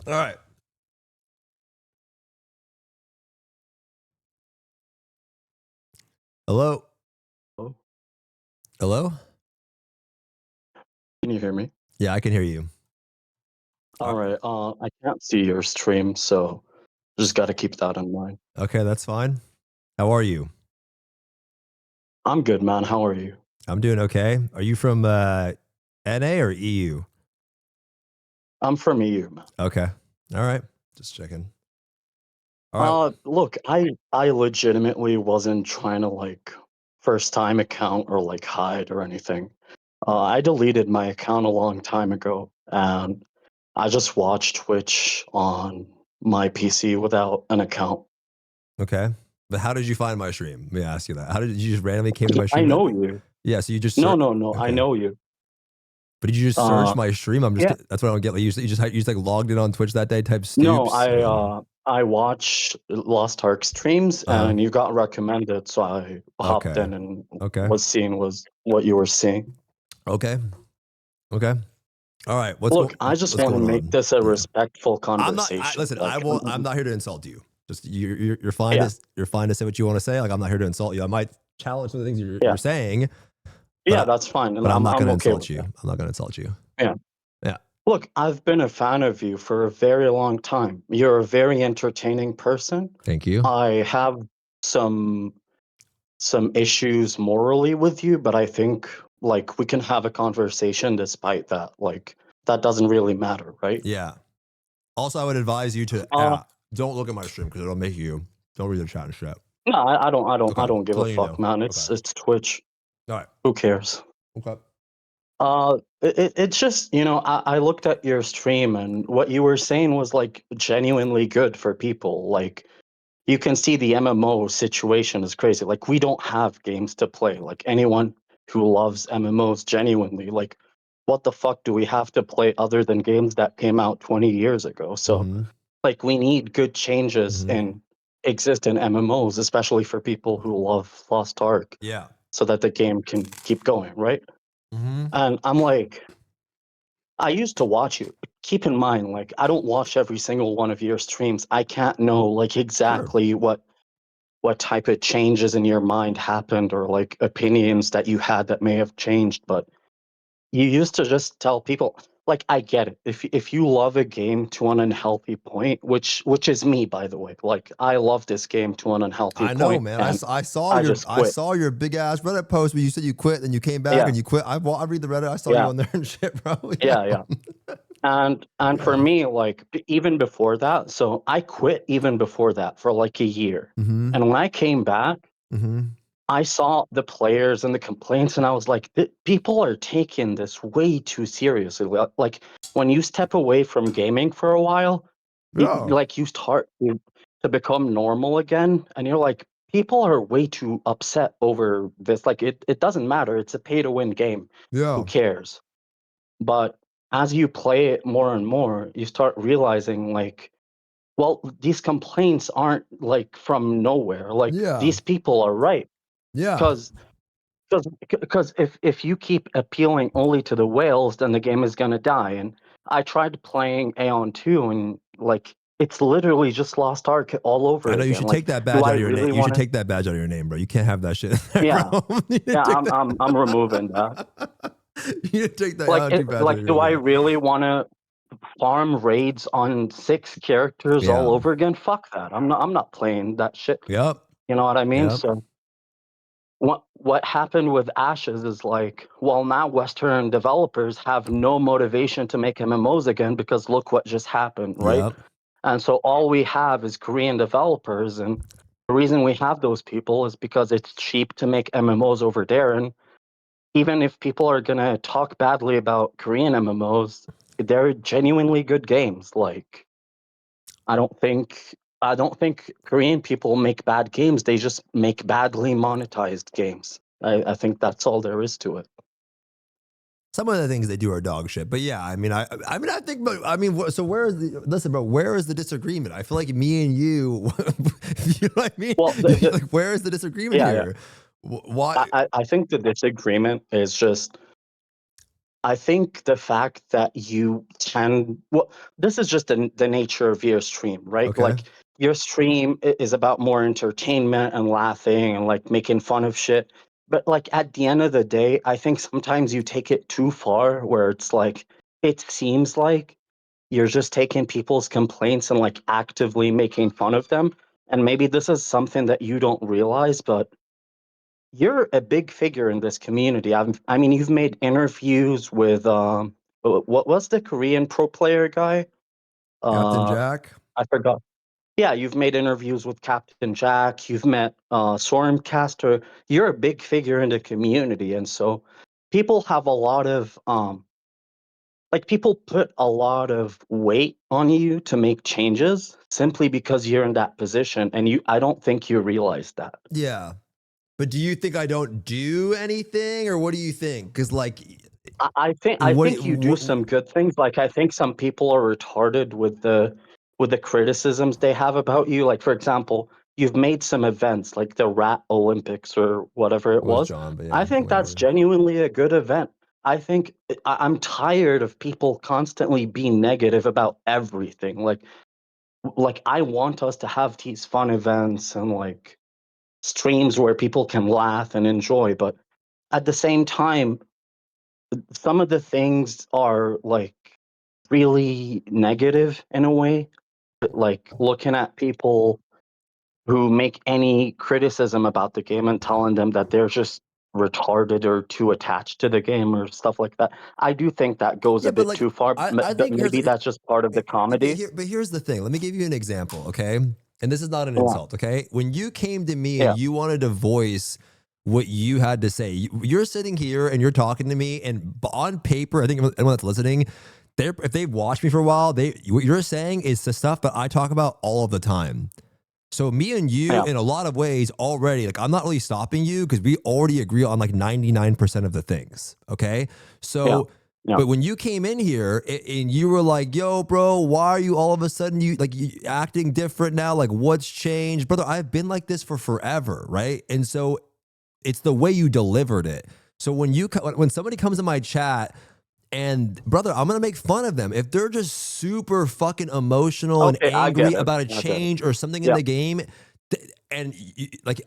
All right. Hello? Hello? Can you hear me? Yeah, I can hear you. All right. I can't see your stream, so just got to keep that in mind. Okay, that's fine. How are you? I'm good, man. How are you? I'm doing okay. Are you from NA or EU? I'm from EU, man. Okay. All right. Just checking. All right. Look, I legitimately wasn't trying to like first time account or like hide or anything. I deleted my account a long time ago, and I just watch Twitch on my PC without an account. Okay. But how did you find my stream? Let me ask you that. How did you just randomly came to my I stream? know you. Yeah, so you just No, okay. I know you. But did you just search my stream? I'm just yeah. that's what I don't get. Like you just like logged in on Twitch that day, type No, Stoopzz. I watch Lost Ark streams, and you got recommended, so I hopped Okay. in and Okay. was seeing was what you were seeing. Okay. Okay. All right. Look, I just want to make this a respectful conversation. Listen, Like, I'm not here to insult you. Just you're fine you're fine to say what you want to say. Like I'm not here to insult you. I might challenge some of the things you're saying. Yeah, that's fine. But I'm not going to okay insult with you. that. I'm not going to insult you. Yeah. Yeah. Look, I've been a fan of you for a very long time. You're a very entertaining person. Thank you. I have some issues morally with you, but I think like we can have a conversation despite that. Like that doesn't really matter, right? Yeah. Also, I would advise you to don't look at my stream because it'll make you don't read the chat and shit. No, I don't Okay. I don't give So a you fuck, know. man. It's Twitch. All right. Who cares? Okay. It's just, you know, I looked at your stream and what you were saying was like genuinely good for people. Like you can see the MMO situation is crazy. Like we don't have games to play. Like anyone who loves MMOs genuinely, like what the fuck do we have to play other than games that came out 20 years ago? So like we need good changes in existing MMOs, especially for people who love Lost Ark. Yeah. So that the game can keep going, right? Mm-hmm. And I'm like, I used to watch you. Keep in mind, like, I don't watch every single one of your streams. I can't know like exactly what type of changes in your mind happened or like opinions that you had that may have changed. But you used to just tell people, like, I get it. If you love a game to an unhealthy point, which is me, by the way, like I love this game to an unhealthy I know, point, man. and I saw I your just quit. big ass Reddit post where you said you quit, and you came back Yeah. and you quit. I read the Reddit. I saw you Yeah. on there and shit, bro. Yeah. And for me, like even before that, so I quit even before that for like a year. Mm-hmm. And when I came back, Mm-hmm. I saw the players and the complaints, and I was like, people are taking this way too seriously. Like when you step away from gaming for a while, like you start to become normal again, and you're like, people are way too upset over this. Like it doesn't matter. It's a pay to win game. Yeah. Who cares? But as you play it more and more, you start realizing like, well, these complaints aren't like from nowhere. Like these people are right. Yeah. Because if you keep appealing only to the whales, then the game is gonna die. And I tried playing Aeon 2, and like it's literally just Lost Ark all over I know again. you should Like, take that do badge I out of your name. really You want should to? take that badge out of your name, bro. You can't have that shit. Yeah, bro. yeah, I'm removing that. You need to take that Like, badge out like, of do your I name. really want to farm raids on 6 characters Yeah. all over again? Fuck that. I'm not playing that shit. Yep. You know what I mean? Yep. So what happened with Ashes is like, well, now Western developers have no motivation to make MMOs again because look what just happened, right? Yep. And so all we have is Korean developers, and the reason we have those people is because it's cheap to make MMOs over there. And even if people are gonna talk badly about Korean MMOs, they're genuinely good games. Like I don't think Korean people make bad games. They just make badly monetized games. I think that's all there is to it. Some of the things they do are dog shit, but yeah, I mean, I think, but I mean, so where is listen, bro? Where is the disagreement? I feel like me and you, you know what I mean? Well, like, where is the disagreement here? Why? I think the disagreement is just. I think the fact that you can, well, this is just the nature of your stream, right? Okay. Like your stream is about more entertainment and laughing and like making fun of shit. But like at the end of the day, I think sometimes you take it too far where it's like, it seems like you're just taking people's complaints and like actively making fun of them. And maybe this is something that you don't realize, but you're a big figure in this community. I mean, you've made interviews with what was the Korean pro player guy? Captain Jack. I forgot. Yeah, you've made interviews with Captain Jack. You've met Stormcaster. You're a big figure in the community, and so people have a lot of like people put a lot of weight on you to make changes simply because you're in that position, and I don't think you realize that. Yeah. But do you think I don't do anything, or what do you think? Because like, I think you do some good things. Like I think some people are retarded with the criticisms they have about you. Like for example, you've made some events like the Rat Olympics or whatever it was. John, but yeah, I think that's genuinely a good event. I think I'm tired of people constantly being negative about everything. Like I want us to have these fun events and like streams where people can laugh and enjoy, but at the same time, some of the things are like really negative in a way. Like looking at people who make any criticism about the game and telling them that they're just retarded or too attached to the game or stuff like that. I do think that goes a bit like, too far. I But think maybe that's just part of the comedy. But here's the thing. Let me give you an example, okay? And this is not an Yeah. insult, okay? When you came to me and you wanted to voice what you had to say, you're sitting here and you're talking to me, and on paper, I think anyone that's listening, if they've watched me for a while, what you're saying is the stuff that I talk about all of the time. So me and you, in a lot of ways, already, like I'm not really stopping you because we already agree on like 99% of the things, okay? So. Yeah. But when you came in here and you were like, yo, bro, why are you all of a sudden you acting different now? Like, what's changed? Brother, I've been like this for forever, right? And so it's the way you delivered it. So when somebody comes in my chat and brother, I'm gonna make fun of them if they're just super fucking emotional and angry about a change or something in the game, and like.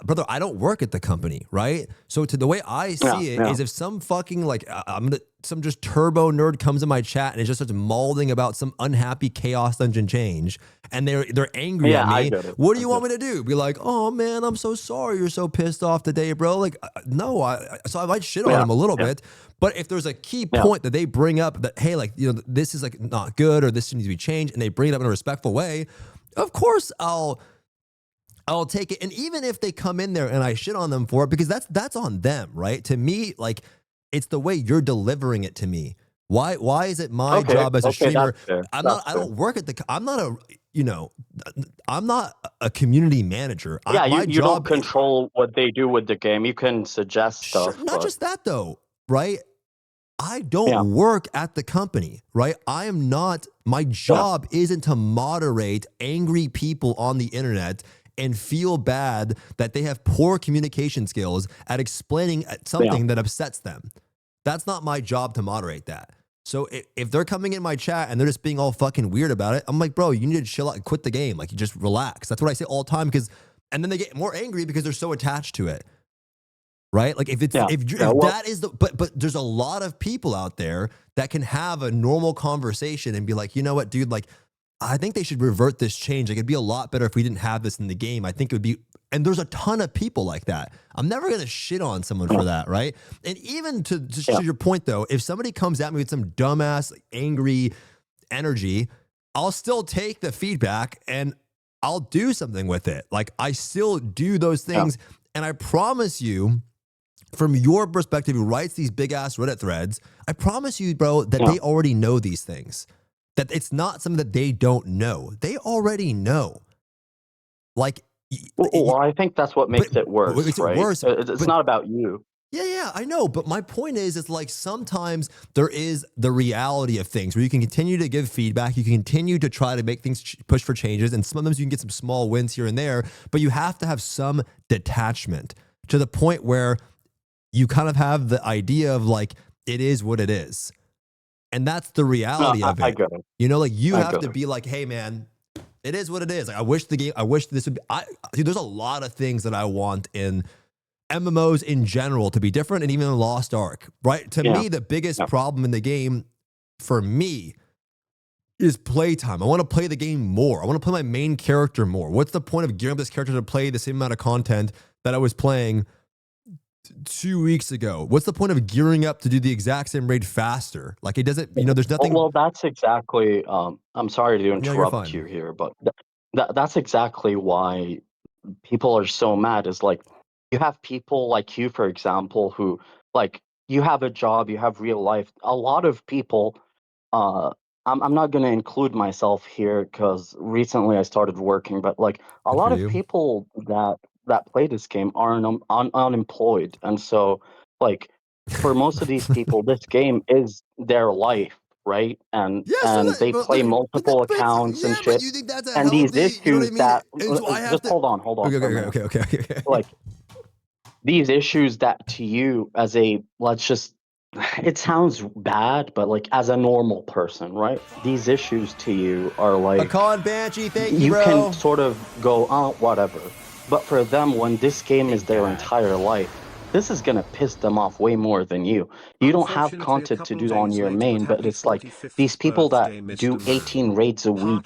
Brother, I don't work at the company, right? So to the way I see it is if some fucking like some just turbo nerd comes in my chat and it just starts molding about some unhappy chaos dungeon change and they're angry at me, what do you want me to do? Be like, oh man, I'm so sorry you're so pissed off today, bro. Like, no, so I might shit on them a little bit. But if there's a key point that they bring up that, hey, like, you know, this is like not good or this needs to be changed, and they bring it up in a respectful way, of course I'll take it. And even if they come in there and I shit on them for it, because that's on them, right? To me, like, it's the way you're delivering it to me. Why is it my job as a streamer? I don't work at I'm not a community manager. Yeah, you don't control what they do with the game. You can suggest stuff. Not just that though, right? I don't work at the company, right? I am not, my job isn't to moderate angry people on the internet and feel bad that they have poor communication skills at explaining something that upsets them. That's not my job to moderate that. So if they're coming in my chat and they're just being all fucking weird about it, I'm like, bro, you need to chill out and quit the game. Like, you just relax. That's what I say all the time, and then they get more angry because they're so attached to it. Right? Like if that is but there's a lot of people out there that can have a normal conversation and be like, you know what, dude, like, I think they should revert this change. Like, it'd be a lot better if we didn't have this in the game. I think it would be, and there's a ton of people like that. I'm never going to shit on someone for that, right? And even to your point though, if somebody comes at me with some dumbass, angry energy, I'll still take the feedback and I'll do something with it. Like, I still do those things. And I promise you, from your perspective, who writes these big ass Reddit threads, I promise you, bro, that they already know these things. That it's not something that they don't know. They already know. Like, well, I think that's what makes it worse, right? It's not about you. Yeah, I know. But my point is, it's like sometimes there is the reality of things where you can continue to give feedback. You can continue to try to make things push for changes. And sometimes you can get some small wins here and there. But you have to have some detachment to the point where you kind of have the idea of like, it is what it is. And that's the reality of it. I get it. You know, like, you have to be like, hey man, it is what it is. Like, I wish this would be, dude, there's a lot of things that I want in MMOs in general to be different, and even in Lost Ark, right? To me, the biggest problem in the game for me is playtime. I want to play the game more. I want to play my main character more. What's the point of gearing up this character to play the same amount of content that I was playing 2 weeks ago? What's the point of gearing up to do the exact same raid faster? Like, it doesn't, you know, there's nothing. Well, that's exactly, I'm sorry to interrupt you here, but that's exactly why people are so mad, is like, you have people like you, for example, who, like, you have a job, you have real life. A lot of people, I'm not going to include myself here because recently I started working, but like, a lot of people that play this game are unemployed. And so, like, for most of these people, this game is their life, right? And they play multiple accounts and shit. But you think that's a healthy, these issues, you know what I mean? So just hold on. Okay. Like, these issues that to you as a, let's just, it sounds bad, but like, as a normal person, right? These issues to you are like, Akan Banshee, thank you, bro. You can sort of go, oh, whatever. But for them, when this game is their entire life, this is going to piss them off way more than you. You don't have content to do on your main, but it's like these people that do 18 raids a week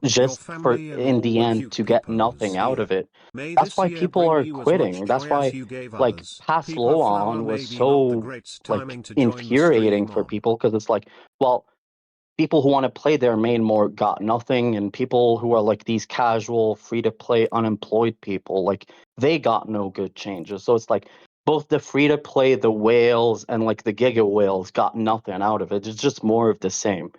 just for, in the end, to get nothing out of it. That's why people are quitting. That's why, like, past LOA was so, like, infuriating for people, because it's like, well, people who want to play their main more got nothing, and people who are like these casual, free-to-play, unemployed people, like, they got no good changes. So it's like both the free-to-play, the whales, and like the giga whales got nothing out of it. It's just more of the same.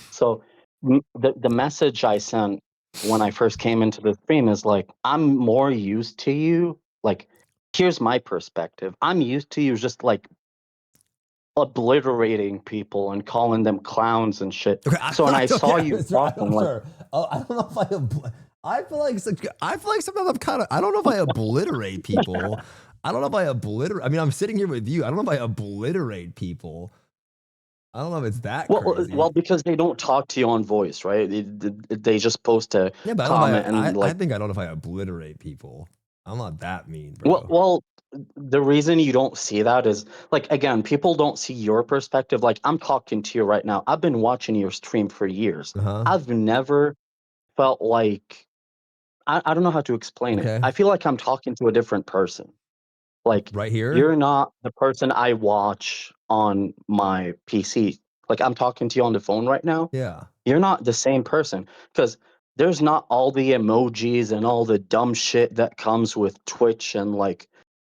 So the message I sent when I first came into the stream is like, I'm more used to you. Like, here's my perspective. I'm used to you just like obliterating people and calling them clowns and shit. Okay, so when I saw you talking, like, I don't know if I feel like sometimes I'm kind of, I don't know if I obliterate people. I don't know if I obliterate. I mean, I'm sitting here with you. I don't know if I obliterate people. I don't know if it's that crazy. Well, because they don't talk to you on voice, right? They just post a Yeah, but comment I and like. think I don't know if I obliterate people. I'm not that mean, bro. Well, the reason you don't see that is like again, people don't see your perspective. Like I'm talking to you right now. I've been watching your stream for years. I've never felt like I don't know how to explain it. Okay. I feel like I'm talking to a different person. Like right here, you're not the person I watch on my PC. Like I'm talking to you on the phone right now. Yeah. You're not the same person because there's not all the emojis and all the dumb shit that comes with Twitch and like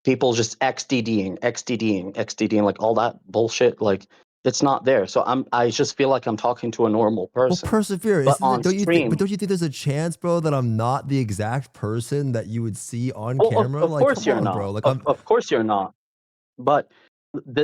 people just XDDing, like all that bullshit. Like it's not there. So I just feel like I'm talking to a normal Well, person. persevere. But Don't you stream, but don't you think there's a chance, bro, that I'm not the exact person that you would see on well, camera? of Like, course come you're on, not. bro. Like, Of course you're not. But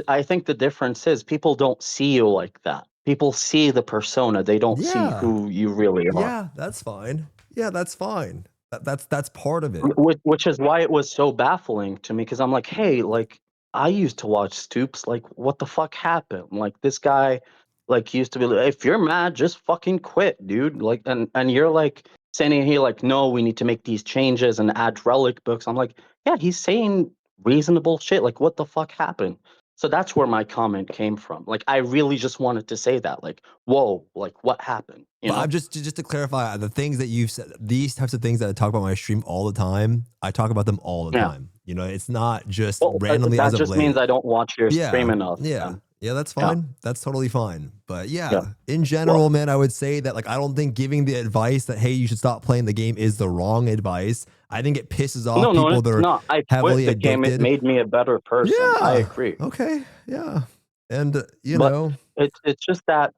I think the difference is people don't see you like that. People see the persona. They don't see yeah, who you really are. yeah, that's fine. Yeah, that's fine. That's part of it. Which is why it was so baffling to me because I'm like, hey, like I used to watch Stoopzz. Like, what the fuck happened? Like this guy, like used to be like, if you're mad, just fucking quit, dude. Like, and you're like saying here, like, no, we need to make these changes and add relic books. I'm like, yeah, he's saying reasonable shit. Like, what the fuck happened? So that's where my comment came from. Like, I really just wanted to say that. Like, whoa, like what happened? You But know? I'm just to clarify, the things that you've said, these types of things that I talk about on my stream all the time, I talk about them all the Yeah. time. You know, it's not just Well, randomly that as of just late. means I don't watch your Yeah, stream enough. yeah, yeah. That's Yeah. fine. That's totally fine. But yeah, Yeah. in general, man, I would say that like I don't think giving the advice that hey, you should stop playing the game is the wrong advice. I think it pisses off No, people it's that are not. I heavily quit the game. It addicted. made me a better person. I Yeah. agree. Okay. Yeah. And you But know, it's just that.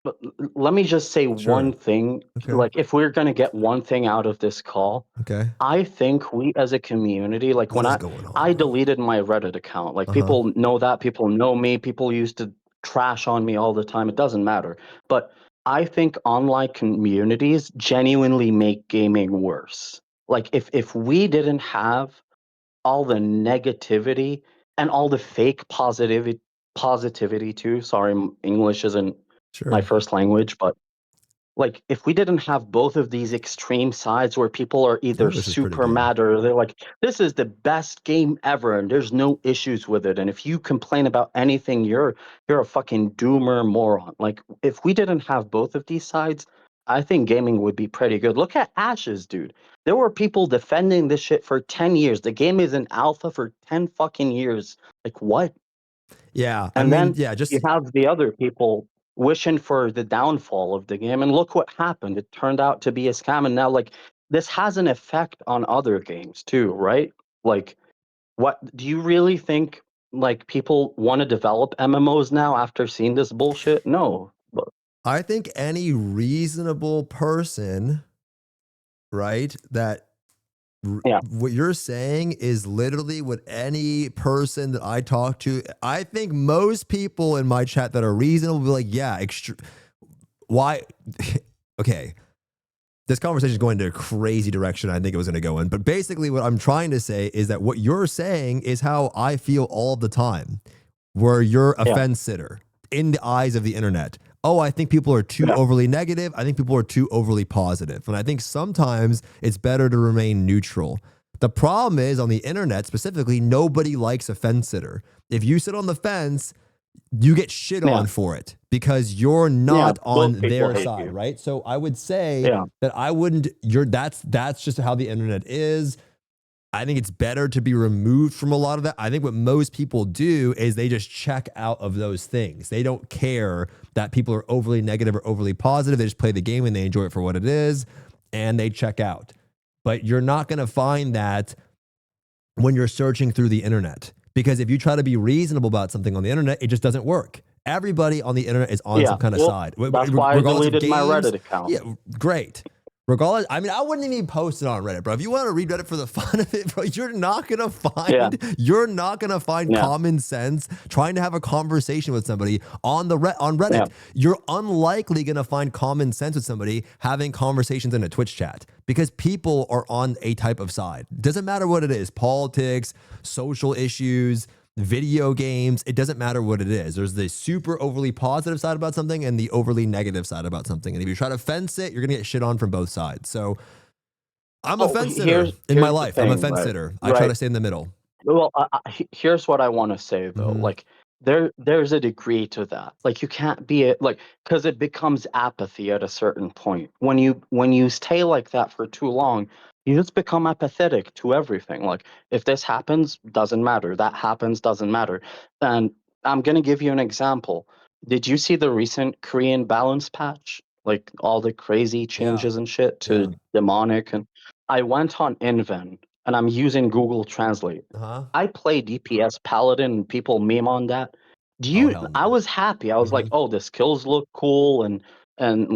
But let me just say Sure. one thing. Okay. Like, if we're gonna get one thing out of this call, okay. I think we as a community, like What when is going on? I deleted my Reddit account, like Uh-huh. people know that, people know me, people used to trash on me all the time. It doesn't matter. But I think online communities genuinely make gaming worse. Like if we didn't have all the negativity and all the fake positivity too. Sorry, English isn't my Sure. first language, but like if we didn't have both of these extreme sides where people are either English is pretty super good. mad or they're like, this is the best game ever and there's no issues with it. And if you complain about anything, you're a fucking doomer moron. Like if we didn't have both of these sides, I think gaming would be pretty good. Look at Ashes, dude. There were people defending this shit for 10 years. The game is in alpha for 10 fucking years. Like what? Yeah. And I mean, then yeah, just you have the other people wishing for the downfall of the game. And look what happened. It turned out to be a scam. And now, like, this has an effect on other games too, right? Like, what do you really think? Like, people want to develop MMOs now after seeing this bullshit? No. But I think any reasonable person, right, that what you're saying is literally what any person that I talk to, I think most people in my chat that are reasonable will be like, yeah, why? Okay. This conversation is going to a crazy direction I think it was going to go in. But basically what I'm trying to say is that what you're saying is how I feel all the time, where you're a fence sitter in the eyes of the internet. Oh, I think people are too overly negative. I think people are too overly positive. And I think sometimes it's better to remain neutral. The problem is on the internet specifically, nobody likes a fence sitter. If you sit on the fence, you get shit on for it because you're not on their side, right? So I would say that I wouldn't, that's just how the internet is. I think it's better to be removed from a lot of that. I think what most people do is they just check out of those things. They don't care that people are overly negative or overly positive. They just play the game and they enjoy it for what it is and they check out. But you're not going to find that when you're searching through the internet, because if you try to be reasonable about something on the internet, it just doesn't work. Everybody on the internet is on some kind of side. That's why I deleted my Reddit account. Yeah, great. Regardless, I mean, I wouldn't even post it on Reddit, bro. If you want to read Reddit for the fun of it, bro, you're not gonna find common sense trying to have a conversation with somebody on Reddit. Yeah. You're unlikely gonna find common sense with somebody having conversations in a Twitch chat because people are on a type of side. Doesn't matter what it is, politics, social issues, video games, it doesn't matter what it is. There's the super overly positive side about something and the overly negative side about something. And if you try to fence it, you're going to get shit on from both sides. So I'm a fence sitter in my life. I'm a fence sitter. I try to stay in the middle. Well, here's what I want to say though. Mm-hmm. Like there's a degree to that. Like you can't be because it becomes apathy at a certain point. When you stay like that for too long, you just become apathetic to everything. Like if this happens, doesn't matter. That happens, doesn't matter. And I'm gonna give you an example. Did you see the recent Korean balance patch? Like all the crazy changes and shit to demonic, and I went on Inven and I'm using Google Translate. I play DPS Paladin and people meme on that. I was happy. I was like, oh, the skills look cool and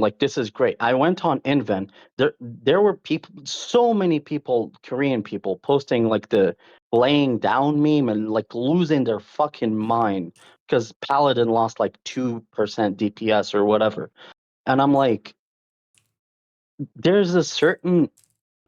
like this is great. I went on Inven. There were people, so many people, Korean people, posting like the laying down meme and like losing their fucking mind because Paladin lost like 2% DPS or whatever. And I'm like, there's a certain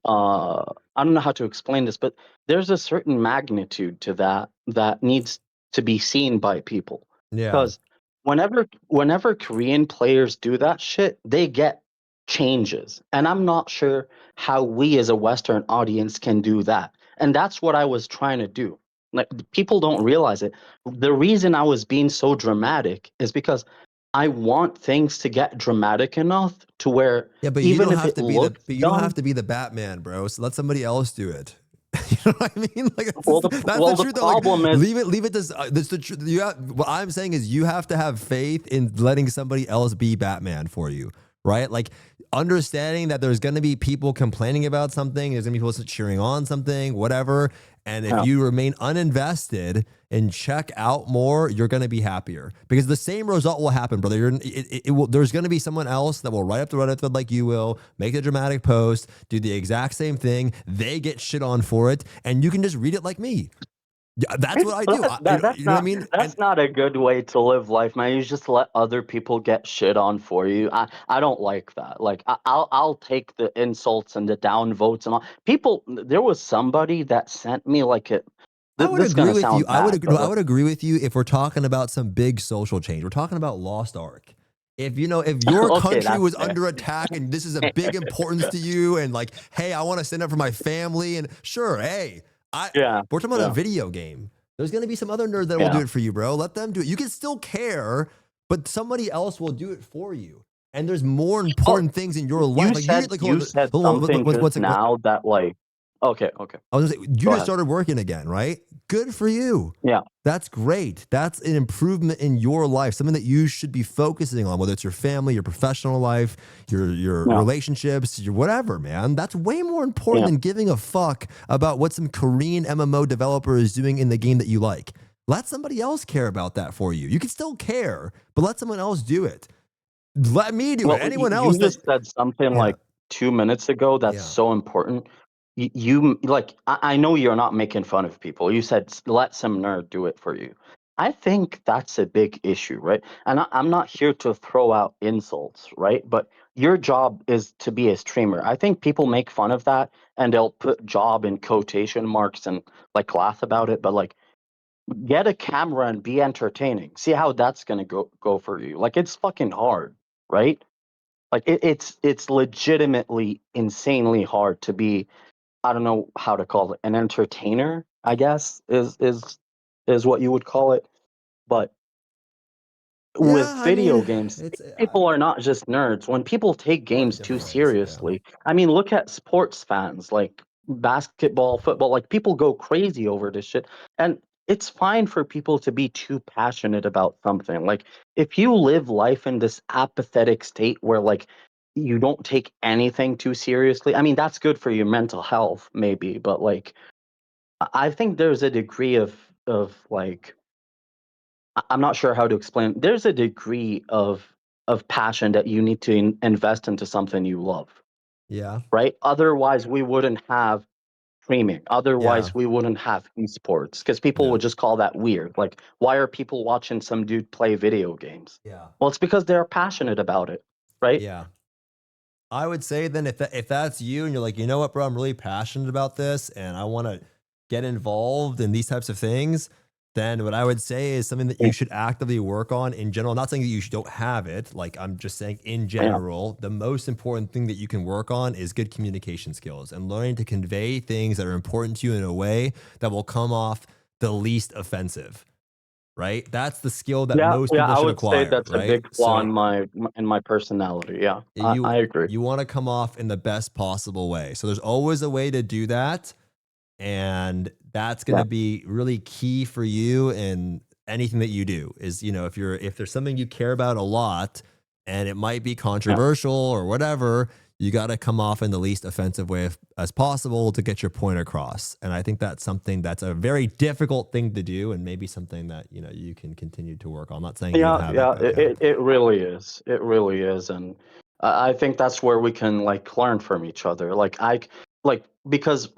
I don't know how to explain this, but there's a certain magnitude to that needs to be seen by people. Yeah. Because whenever Korean players do that shit, they get changes. And I'm not sure how we as a Western audience can do that. And that's what I was trying to do. Like people don't realize it. The reason I was being so dramatic is because I want things to get dramatic enough to where But you even don't if have it to be looks you don't dumb, have to be the Batman, bro. So let somebody else do it. You know what I mean? Like that's, well, that's the the truth. Though. Like, problem is leave it. That's the truth. What I'm saying is you have to have faith in letting somebody else be Batman for you, right? Like understanding that there's going to be people complaining about something, there's going to be people cheering on something, whatever. And if you remain uninvested and check out more, you're going to be happier because the same result will happen, brother. There's going to be someone else that will write up the Reddit thread like you will, make a dramatic post, do the exact same thing. They get shit on for it, and you can just read it like me. That's what I do. You know what I mean? That's not a good way to live life, man. You just let other people get shit on for you. I don't like that. Like I'll take the insults and the downvotes and all. People, there was somebody that sent me like it. I would This is agree gonna with sound you. I would bad, I would agree with you if we're talking about some big social change. We're talking about Lost Ark. If your Okay, country was that's fair. under attack and this is a big importance to you, and like, hey, I want to stand up for my family, and sure, hey, we're talking about a video game. There's gonna be some other nerd that will do it for you, bro. Let them do it. You can still care, but somebody else will do it for you. And there's more important things in your life. You said something just now that like, okay. I was gonna say, you Go just ahead. started working again, right? Good for you. Yeah. That's great. That's an improvement in your life, something that you should be focusing on, whether it's your family, your professional life, your relationships, your whatever, man. That's way more important than giving a fuck about what some Korean MMO developer is doing in the game that you like. Let somebody else care about that for you. You can still care, but let someone else do it. Let me do it. Anyone else. You just said something like 2 minutes ago that's so important. You like I know you're not making fun of people. You said let some nerd do it for you. I think that's a big issue, right? And I'm not here to throw out insults, right? But your job is to be a streamer. I think people make fun of that and they'll put job in quotation marks and like laugh about it. But like, get a camera and be entertaining. See how that's gonna go for you. Like it's fucking hard, right? Like it's legitimately insanely hard to be, I don't know how to call it, an entertainer, I guess is what you would call it. But with video games, people are not just nerds. When people take games too seriously, I mean, look at sports fans like basketball, football, like people go crazy over this shit. And it's fine for people to be too passionate about something. Like if you live life in this apathetic state where like you don't take anything too seriously, I mean, that's good for your mental health, maybe, but like I think there's a degree of like I'm not sure how to explain. There's a degree of passion that you need to invest into something you love. Yeah. Right? Otherwise, we wouldn't have streaming. Otherwise, Yeah. we wouldn't have esports because people would just call that weird. Like, why are people watching some dude play video games? Yeah. Well, it's because they're passionate about it, right? Yeah. I would say then if that's you and you're like, you know what, bro, I'm really passionate about this and I want to get involved in these types of things, then what I would say is something that you should actively work on in general. Not saying that you don't have it. Like I'm just saying in general, the most important thing that you can work on is good communication skills and learning to convey things that are important to you in a way that will come off the least offensive. Right? That's the skill that most people I should would say acquire. that's a Right? big flaw in my personality. Yeah, I agree. You want to come off in the best possible way. So there's always a way to do that. And that's going to be really key for you in anything that you do is, you know, if there's something you care about a lot and it might be controversial or whatever, you got to come off in the least offensive way as possible to get your point across. And I think that's something that's a very difficult thing to do and maybe something that, you know, you can continue to work on. I'm not saying you don't have it really is. It really is. And I think that's where we can like learn from each other. Because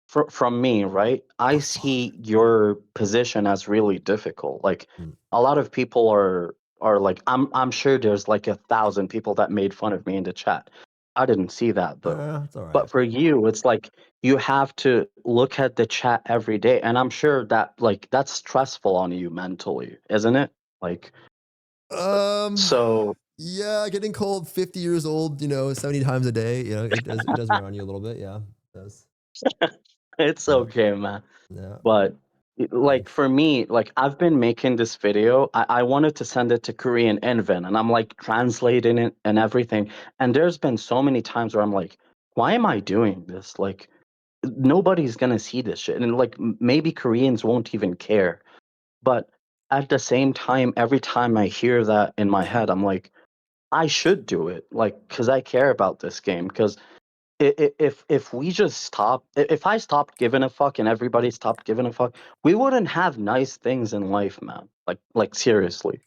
from me, right? I see your position as really difficult. Like a lot of people are like, I'm sure there's like 1,000 people that made fun of me in the chat. I didn't see that though. It's all right. But for you, it's like you have to look at the chat every day. And I'm sure that like that's stressful on you mentally, isn't it? Like so yeah, getting called 50 years old, you know, 70 times a day, you know, it does wear on you a little bit. Yeah, it does. it's okay, man. Yeah. But like for me, like I've been making this video. I wanted to send it to Korean Invent and I'm like translating it and everything. And there's been so many times where I'm like, why am I doing this? Like nobody's gonna see this shit. And like maybe Koreans won't even care. But at the same time, every time I hear that in my head, I'm like, I should do it. Like, because I care about this game. Because if we just stop, if I stopped giving a fuck and everybody stopped giving a fuck, we wouldn't have nice things in life, man. Like seriously.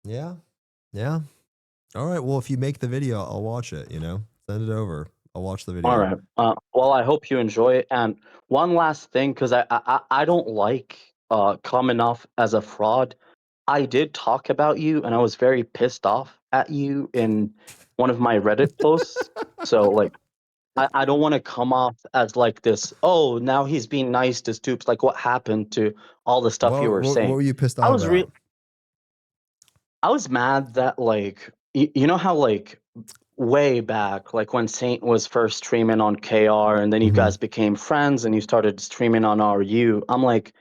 Yeah. Yeah. All right. Well, if you make the video, I'll watch it, you know, send it over. I'll watch the video. All right. Well, I hope you enjoy it. And one last thing, because I don't like coming off as a fraud. I did talk about you, and I was very pissed off at you in one of my Reddit posts. So, like, I don't want to come off as like this. Oh, now he's being nice to Stoopzz. Like, what happened to all the stuff you were saying? What were you pissed off about? I was mad that like you know how like way back, like when Saint was first streaming on KR, and then you guys became friends, and you started streaming on RU. I'm like,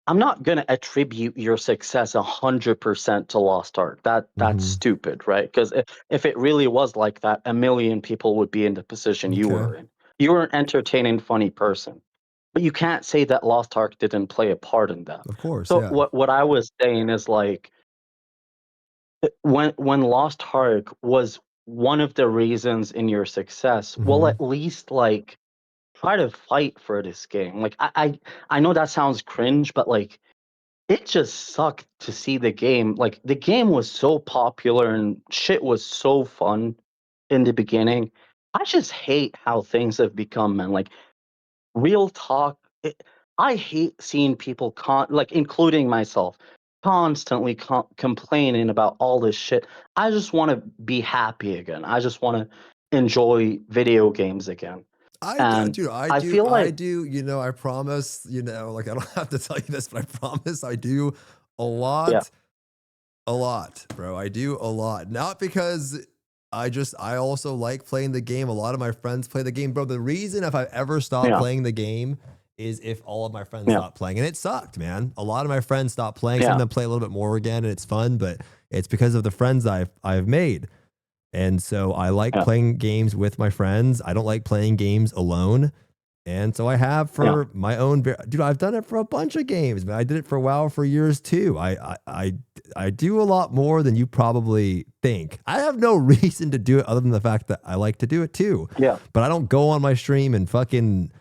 I'm not gonna attribute your success 100% to Lost Ark. That's stupid, right? Because if it really was like that, a million people would be in the position you were in. You were an entertaining, funny person, but you can't say that Lost Ark didn't play a part in that. Of course. So Yeah. what I was saying is like when Lost Ark was one of the reasons in your success, well, at least like try to fight for this game. Like I know that sounds cringe, but like it just sucked to see the game. Like the game was so popular and shit was so fun in the beginning. I just hate how things have become, man. Like real talk. I hate seeing people like including myself constantly complaining about all this shit. I just want to be happy again. I just want to enjoy video games again. I do, you know, I promise, you know, like I don't have to tell you this, but I promise I do a lot, bro. I do a lot. Not because I also like playing the game. A lot of my friends play the game, bro. The reason if I ever stop playing the game is if all of my friends stop playing, and it sucked, man. A lot of my friends stopped playing. Some of them play a little bit more again, and it's fun, but it's because of the friends I've made. And so I like playing games with my friends. I don't like playing games alone. And so I have for my own, dude, I've done it for a bunch of games, man. I did it for WoW for years too. I do a lot more than you probably think. I have no reason to do it other than the fact that I like to do it too. Yeah. But I don't go on my stream and fucking,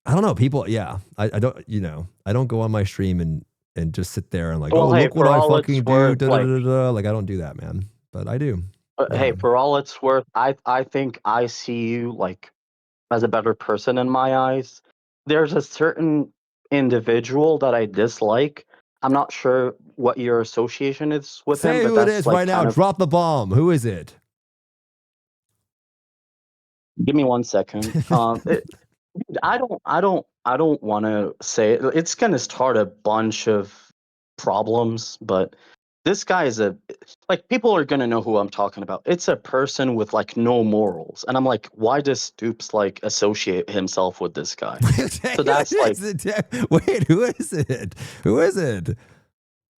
I don't know, people. Yeah. I don't, you know, I don't go on my stream and just sit there and like, look what I fucking do. Like I don't do that, man. But I do. Hey, for all it's worth, I think I see you like as a better person in my eyes. There's a certain individual that I dislike. I'm not sure what your association is with him, Say but who it that's is like right now. kind of. Drop the bomb. Who is it? Give me 1 second. I don't want to say it. It's gonna start a bunch of problems, but this guy is like people are gonna know who I'm talking about. It's a person with like no morals, and I'm like, why does Stoops like associate himself with this guy? So that's like Wait, who is it? Who is it?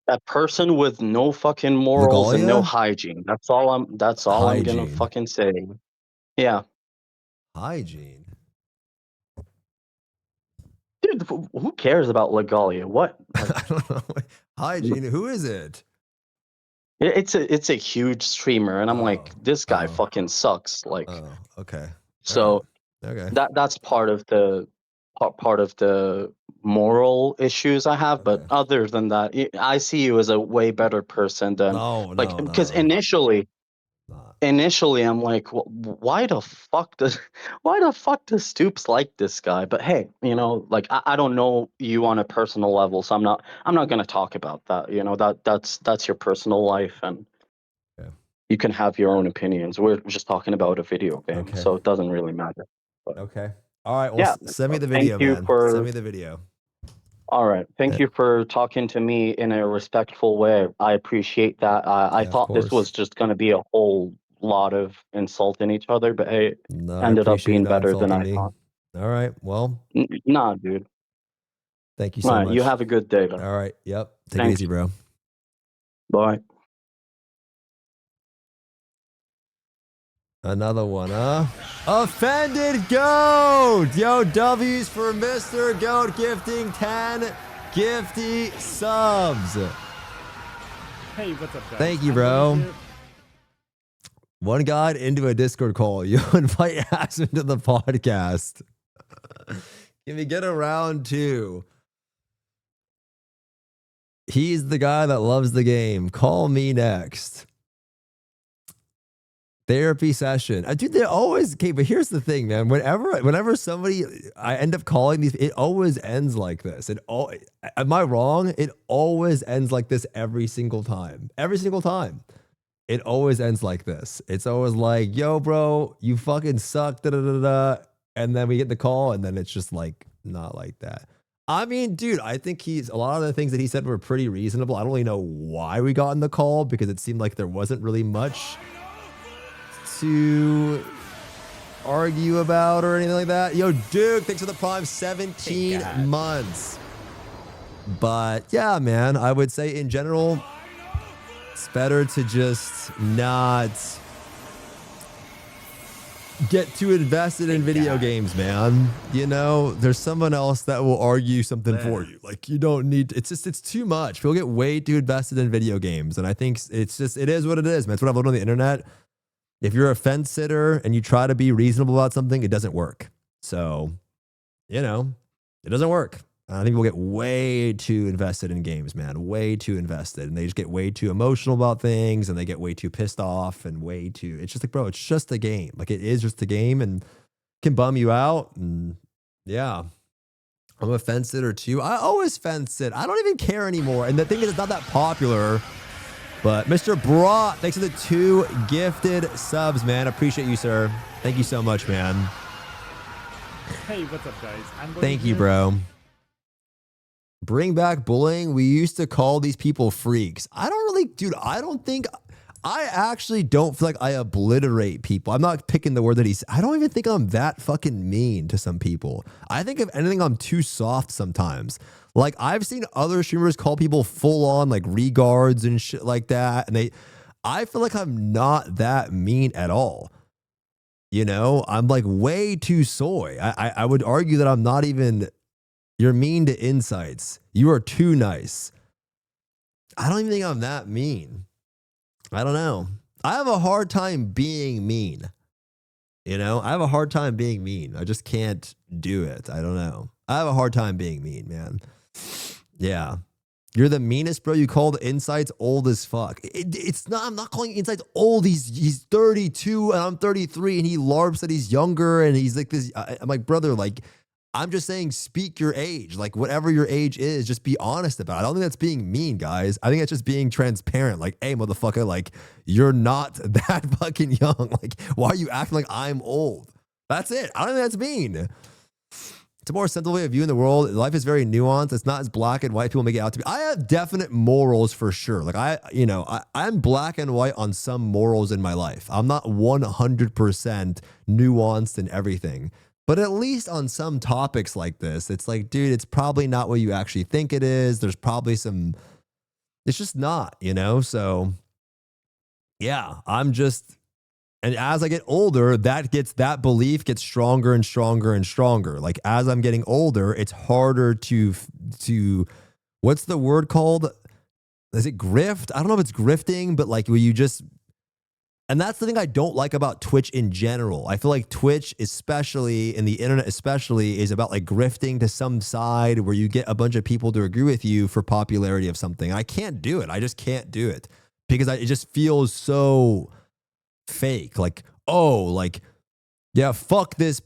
a person with no fucking morals and no Legalia? hygiene. That's all I'm gonna Hygiene. fucking say. Yeah. Hygiene. Dude, who cares about Legalia? What? Like, I don't know. Hygiene. Who is it? it's a huge streamer, and I'm like, this guy fucking sucks. Like, Okay. so Okay. that's part of the moral issues I have. But other than that, I see you as a way better person than like because initially I'm like, well, why the fuck does Stoops like this guy? But hey, like I don't know you on a personal level, so I'm not gonna talk about that. That's your personal life, and you can have your own opinions. We're just talking about a video game, Okay. so it doesn't really matter. But Okay. All right. Well, yeah, send me the thank video, you man. for. Send me the video. All right. Thank you for talking to me in a respectful way. I appreciate that. I Yeah, of thought this course. was just going to be a whole lot of insulting each other, but hey, it No, I ended up appreciate you being not better than insulting I me. thought. All right. Well, Nah, dude. thank you All so right. much. You have a good day, though. All right. Yep. Take it Thanks. easy, bro. Bye. Another one, huh? Offended Goat! Yo, W's for Mr. Goat gifting 10 gifty subs. Hey, what's up, guys? Thank you, bro. One got into a Discord call. You invite ass into the podcast. Can we get a round two? He's the guy that loves the game. Call me next. Therapy session. Dude, they always, okay, but here's the thing, man. Whenever somebody, I end up calling these, it always ends like this. Am I wrong? It always ends like this every single time. Every single time. It always ends like this. It's always like, yo, bro, you fucking suck, da da da da. And then we get the call, and then it's just like, not like that. I mean, dude, I think a lot of the things that he said were pretty reasonable. I don't really know why we got in the call because it seemed like there wasn't really much to argue about or anything like that. Yo, Duke, thanks for the prime 17 months. But yeah, man, I would say in general, it's better to just not get too invested in video games, man. There's someone else that will argue something for you. Like, you don't need, it's too much. People get way too invested in video games. And I think it is what it is, man. It's what I've learned on the internet. If you're a fence sitter and you try to be reasonable about something, it doesn't work. So, it doesn't work. I think people get way too invested in games, man. Way too invested. And they just get way too emotional about things and they get way too pissed off and it's just like, bro, it's just a game. Like, it is just a game and can bum you out. And yeah, I'm a fence sitter too. I always fence sit. I don't even care anymore. And the thing is, it's not that popular. But Mr. Bra, thanks for the 2 gifted subs, man. Appreciate you, sir. Thank you so much, man. Hey, what's up, guys? Thank you, bro. Bring back bullying. We used to call these people freaks. I actually don't feel like I obliterate people. I'm not picking the word that I don't even think I'm that fucking mean to some people. I think if anything, I'm too soft sometimes. Like, I've seen other streamers call people full on like regards and shit like that. And I feel like I'm not that mean at all. I'm like way too soy. I would argue that I'm not even, you're mean to insights. You are too nice. I don't even think I'm that mean. I don't know. I have a hard time being mean. I have a hard time being mean. I just can't do it. I don't know. I have a hard time being mean, man. Yeah. You're the meanest, bro. You call the insights old as fuck. It's not. I'm not calling insights old. He's 32 and I'm 33, and he larps that he's younger, and he's like this. I'm like, brother, like, I'm just saying, speak your age. Like, whatever your age is, just be honest about it. I don't think that's being mean, guys. I think it's just being transparent. Like, hey, motherfucker, like, you're not that fucking young. Like, why are you acting like I'm old? That's it. I don't think that's mean. It's a more sensible way of viewing the world. Life is very nuanced. It's not as black and white people make it out to be. I have definite morals for sure. Like I'm black and white on some morals in my life. I'm not 100% nuanced in everything. But at least on some topics like this, it's like, dude, it's probably not what you actually think it is. There's probably some, it's just not, So yeah, and as I get older, that belief gets stronger and stronger and stronger. Like as I'm getting older, it's harder to what's the word called? Is it grift? I don't know if it's grifting, but like where you just, and that's the thing I don't like about Twitch in general. I feel like Twitch, especially, and the internet especially, is about like grifting to some side where you get a bunch of people to agree with you for popularity of something. I can't do it. I just can't do it because it just feels so fake. Like, oh, like, yeah, fuck this.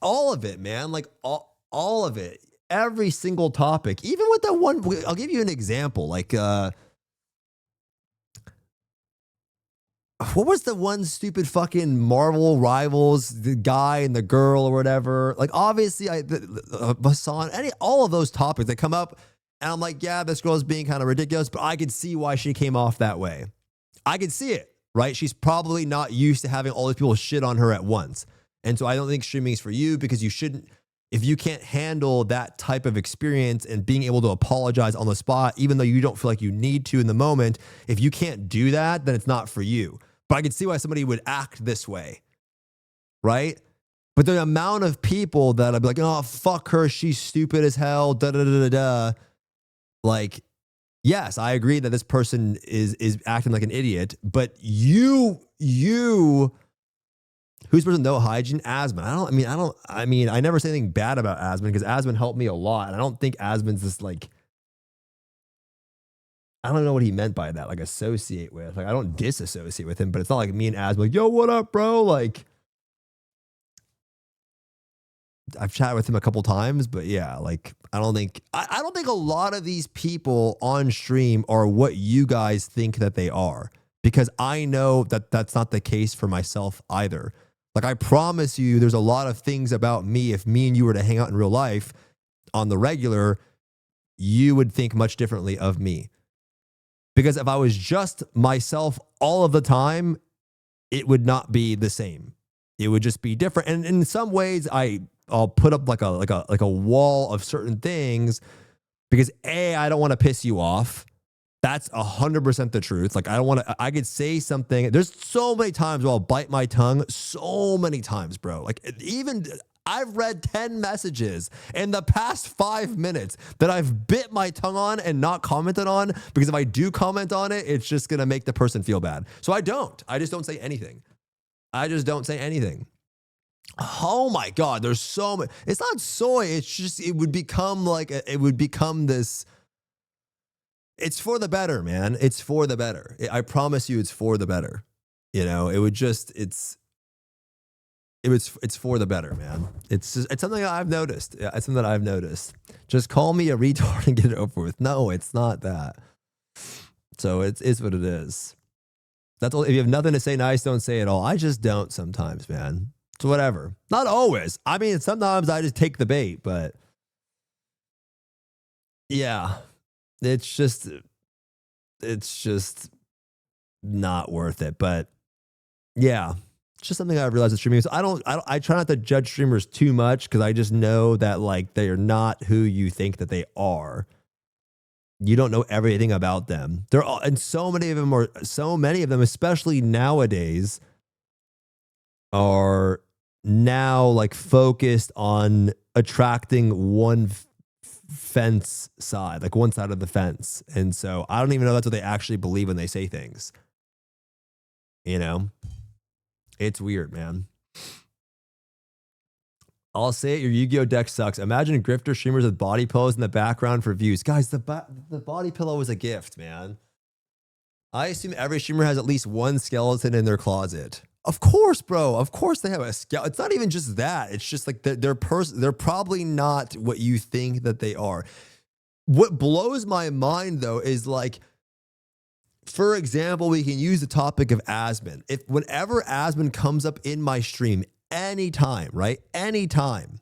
All of it, man. Like all of it. Every single topic. Even with that one, I'll give you an example. Like, what was the one stupid fucking Marvel Rivals, the guy and the girl or whatever? Like, obviously, Hassan, all of those topics that come up, and I'm like, yeah, this girl is being kind of ridiculous, but I could see why she came off that way. I could see it, right? She's probably not used to having all these people shit on her at once. And so I don't think streaming is for you because you shouldn't, if you can't handle that type of experience and being able to apologize on the spot, even though you don't feel like you need to in the moment, if you can't do that, then it's not for you. But I can see why somebody would act this way, right? But the amount of people that I'd be like, oh, fuck her, she's stupid as hell, da da da da da. Like, yes, I agree that this person is acting like an idiot, but who's person no hygiene? Asmon. I never say anything bad about Asmon because Asmon helped me a lot. And I don't think Asmon's this like, I don't know what he meant by that. Like associate with, like, I don't disassociate with him, but it's not like me and Asmon, like, yo, what up, bro? Like, I've chatted with him a couple times, but yeah, like, I don't think a lot of these people on stream are what you guys think that they are, because I know that that's not the case for myself either. Like, I promise you, there's a lot of things about me. If me and you were to hang out in real life on the regular, you would think much differently of me. Because if I was just myself all of the time, it would not be the same. It would just be different. And in some ways, I'll put up like a wall of certain things because I don't want to piss you off. That's 100% the truth. Like, I could say something. There's so many times where I'll bite my tongue. So many times, bro. Like, even I've read 10 messages in the past 5 minutes that I've bit my tongue on and not commented on, because if I do comment on it, it's just going to make the person feel bad. So I just don't say anything. I just don't say anything. Oh my God, there's so much. It's not soy. It's just, it would become this. It's for the better, man. It's for the better. I promise you, it's for the better. It would just, it's for the better, man. It's something I've noticed. Yeah, it's something that I've noticed. Just call me a retard and get it over with. No, it's not that. So it's what it is. That's all. If you have nothing to say nice, don't say it all. I just don't sometimes, man. It's whatever. Not always. I mean, sometimes I just take the bait, but yeah, it's just not worth it. But yeah. It's just something I've realized with streaming. So I try not to judge streamers too much because I just know that, like, they are not who you think that they are. You don't know everything about them. And so many of them, especially nowadays, are now like focused on attracting one fence side, like one side of the fence. And so I don't even know that's what they actually believe when they say things. It's weird, man. I'll say it, your Yu-Gi-Oh deck sucks. Imagine grifter streamers with body pillows in the background for views. Guys, the body pillow is a gift, man. I assume every streamer has at least one skeleton in their closet. Of course, bro. Of course they have a skeleton. It's not even just that. It's just like they're probably not what you think that they are. What blows my mind, though, is like, for example, we can use the topic of Asmon. If whenever Asmon comes up in my stream, anytime, right? Anytime.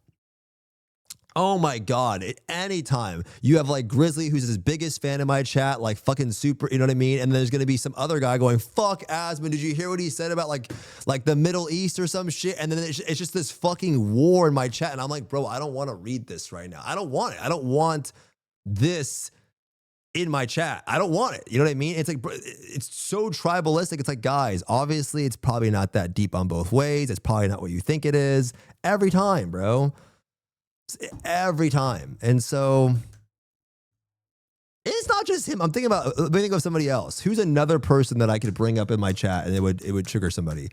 Oh my God, at any time. You have like Grizzly, who's his biggest fan in my chat, like fucking super, you know what I mean? And then there's gonna be some other guy going, fuck Asmon, did you hear what he said about like the Middle East or some shit? And then it's just this fucking war in my chat. And I'm like, bro, I don't wanna read this right now. I don't want it. I don't want this in my chat. I don't want it. You know what I mean? It's like, it's so tribalistic. It's like, guys, obviously it's probably not that deep on both ways. It's probably not what you think it is. Every time, bro. Every time. And so it's not just him. I'm thinking about, let me think of somebody else. Who's another person that I could bring up in my chat and it would trigger somebody?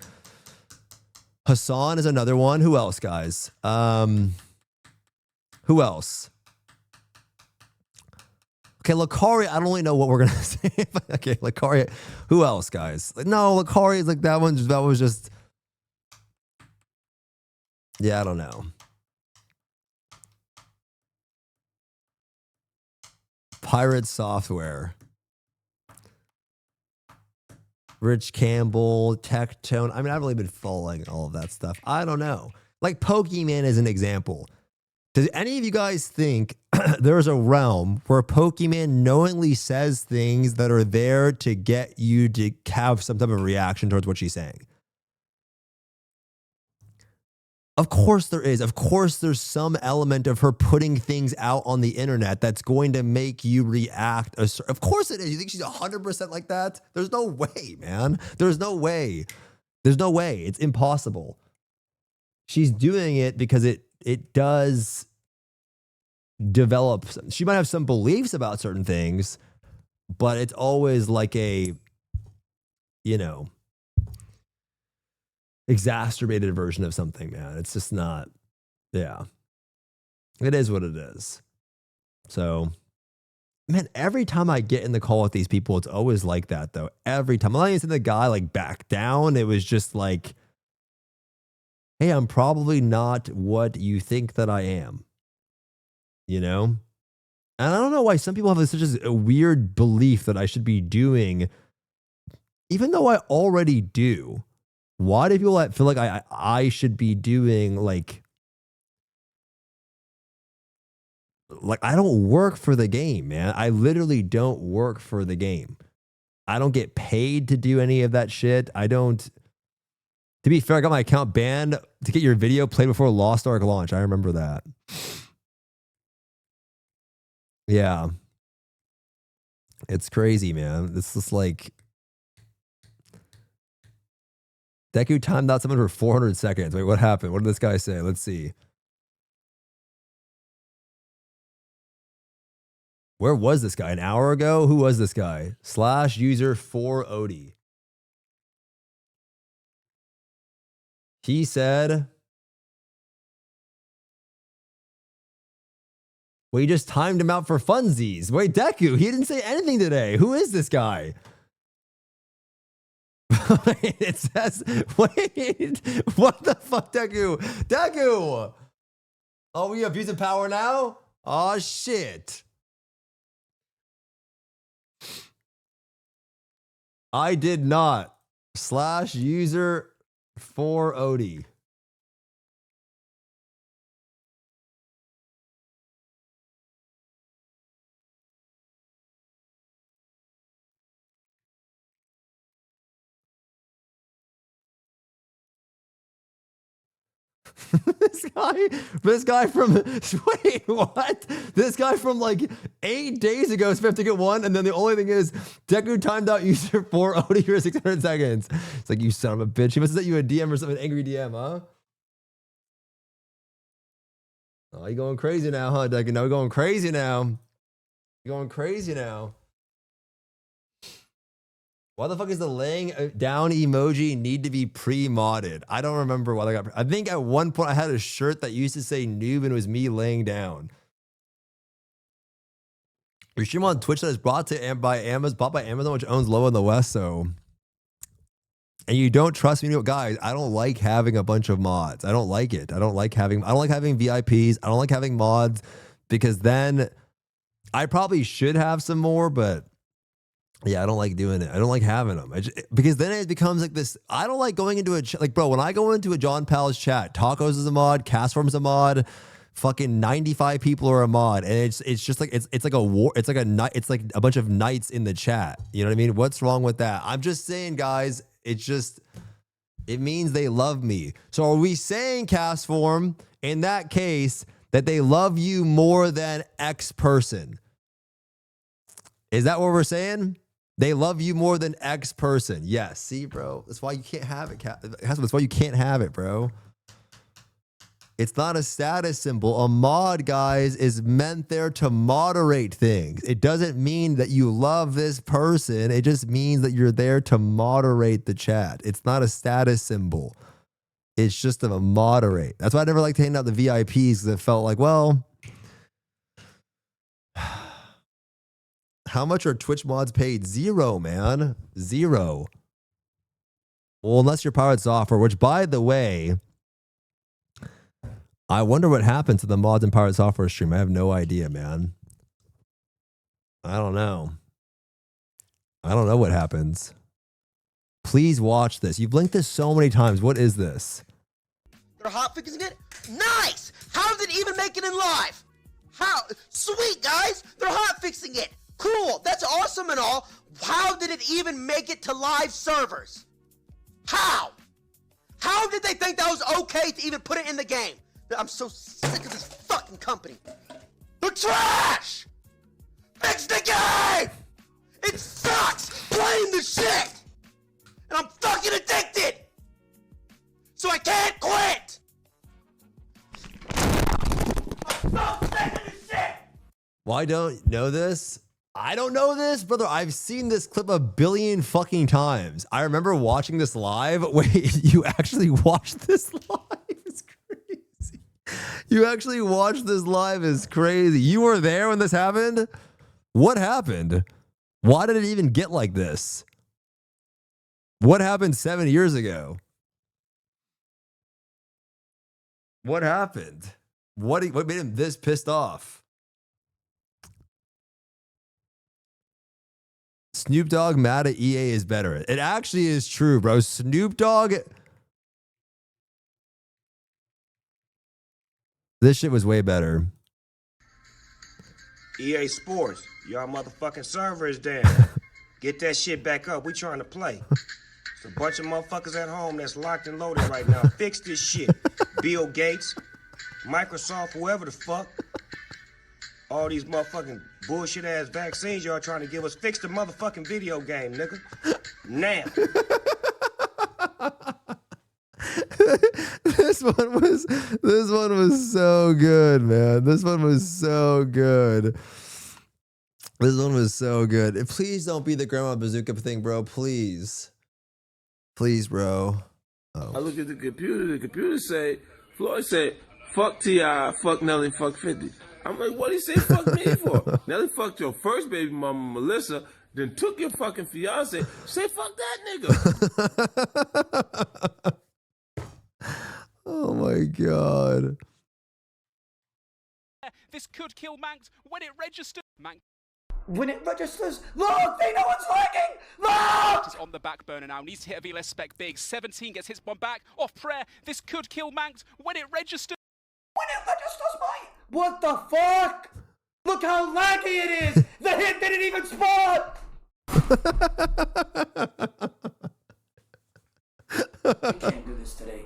Hassan is another one. Who else, guys? Who else? Okay, Lakari, I don't really know what we're gonna say. Okay, Lakari. Who else, guys? No, Lakari is like that one. That was just, yeah, I don't know. Pirate Software. Rich Campbell, Tectone. I mean, I've really been following all of that stuff. I don't know. Like Pokemon is an example. Does any of you guys think there's a realm where Pokemon knowingly says things that are there to get you to have some type of reaction towards what she's saying? Of course there is. Of course there's some element of her putting things out on the internet that's going to make you react. Of course it is. You think she's 100% like that? There's no way, man. There's no way. There's no way. It's impossible. She's doing it because it does develop. She might have some beliefs about certain things, but it's always like a, you know, exacerbated version of something, man. It's just not, yeah. It is what it is. So, man, every time I get in the call with these people, it's always like that, though. Every time. I'm not even seeing the guy like back down. It was just like, hey, I'm probably not what you think that I am. You know? And I don't know why some people have such a weird belief that I should be doing, even though I already do. Why do people feel like I should be doing like I don't work for the game, man. I literally don't work for the game. I don't get paid to do any of that shit. I don't. To be fair, I got my account banned to get your video played before Lost Ark launch. I remember that. Yeah. It's crazy, man. It's just like Deku timed out someone for 400 seconds. Wait, what happened? What did this guy say? Let's see. Where was this guy? An hour ago? Who was this guy? /user4od. He said, well, you just timed him out for funsies. Wait, Deku, he didn't say anything today. Who is this guy? It says, wait, what the fuck, Deku? Deku! Oh, we abusing power now? Oh, shit. I did not. /user4od. this guy from, wait, what? This guy from like 8 days ago is 50-1, and then the only thing is Deku timed out user 4 OD for 600 seconds. It's like, you son of a bitch. He must have sent you a DM or something, an angry DM, huh? Oh, you going crazy now, huh, Deku? No, you're going crazy now. You're going crazy now. Why the fuck is the laying down emoji need to be pre-modded? I don't remember why they got. I think at one point I had a shirt that used to say noob and it was me laying down. Your stream on Twitch that is bought by Amazon, which owns LOA in the West. So, and you don't trust me, guys. I don't like having a bunch of mods. I don't like it. I don't like having VIPs. I don't like having mods because then I probably should have some more, but. Yeah, I don't like doing it. I don't like having them. Because then it becomes like this. I don't like going into like, bro, when I go into a John Pal's chat, Tacos is a mod, Castform's a mod, fucking 95 people are a mod. And it's just like, it's like a war. It's like a bunch of knights in the chat. You know what I mean? What's wrong with that? I'm just saying, guys, it means they love me. So are we saying, Castform, in that case, that they love you more than X person? Is that what we're saying? They love you more than X person. Yes. See, bro. That's why you can't have it. That's why you can't have it, bro. It's not a status symbol. A mod, guys, is meant there to moderate things. It doesn't mean that you love this person. It just means that you're there to moderate the chat. It's not a status symbol. It's just a moderate. That's why I never liked handing out the VIPs because it felt like, well, how much are Twitch mods paid? 0, man. 0. Well, unless you're Pirate Software, which, by the way, I wonder what happened to the mods in Pirate Software stream. I have no idea, man. I don't know. I don't know what happens. Please watch this. You've linked this so many times. What is this? They're hot fixing it? Nice! How did it even make it in live? How? Sweet, guys! They're hot fixing it! Cool, that's awesome and all. How did it even make it to live servers? How? How did they think that was okay to even put it in the game? I'm so sick of this fucking company. They're trash! Fix the game! It sucks playing the shit! And I'm fucking addicted! So I can't quit! I'm so sick of this shit! Well, I don't know this. I don't know this, brother. I've seen this clip a billion fucking times. I remember watching this live. Wait, you actually watched this live? It's crazy. You actually watched this live is crazy. You were there when this happened? What happened? Why did it even get like this? What happened 7 years ago? What happened? What made him this pissed off? Snoop Dogg mad at EA is better. It actually is true, bro. Snoop Dogg. This shit was way better. EA Sports, y'all motherfucking server is down. Get that shit back up. We trying to play. It's a bunch of motherfuckers at home that's locked and loaded right now. Fix this shit. Bill Gates, Microsoft, whoever the fuck. All these motherfucking bullshit ass vaccines y'all trying to give us. Fix the motherfucking video game, nigga. Now. This one was so good, man. This one was so good. This one was so good. Please don't be the Grandma Bazooka thing, bro. Please. Please, bro. Oh. I look at the computer say, Floyd said, fuck T.I., fuck Nelly, fuck 50. I'm like, what he say fuck me for? Nelly fucked your first baby mama, Melissa, then took your fucking fiance. Say fuck that nigga. Oh my God. This could kill Manx when it registers. When it registers, look, they know it's lagging. Look! He's on the back burner now. Needs to hit a VLS spec big. 17 gets his one back. Off prayer. This could kill Manx when it registers. When it registers, mate. What the fuck? Look how laggy it is. The hit didn't even spawn. I can't do this today.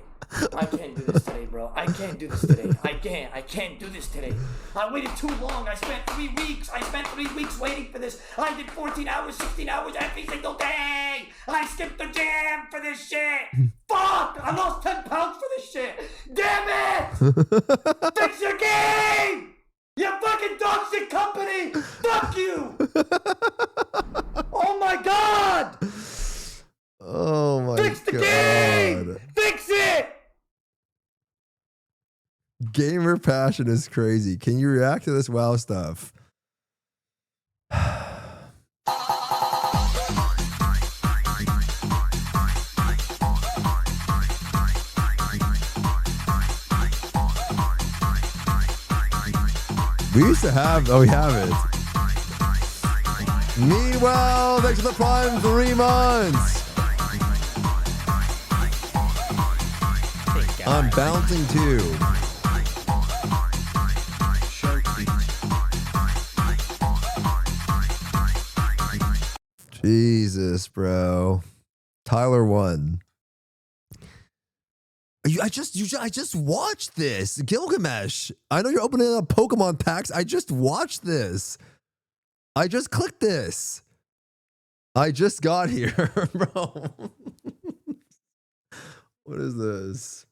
I can't do this today, bro. I can't do this today. I can't do this today. I waited too long. I spent 3 weeks. I spent 3 weeks waiting for this. I did 14 hours, 16 hours every single day. I skipped the gym for this shit. Fuck! I lost 10 pounds for this shit. Damn it! Fix your game! You fucking dog shit company! Fuck you! Oh my God! Gamer passion is crazy. Can you react to this WoW stuff? We used to have, oh, we have it. Meanwhile, thanks for the prime 3 months. I'm bouncing too. Jesus, bro. Tyler won. I just watched this. Gilgamesh. I know you're opening up Pokemon packs. I just watched this. I just clicked this. I just got here, bro. What is this?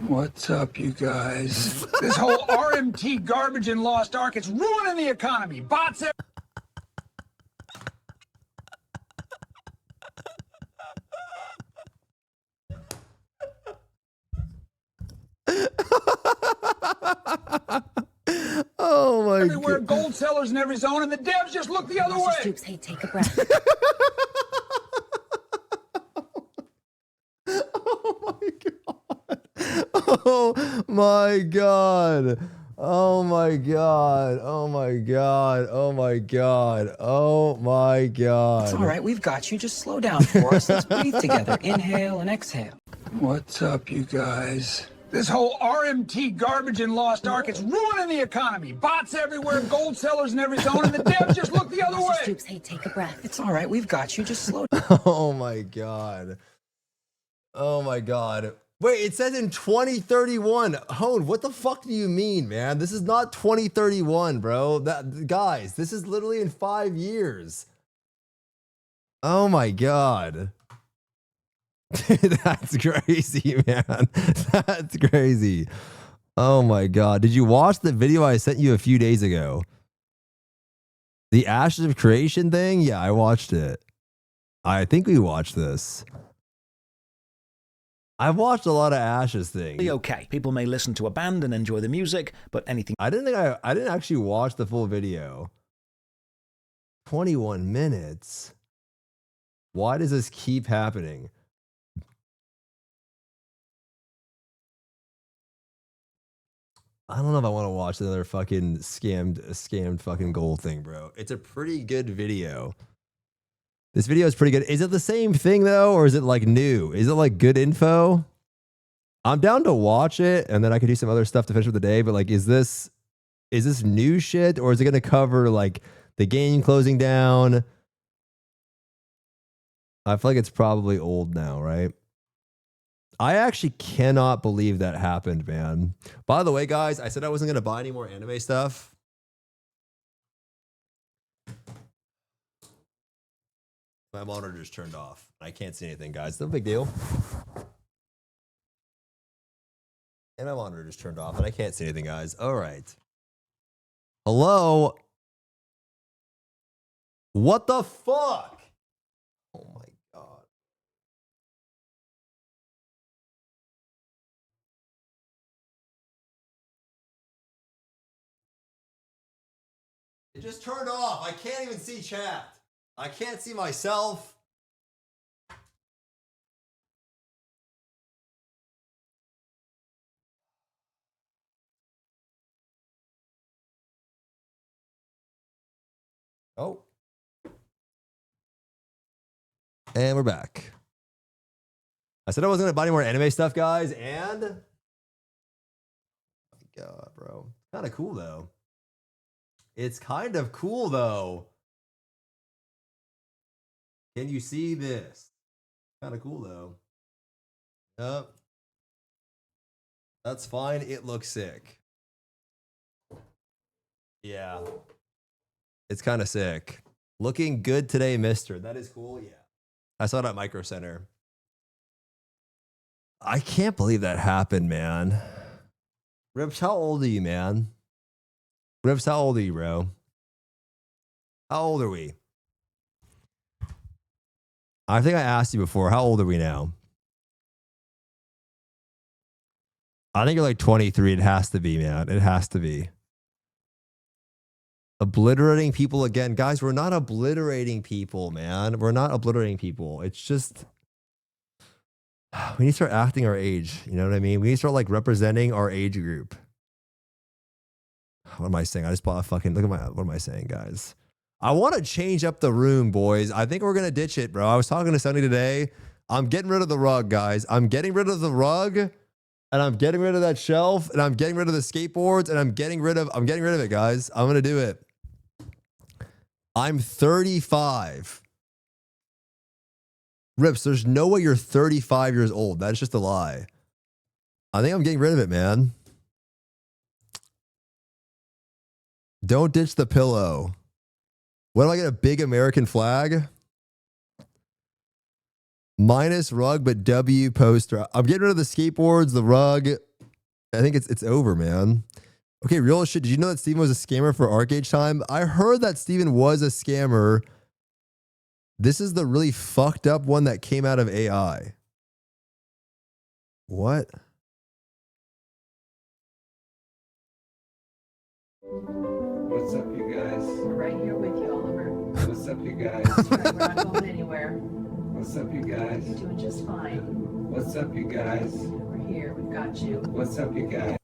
What's up, you guys? This whole RMT garbage and Lost Ark, it's ruining the economy. Bots Oh my everywhere, God. gold sellers in every zone, and the devs just look the other way. Stoopzz, hey, take a breath. Oh my God. Oh my God. Oh my God. Oh my God. Oh my God. It's all right, we've got you. Just slow down for us. Let's breathe together. Inhale and exhale. What's up, you guys? This whole RMT garbage and Lost Ark, it's ruining the economy. Bots everywhere, gold sellers in every zone, and the devs just look the other way. Stoopzz, hey, take a breath. It's all right, we've got you. Just slow down. Oh my God. Oh my God. Wait, it says in 2031. Hone, what the fuck do you mean, man? This is not 2031, bro. Guys, this is literally in 5 years. Oh my God. That's crazy, man. That's crazy. Oh my God. Did you watch the video I sent you a few days ago? The Ashes of Creation thing? Yeah, I watched it. I think we watched this. I've watched a lot of Ashes things. Okay, people may listen to a band and enjoy the music, but anything. I didn't actually watch the full video. 21 minutes. Why does this keep happening? I don't know if I want to watch another fucking scammed fucking gold thing, bro. It's a pretty good video. This video is pretty good. Is it the same thing though, or is it like new? Is it like good info? I'm down to watch it, and then I could do some other stuff to finish up the day. But like, is this new shit, or is it going to cover like the game closing down? I feel like it's probably old now, right? I actually cannot believe that happened, man. By the way, guys, I said I wasn't going to buy any more anime stuff. My monitor just turned off. I can't see anything, guys. No big deal. And my monitor just turned off, and I can't see anything, guys. All right. Hello? What the fuck? Oh my God. It just turned off. I can't even see chat. I can't see myself. Oh. And we're back. I said I wasn't going to buy any more anime stuff, guys, and... Oh my God, bro. Kind of cool, though. It's kind of cool, though. Can you see this? Kind of cool, though. Yep. That's fine. It looks sick. Yeah. It's kind of sick. Looking good today, mister. That is cool, yeah. I saw it at Micro Center. I can't believe that happened, man. Rips, how old are you, man? Rips, how old are you, bro? How old are we? I think I asked you before. How old are we now? I think you're like 23. It has to be, man. It has to be. Obliterating people again. Guys, we're not obliterating people, man. We're not obliterating people. It's just, we need to start acting our age. You know what I mean? We need to start like representing our age group. What am I saying? I just bought a fucking, look at my, what am I saying, guys? I want to change up the room, boys. I think we're going to ditch it, bro. I was talking to Sonny today. I'm getting rid of the rug, guys. I'm getting rid of the rug, and I'm getting rid of that shelf, and I'm getting rid of the skateboards, and I'm getting rid of it, guys. I'm going to do it. I'm 35. Rips, there's no way you're 35 years old. That's just a lie. I think I'm getting rid of it, man. Don't ditch the pillow. What do I get? A big American flag? Minus rug, but W poster. I'm getting rid of the skateboards, the rug. I think it's over, man. Okay, real shit. Did you know that Steven was a scammer for Arcade Time? I heard that Steven was a scammer. This is the really fucked up one that came out of AI. What? What's up, you guys? We're right here with you, Oliver. What's up, you guys? We're not going anywhere. What's up, you guys? You're doing just fine. What's up, you guys? We're here. We've got you. What's up, you guys?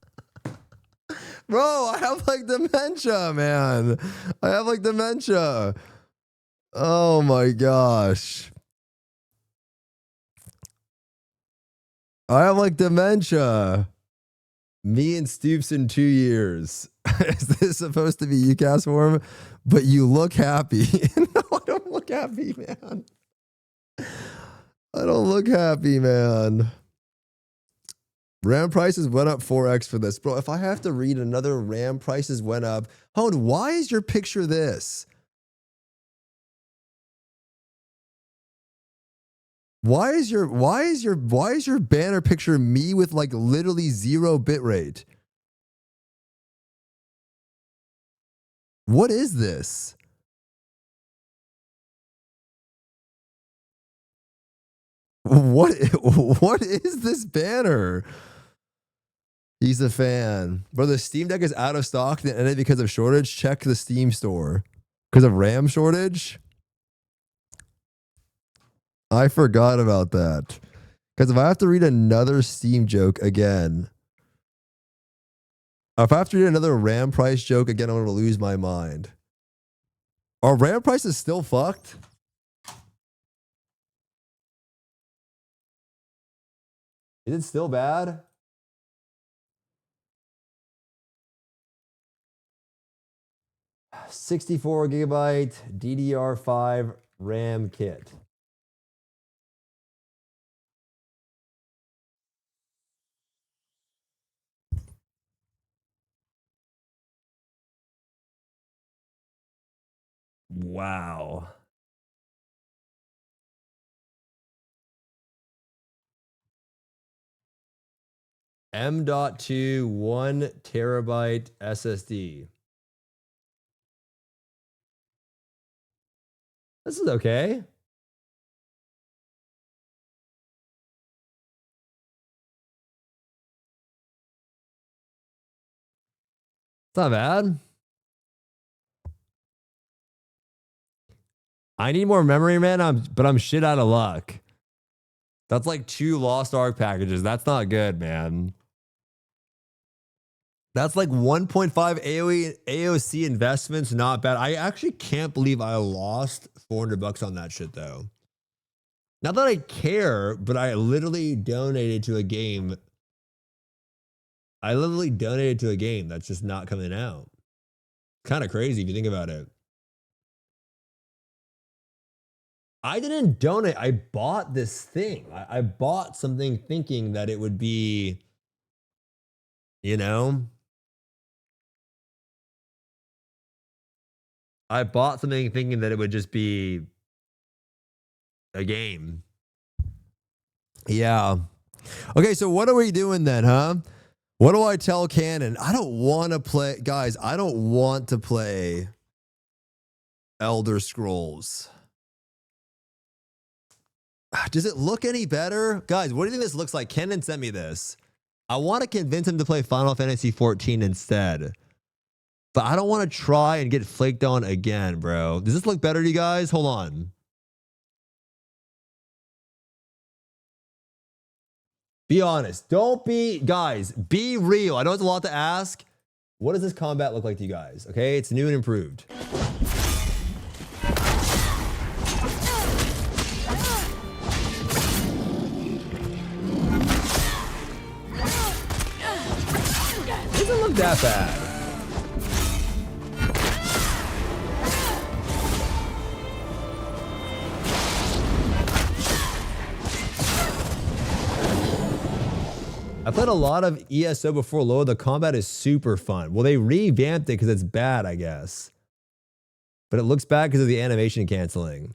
Bro, I have like dementia, man. I have like dementia. Oh my gosh. I have like dementia. Me and Stoopzz in 2 years. Is this supposed to be UCAS form? But you look happy. No, I don't look happy, man. I don't look happy, man. RAM prices went up 4x for this. Bro, if I have to read another RAM prices went up. Hold on, why is your picture this? Why is your banner picture me with like literally 0 bitrate? What is this? What is this banner? He's a fan. Bro, the Steam Deck is out of stock and ended because of shortage. Check the Steam store. Because of RAM shortage? I forgot about that. Because if I have to read another Steam joke again, if I have to read another RAM price joke again, I'm going to lose my mind. Are RAM prices still fucked? Is it still bad? $64 gigabyte DDR5 RAM kit. Wow. M.2 1 terabyte SSD. This is okay. It's not bad. I need more memory, man. But I'm shit out of luck. That's like 2 Lost Ark packages. That's not good, man. That's like 1.5 AOC investments. Not bad. I actually can't believe I lost $400 on that shit, though. Not that I care, but I literally donated to a game. I literally donated to a game that's just not coming out. Kind of crazy if you think about it. I didn't donate. I bought this thing. I bought something thinking that it would be, you know, I bought something thinking that it would just be a game. Yeah. Okay, so what are we doing then, huh? What do I tell Canon? I don't want to play, guys, I don't want to play Elder Scrolls. Does it look any better? Guys, what do you think this looks like? Kenan sent me this. I want to convince him to play Final Fantasy 14 instead. But I don't want to try and get flaked on again, bro. Does this look better to you guys? Hold on. Be honest. Don't be, guys, be real. I know it's a lot to ask. What does this combat look like to you guys? Okay, it's new and improved. It doesn't look that bad. I played a lot of ESO before LOA. The combat is super fun. Well, they revamped it because it's bad, I guess. But it looks bad because of the animation canceling.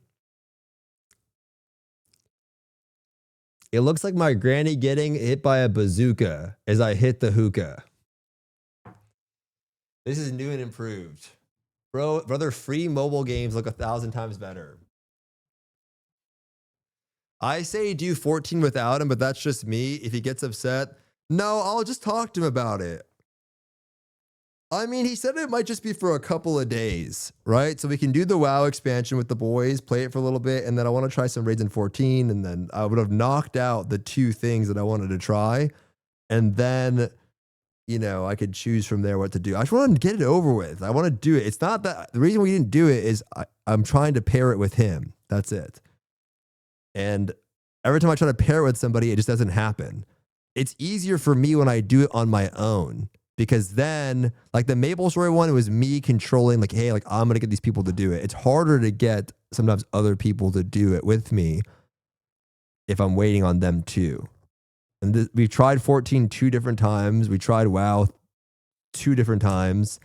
It looks like my granny getting hit by a bazooka as I hit the hookah. This is new and improved. Brother, free mobile games look 1,000 times better. I say do 14 without him, but that's just me. If he gets upset, no, I'll just talk to him about it. I mean, he said it might just be for a couple of days, right? So we can do the WoW expansion with the boys, play it for a little bit, and then I want to try some raids in 14, and then I would have knocked out the 2 things that I wanted to try, and then, you know, I could choose from there what to do. I just want to get it over with. I want to do it. It's not that, the reason we didn't do it is I'm trying to pair it with him. That's it. And every time I try to pair it with somebody, it just doesn't happen. It's easier for me when I do it on my own, because then, like the Maple Story one, it was me controlling, like, hey, like I'm going to get these people to do it. It's harder to get sometimes other people to do it with me if I'm waiting on them too. And we've tried 14 2 different times. We tried WoW 2 different times.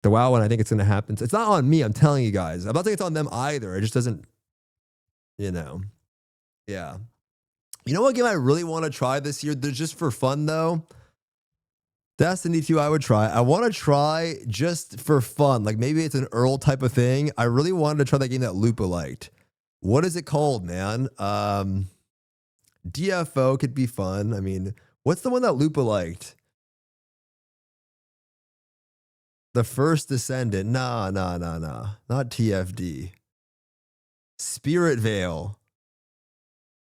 The WoW one, I think it's going to happen. It's not on me. I'm telling you guys. I'm not saying it's on them either. It just doesn't, you know. Yeah. You know what game I really want to try this year? They're just for fun though. Destiny 2 I would try. I want to try just for fun. Like maybe it's an Earl type of thing. I really wanted to try that game that Lupa liked. What is it called, man? DFO could be fun. I mean, what's the one that Lupa liked? The First Descendant. Nah. Not TFD. Spirit Vale.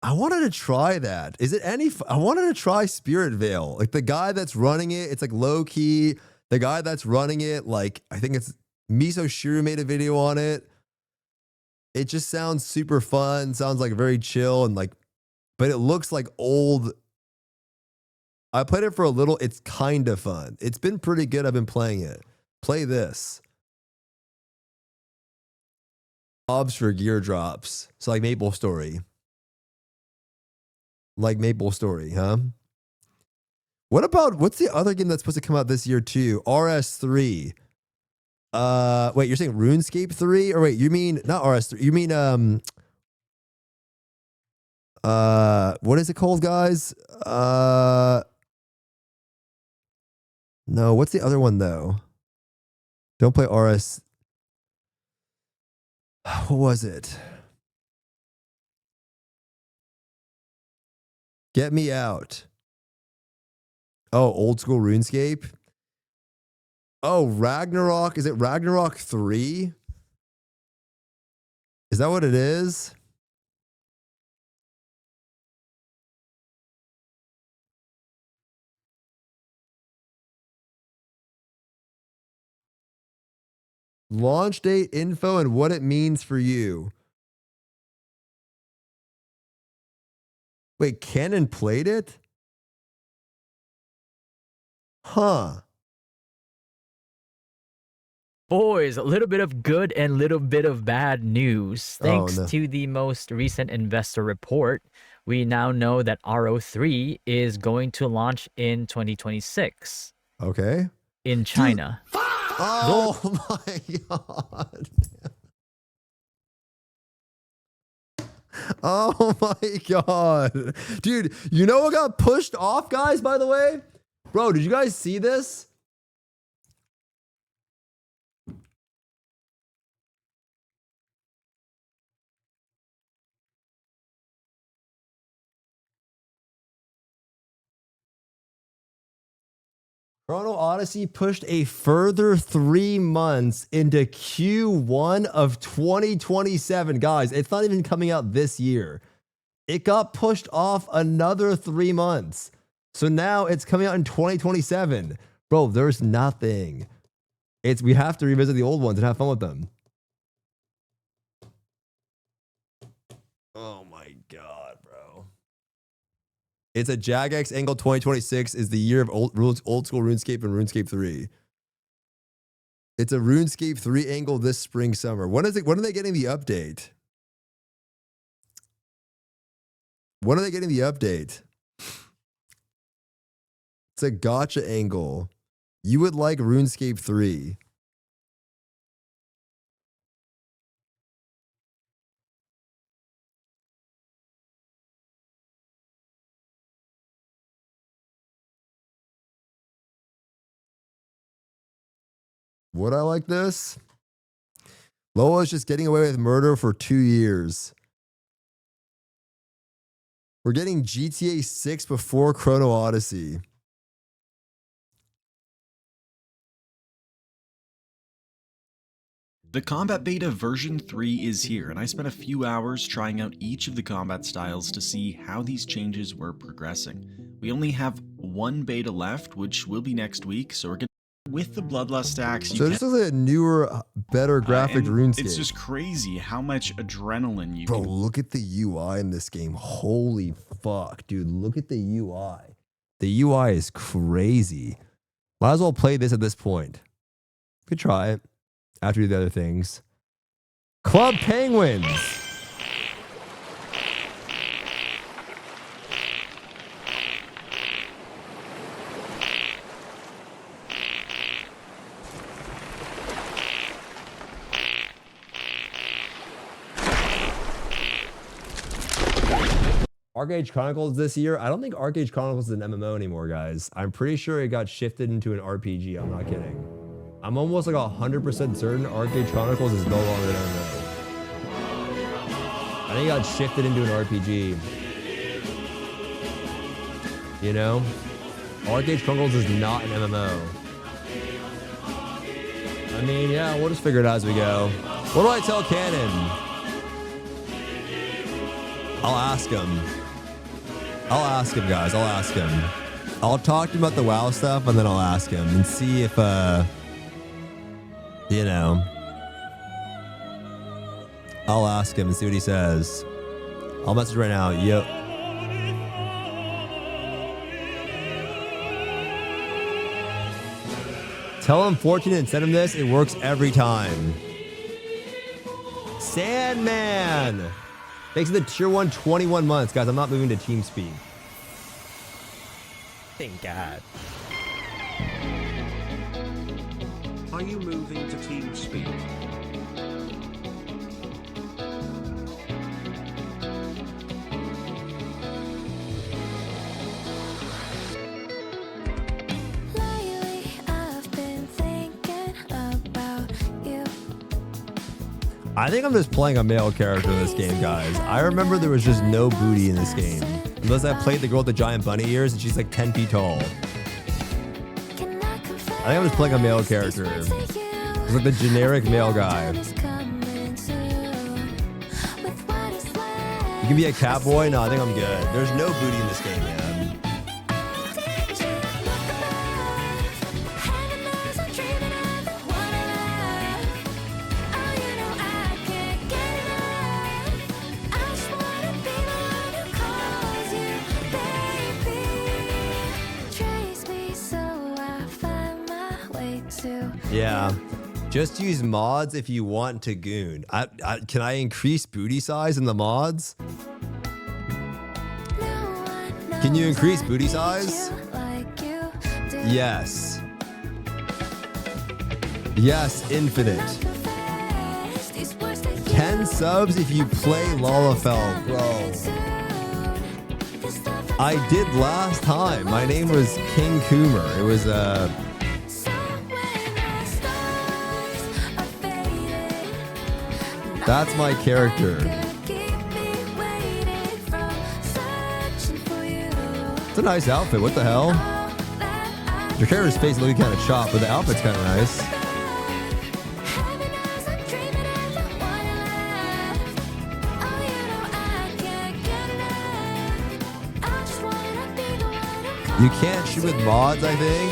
I wanted to try that. Is it any? I wanted to try Spirit Vale. Like the guy that's running it, it's like low key. The guy that's running it, like I think it's Miso Shiru made a video on it. It just sounds super fun. Sounds like very chill and like, but it looks like old. I played it for a little. It's kind of fun. It's been pretty good. I've been playing it. Play this. Jobs for gear drops. So like Maple Story. Like Maple Story, huh? What about, what's the other game that's supposed to come out this year too? RS3. Wait, you're saying RuneScape 3? Or wait, you mean, not RS3, you mean, what is it called, guys? No, what's the other one though? Don't play RS. What was it? Get Me Out. Oh, old school RuneScape. Oh, Ragnarok. Is it Ragnarok 3? Is that what it is? Launch date info and what it means for you. Wait, Canon played it? Huh. Boys, a little bit of good and little bit of bad news. Thanks no. to the most recent investor report, we now know that RO3 is going to launch in 2026. Okay. In China. Dude. Oh my God. Oh my God. Dude, you know what got pushed off, guys, by the way? Bro, did you guys see this? Chrono Odyssey pushed a further 3 months into Q1 of 2027. Guys, it's not even coming out this year. It got pushed off another 3 months. So now it's coming out in 2027. Bro, there's nothing. We have to revisit the old ones and have fun with them. Oh my God, bro. It's a Jagex Angle 2026 is the year of old school RuneScape and RuneScape 3. It's a RuneScape 3 angle this spring, summer. When are they getting the update? When are they getting the update? It's a gotcha angle. You would like RuneScape 3. Would I like this? LOA is just getting away with murder for 2 years. We're getting GTA 6 before Chrono Odyssey. The combat beta version 3 is here, and I spent a few hours trying out each of the combat styles to see how these changes were progressing. We only have one beta left, which will be next week, so we're going to, with the Bloodlust stacks, So this is a newer, better graphic RuneScape. It's just crazy how much adrenaline you Bro, can. look at the UI in this game. Holy fuck, dude. Look at the UI. The UI is crazy. Might as well play this at this point. Could try it after we do the other things. Club Penguins. Arcade Chronicles this year. I don't think Arcade Chronicles is an MMO anymore, guys. I'm pretty sure it got shifted into an RPG. I'm not kidding. I'm almost like 100% certain Arcade Chronicles is no longer an MMO. I think it got shifted into an RPG. You know? Arcade Chronicles is not an MMO. I mean, yeah, we'll just figure it out as we go. What do I tell Cannon? I'll ask him. I'll ask him, guys. I'll ask him. I'll talk to him about the WoW stuff, and then I'll ask him and see if, you know, I'll ask him and see what he says. I'll message right now. Yo. Tell him 14 and send him this. It works every time. Sandman. Thanks to the tier 1 21 months. Guys, I'm not moving to TeamSpeak. Thank God. Are you moving to TeamSpeak? I think I'm just playing a male character in this game, guys. I remember there was just no booty in this game. Unless I played the girl with the giant bunny ears and she's like 10 feet tall. I think I'm just playing a male character. It's like the generic male guy. You can be a cat boy? No, I think I'm good. There's no booty in this game, man. Yeah. Just use mods if you want to goon. Can I increase booty size in the mods? Can you increase booty size? Yes. Yes, infinite. 10 subs if you play Lalafell, bro. I did last time. My name was King Coomer. It was that's my character. It's a nice outfit. What the hell? Your character's face looking kind of chopped, but the outfit's kind of nice. You can't shoot with mods, I think.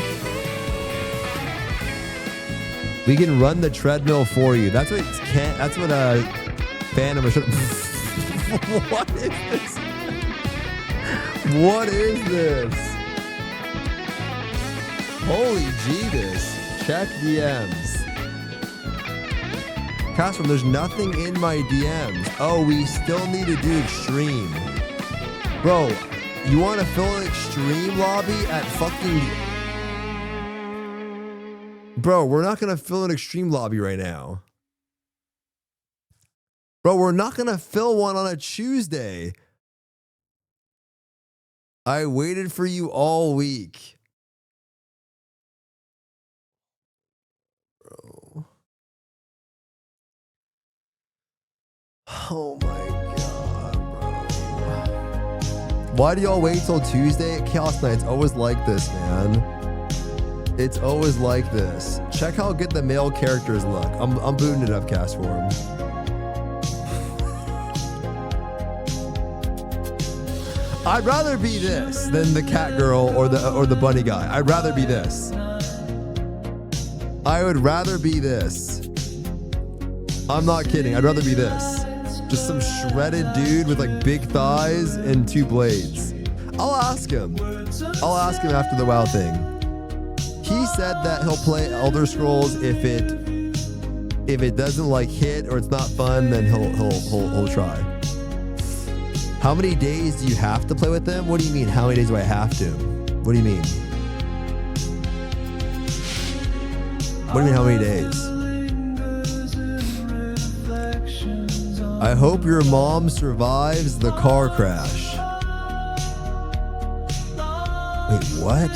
We can run the treadmill for you. That's what can't. That's what Phantom should. What is this? What is this? Holy Jesus! Check DMs. Castro, there's nothing in my DMs. Oh, we still need to do extreme, bro. You want to fill an extreme lobby at fucking... Bro, we're not going to fill an extreme lobby right now. Bro, we're not going to fill one on a Tuesday. I waited for you all week. Bro. Oh my God, bro. Why do y'all wait till Tuesday? Chaos Knight's always like this, man. It's always like this. Check how good the male characters look. I'm booting it up, cast form. I'd rather be this than the cat girl or the bunny guy. I'd rather be this. I would rather be this. I'm not kidding. I'd rather be this. Just some shredded dude with like big thighs and 2 blades. I'll ask him. I'll ask him after the WoW thing. He said that he'll play Elder Scrolls if it doesn't like hit or it's not fun, then he'll try. How many days do you have to play with them? What do you mean? How many days do I have to? What do you mean? What do you mean, how many days? I hope your mom survives the car crash. Wait, what?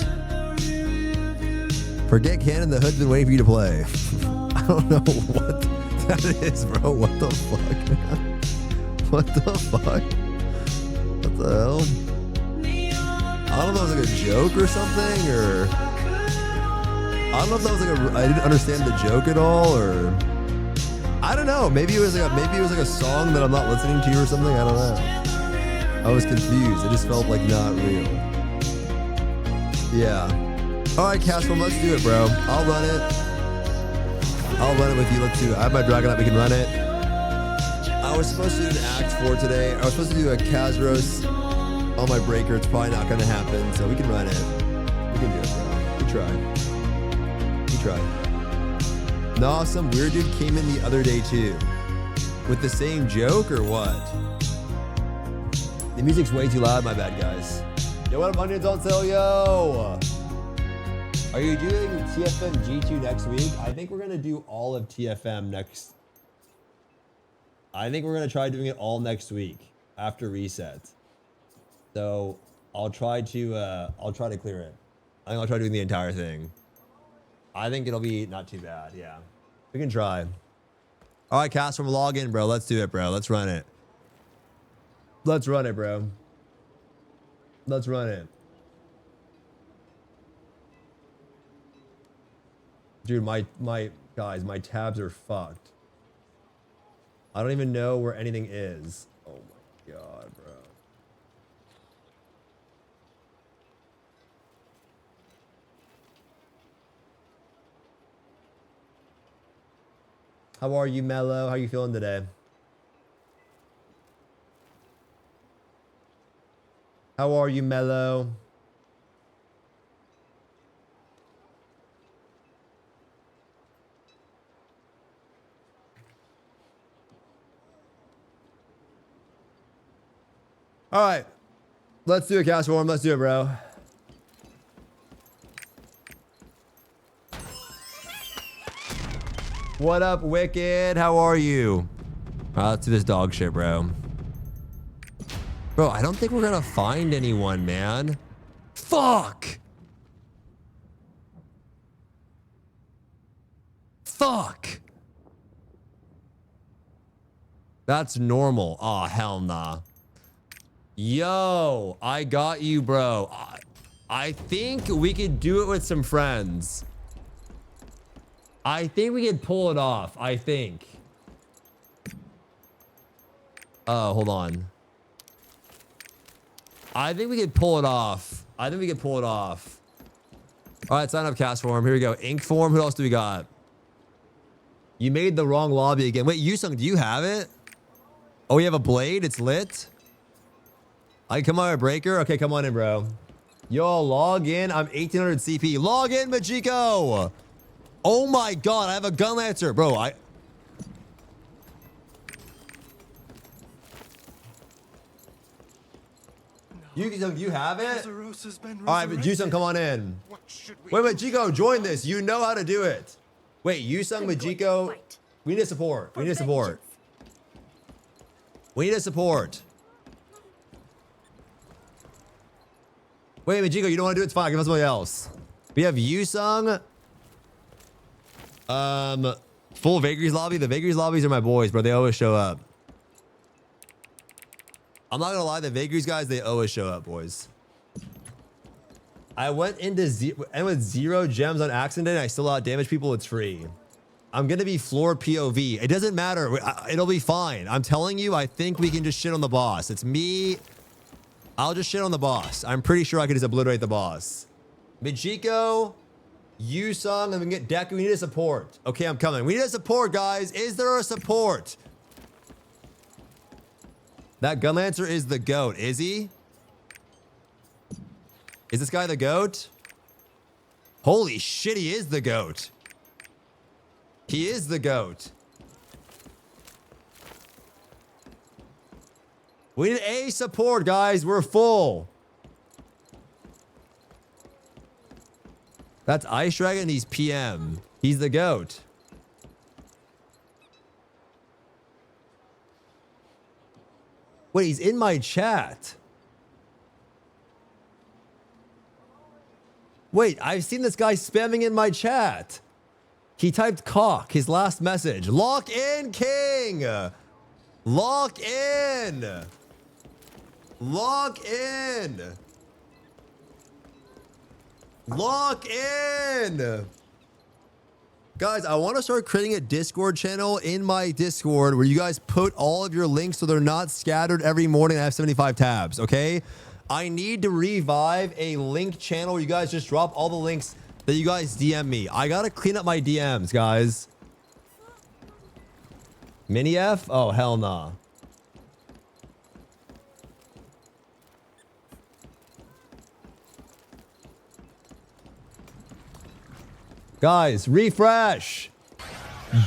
Forget Canon, the hood's been waiting for you to play. I don't know what that is, bro. What the fuck, man? What the fuck? What the hell? I don't know if it was like a joke or something, or... I don't know if that was like I didn't understand the joke at all, or... I don't know. Maybe it was like a song that I'm not listening to or something. I don't know. I was confused. It just felt like not real. Yeah. All right, Casper, let's do it, bro. I'll run it. I'll run it with you. Let's do it. I have my Dragonite. We can run it. I was supposed to do an Act 4 today. I was supposed to do a Kazros on my breaker. It's probably not going to happen, so we can run it. We can do it, bro. We try. We try. No, some weird dude came in the other day too. With the same joke or what? The music's way too loud, my bad, guys. Yo, what up, onions on sale, yo? Are you doing TFM G2 next week? I think we're gonna do all of TFM next. I think we're gonna try doing it all next week after reset. So I'll try to clear it. I think I'll try doing the entire thing. I think it'll be not too bad. Yeah, we can try. All right, Casper, log in, bro. Let's do it, bro. Let's run it. Let's run it, bro. Let's run it. Dude, my guys, my tabs are fucked. I don't even know where anything is. Oh my god, bro. How are you, Mello? How are you feeling today? How are you, Mello? All right, let's do it, Cast Form. Let's do it, bro. What up, Wicked? How are you? All right, let's do this dog shit, bro. Bro, I don't think we're gonna find anyone, man. Fuck! Fuck! That's normal. Aw, hell nah. Yo, I got you, bro. I think we could do it with some friends. I think we could pull it off. I think. Oh, hold on. I think we could pull it off. I think we could pull it off. All right, sign up cast form. Here we go. Ink form. Who else do we got? You made the wrong lobby again. Wait, Yusung, do you have it? Oh, you have a blade? It's lit? I can come on a breaker? Okay, come on in, bro. Yo, log in. I'm 1800 CP. Log in, Majiko. Oh my god, I have a gun lancer. Bro, you have it? Alright, but Yusung, come on in. Wait, Majiko, join this. You know how to do it. Wait, Yusung, Majiko. We need support. We need support. We need support. Wait, Majiko, you don't want to do it? It's fine. Give us somebody else. We have Yusung. Full vagaries lobby. The vagaries lobbies are my boys, bro. They always show up. I'm not gonna lie, the vagaries guys, they always show up, boys. I went into with 0 gems on accident. I still outdamage people. It's free. I'm gonna be floor POV. It doesn't matter. It'll be fine. I'm telling you, I think we can just shit on the boss. It's me. I'll just shit on the boss. I'm pretty sure I can just obliterate the boss. Majiko, Yusung, and we can get Deku. We need a support. Okay, I'm coming. We need a support, guys. Is there a support? That gun lancer is the goat. Is he? Is this guy the goat? Holy shit, he is the goat. He is the goat. We need a support, guys. We're full. That's Ice Dragon. He's PM. He's the goat. Wait, he's in my chat. Wait, I've seen this guy spamming in my chat. He typed cock, his last message. Lock in, King. Lock in. Lock in. Lock in. Guys, I want to start creating a Discord channel in my Discord where you guys put all of your links so they're not scattered every morning. I have 75 tabs, okay? I need to revive a link channel where you guys just drop all the links that you guys DM me. I got to clean up my DMs, guys. Mini F? Oh, hell nah. Guys, refresh.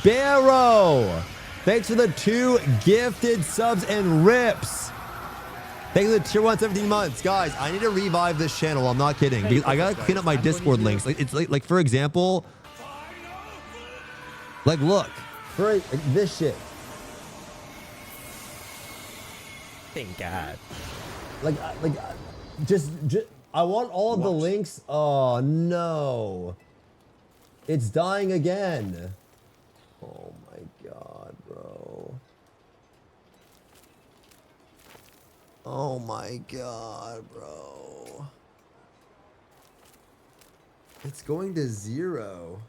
Barrow. Thanks for the 2 gifted subs and rips. Thanks for the tier 1 17 months. Guys, I need to revive this channel. I'm not kidding. Because I got to clean up my Discord links. Like, it's like for example, like, look, for this shit. Thank God. Just, I want all of the links. Oh, no. It's dying again. Oh my God, bro. Oh my God, bro. It's going to 0.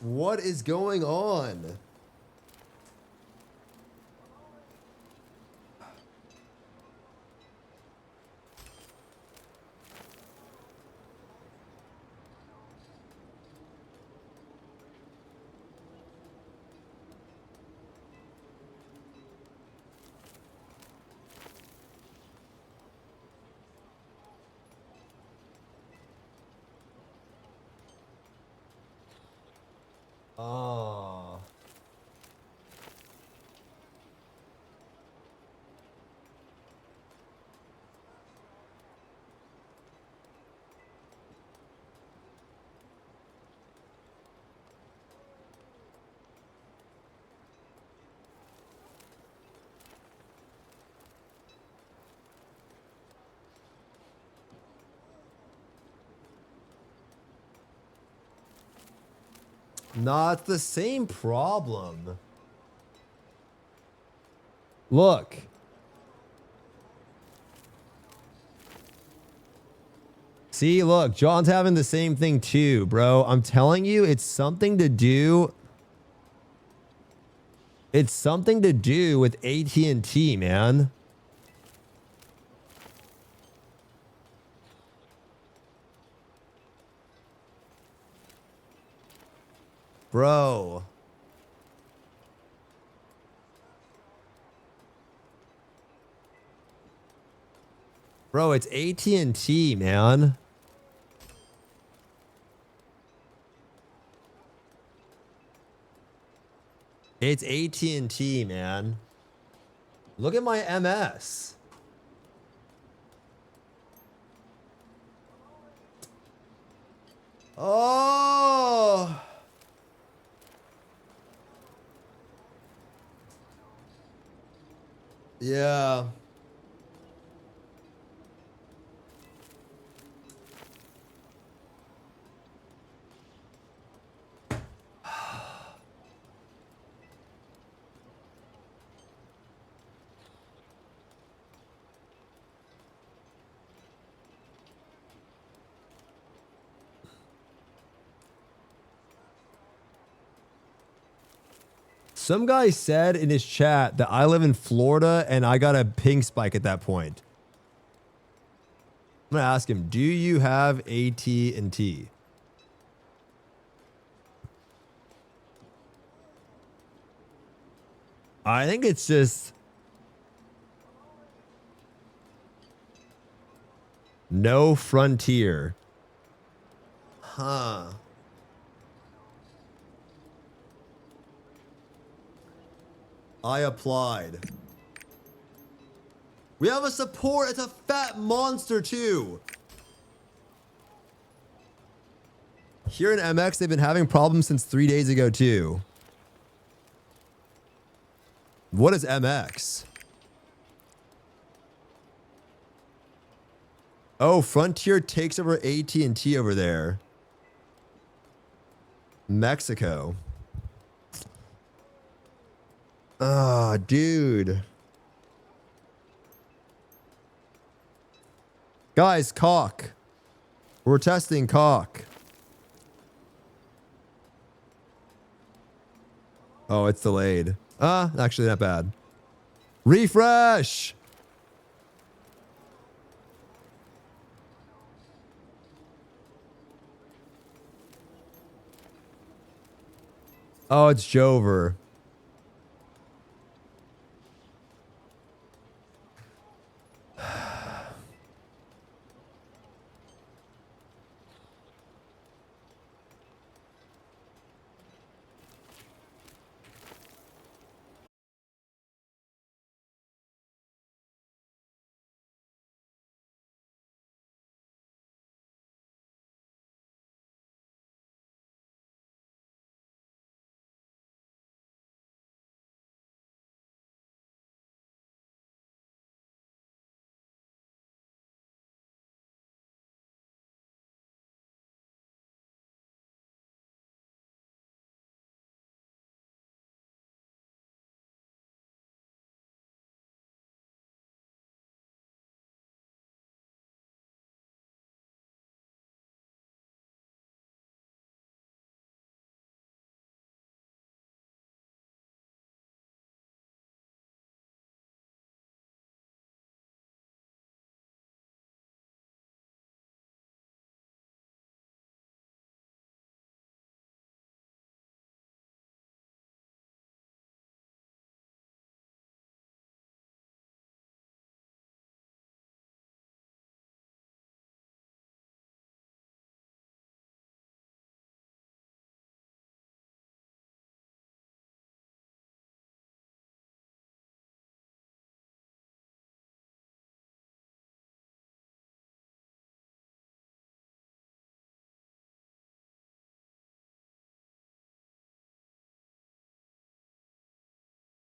What is going on? Oh. Nah, it's the same problem. Look. See, look, John's having the same thing too, bro. I'm telling you, it's something to do. It's something to do with AT&T, man. Bro. Bro, it's AT&T, man. It's AT&T, man. Look at my MS. Oh. Yeah. Some guy said in his chat that I live in Florida and I got a ping spike at that point. I'm gonna ask him, do you have AT&T? I think it's just no Frontier. Huh. I applied. We have a support. It's a fat monster too. Here in MX, they've been having problems since 3 days ago too. What is MX? Oh, Frontier takes over AT&T over there. Mexico. Ah, dude. Guys, cock. We're testing cock. Oh, it's delayed. Actually not bad. Refresh. Oh, it's Jover.